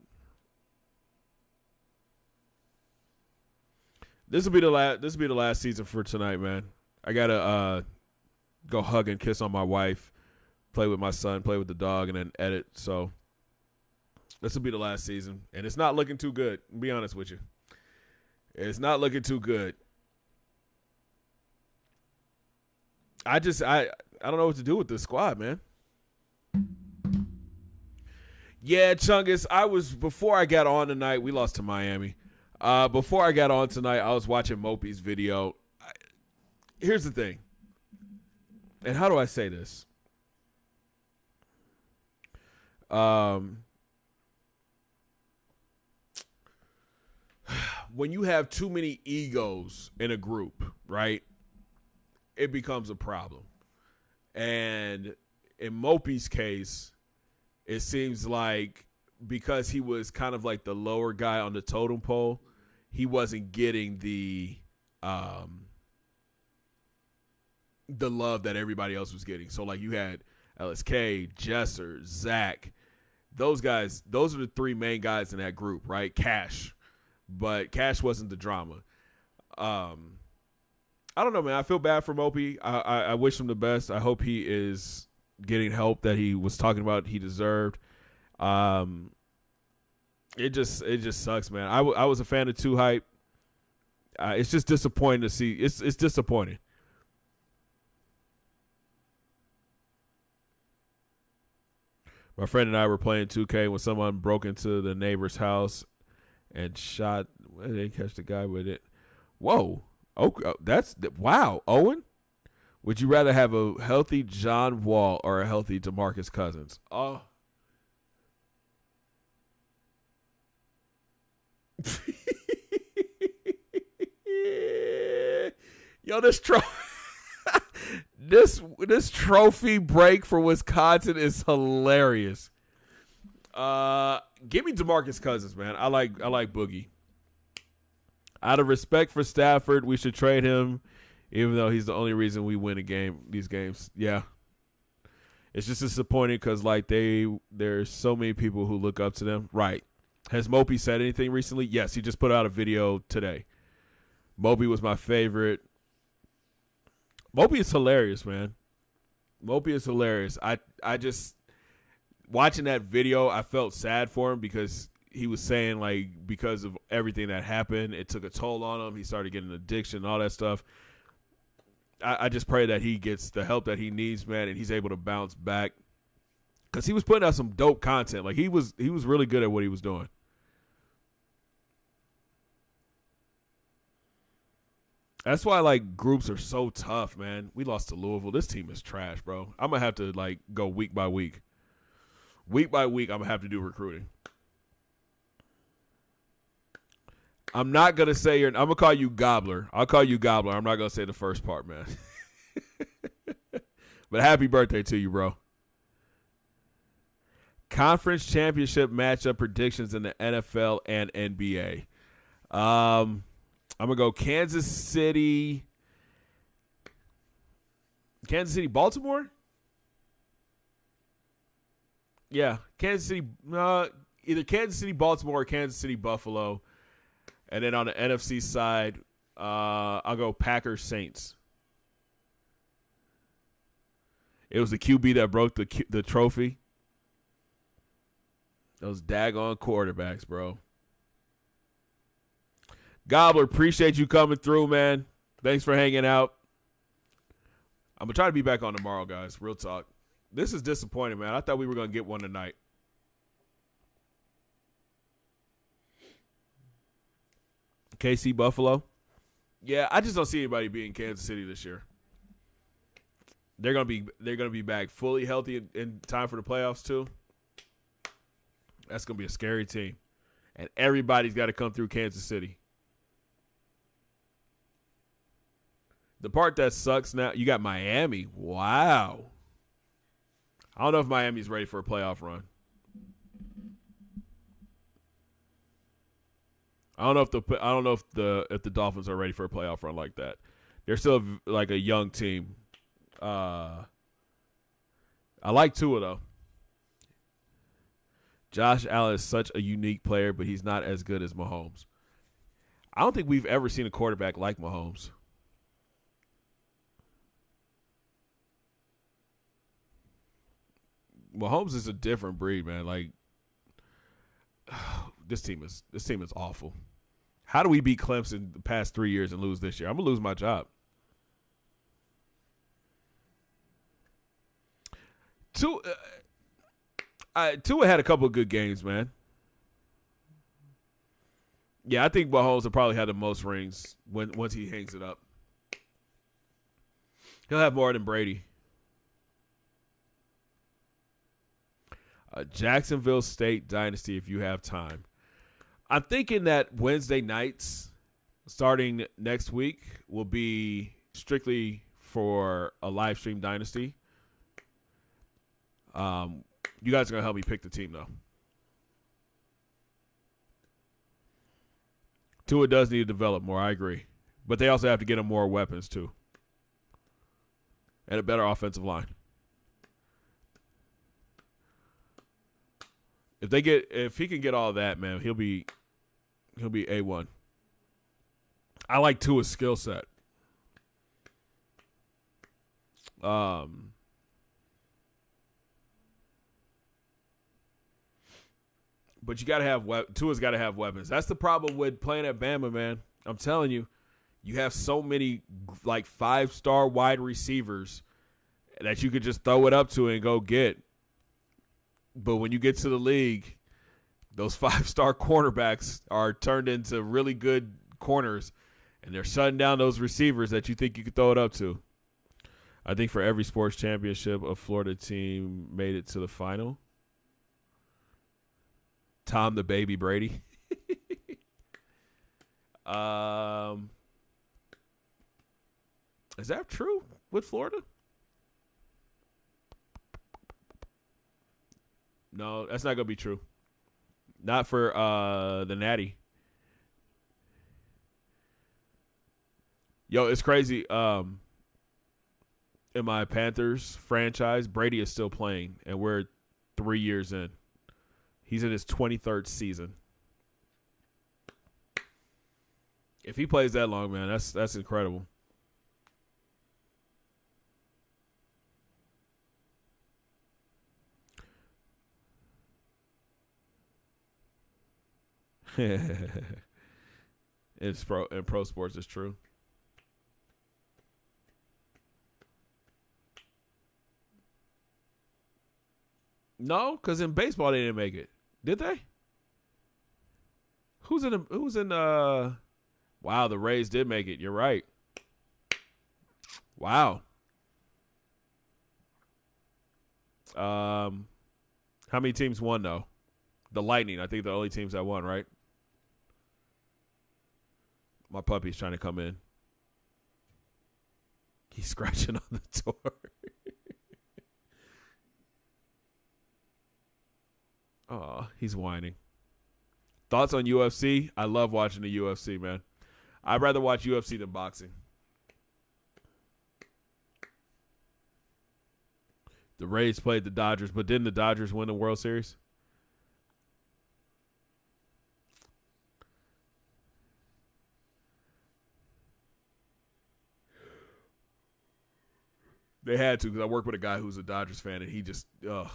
This will be the last season for tonight, man. I gotta go hug and kiss on my wife, play with my son, play with the dog, and then edit. So this will be the last season, and it's not looking too good. To be honest with you, it's not looking too good. I don't know what to do with this squad, man. Yeah, Chungus, before I got on tonight, we lost to Miami. Before I got on tonight, I was watching Mopey's video. Here's the thing. And how do I say this? When you have too many egos in a group, right, it becomes a problem. And in Mopey's case, it seems like because he was kind of like the lower guy on the totem pole, he wasn't getting the love that everybody else was getting. So like you had LSK, Jesser, Zach, those guys, those are the three main guys in that group, right? Cash. But Cash wasn't the drama. I don't know, man. I feel bad for Mopey. I wish him the best. I hope he is getting help that he was talking about he deserved. It just sucks, man. I was a fan of Too Hype. It's just disappointing to see. It's disappointing. My friend and I were playing 2K when someone broke into the neighbor's house and shot. They didn't catch the guy with it. Whoa. Okay, wow, Owen. Would you rather have a healthy John Wall or a healthy DeMarcus Cousins? Oh. Yo, this trophy break for Wisconsin is hilarious. Give me DeMarcus Cousins, man. I like Boogie. Out of respect for Stafford, we should trade him, even though he's the only reason we win these games. Yeah. It's just disappointing because like there's so many people who look up to them. Right. Has Mopey said anything recently? Yes, he just put out a video today. Mopey was my favorite. Mopey is hilarious, man. Mopey is hilarious. I just watching that video, I felt sad for him because he was saying like because of everything that happened, it took a toll on him. He started getting addiction, all that stuff. I just pray that he gets the help that he needs, man, and he's able to bounce back. Because he was putting out some dope content. Like he was really good at what he was doing. That's why like groups are so tough, man. We lost to Louisville. This team is trash, bro. I'm gonna have to like go week by week. Week by week, I'm gonna have to do recruiting. I'm not gonna say I'm gonna call you Gobbler. I'll call you Gobbler. I'm not gonna say the first part, man. But happy birthday to you, bro. Conference championship matchup predictions in the NFL and NBA. I'm gonna go Kansas City, Baltimore. Yeah, Kansas City. Either Kansas City, Baltimore, or Kansas City, Buffalo. And then on the NFC side, I'll go Packers, Saints. It was the QB that broke the trophy. Those daggone quarterbacks, bro. Gobbler, appreciate you coming through, man. Thanks for hanging out. I'm going to try to be back on tomorrow, guys. Real talk. This is disappointing, man. I thought we were going to get one tonight. KC Buffalo. Yeah, I just don't see anybody being Kansas City this year. they're gonna be back fully healthy in time for the playoffs too. That's gonna be a scary team, and everybody's got to come through Kansas City. The part that sucks now, you got Miami. Wow. I don't know if Miami's ready for a playoff run. I don't know if the Dolphins are ready for a playoff run like that. They're still like a young team. I like Tua though. Josh Allen is such a unique player, but he's not as good as Mahomes. I don't think we've ever seen a quarterback like Mahomes. Mahomes is a different breed, man. Like this team is awful. How do we beat Clemson the past 3 years and lose this year? I'm gonna lose my job. Tua had a couple of good games, man. Yeah, I think Mahomes will probably have the most rings once he hangs it up. He'll have more than Brady. Jacksonville State Dynasty, if you have time. I'm thinking that Wednesday nights, starting next week, will be strictly for a live stream Dynasty. You guys are going to help me pick the team, though. Tua does need to develop more, I agree. But they also have to get him more weapons, too. And a better offensive line. If he can get all that, man, he'll be A1. I like Tua's skill set. But you got to have Tua's got to have weapons. That's the problem with playing at Bama, man. I'm telling you, you have so many like 5-star wide receivers that you could just throw it up to and go get. But when you get to the league, those 5-star cornerbacks are turned into really good corners, and they're shutting down those receivers that you think you could throw it up to. I think for every sports championship, a Florida team made it to the final. Tom the Baby Brady. Is that true with Florida? No, that's not going to be true. Not for the Natty. Yo, it's crazy. In my Panthers franchise, Brady is still playing, and we're 3 years in. He's in his 23rd season. If he plays that long, man, that's incredible. It's pro sports is true. No, because in baseball they didn't make it. Did they? Who's in wow, the Rays did make it. You're right. Wow. How many teams won though? The Lightning, I think the only teams that won, right? My puppy's trying to come in. He's scratching on the door. Oh, he's whining. Thoughts on UFC? I love watching the UFC, man. I'd rather watch UFC than boxing. The Rays played the Dodgers, but didn't the Dodgers win the World Series? They had to because I work with a guy who's a Dodgers fan, and he just, ugh.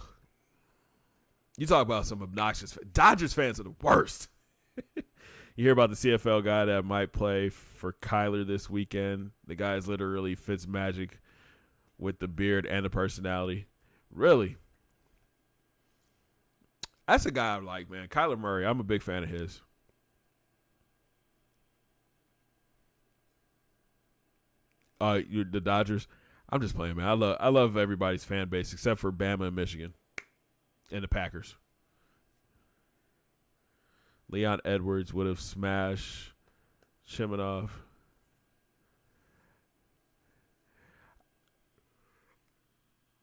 You talk about some obnoxious – Dodgers fans are the worst. You hear about the CFL guy that might play for Kyler this weekend. The guy is literally Fitzmagic with the beard and the personality. Really? That's a guy I like, man. Kyler Murray, I'm a big fan of his. The Dodgers – I'm just playing, man. I love everybody's fan base except for Bama and Michigan and the Packers. Leon Edwards would have smashed Shimonov.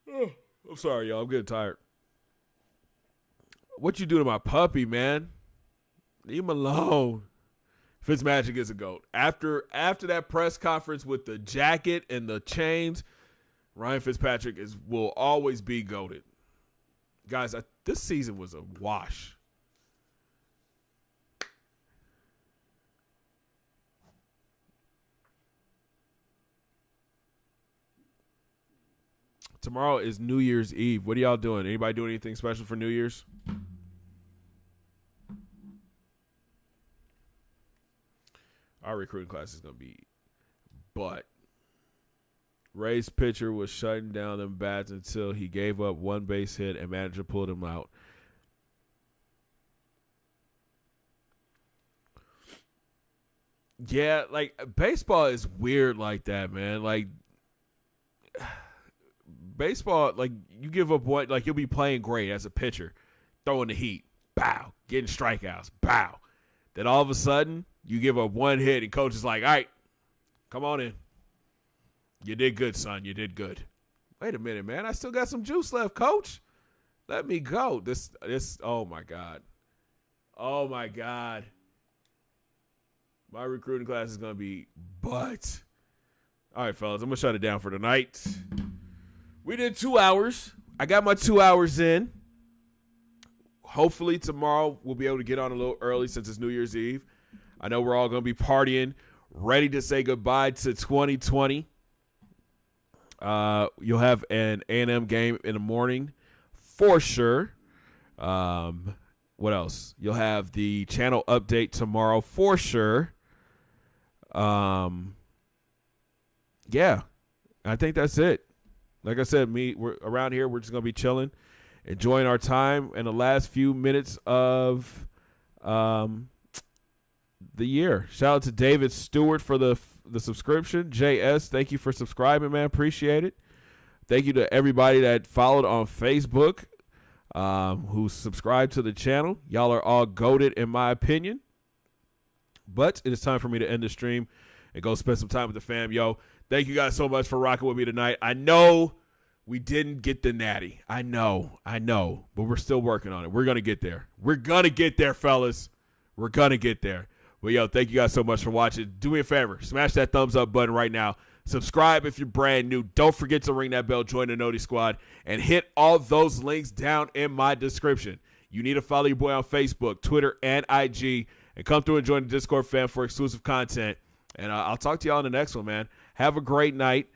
Oh, I'm sorry, y'all. I'm getting tired. What you do to my puppy, man? Leave him alone. Fitzmagic is a GOAT. After that press conference with the jacket and the chains, Ryan Fitzpatrick will always be GOATed. Guys, this season was a wash. Tomorrow is New Year's Eve. What are y'all doing? Anybody doing anything special for New Year's? Our recruiting class is going to be butt. Ray's pitcher was shutting down them bats until he gave up one base hit and manager pulled him out. Yeah, like baseball is weird like that, man. Like baseball, like you give up one, like you'll be playing great as a pitcher, throwing the heat, bow, getting strikeouts, bow. Then all of a sudden, you give up one hit and coach is like, all right, come on in. You did good, son. You did good. Wait a minute, man. I still got some juice left, coach. Let me go. This, oh my God. Oh my God. My recruiting class is going to be butt. All right, fellas, I'm going to shut it down for tonight. We did 2 hours. I got my 2 hours in. Hopefully tomorrow we'll be able to get on a little early since it's New Year's Eve. I know we're all going to be partying, ready to say goodbye to 2020. You'll have an A&M game in the morning for sure. What else? You'll have the channel update tomorrow for sure. Yeah, I think that's it. Like I said, we're around here. We're just going to be chilling, enjoying our time in the last few minutes of the year. Shout out to David Stewart for the subscription. JS, thank you for subscribing, man. Appreciate it. Thank you to everybody that followed on Facebook, who subscribed to the channel. Y'all are all goated in my opinion. But it is time for me to end the stream and go spend some time with the fam. Yo, thank you guys so much for rocking with me tonight. I know we didn't get the natty. I know. But we're still working on it. We're going to get there. We're going to get there, fellas. We're going to get there. But, yo, thank you guys so much for watching. Do me a favor. Smash that thumbs up button right now. Subscribe if you're brand new. Don't forget to ring that bell. Join the Noti Squad. And hit all those links down in my description. You need to follow your boy on Facebook, Twitter, and IG. And come through and join the Discord fam for exclusive content. And I'll talk to y'all in the next one, man. Have a great night.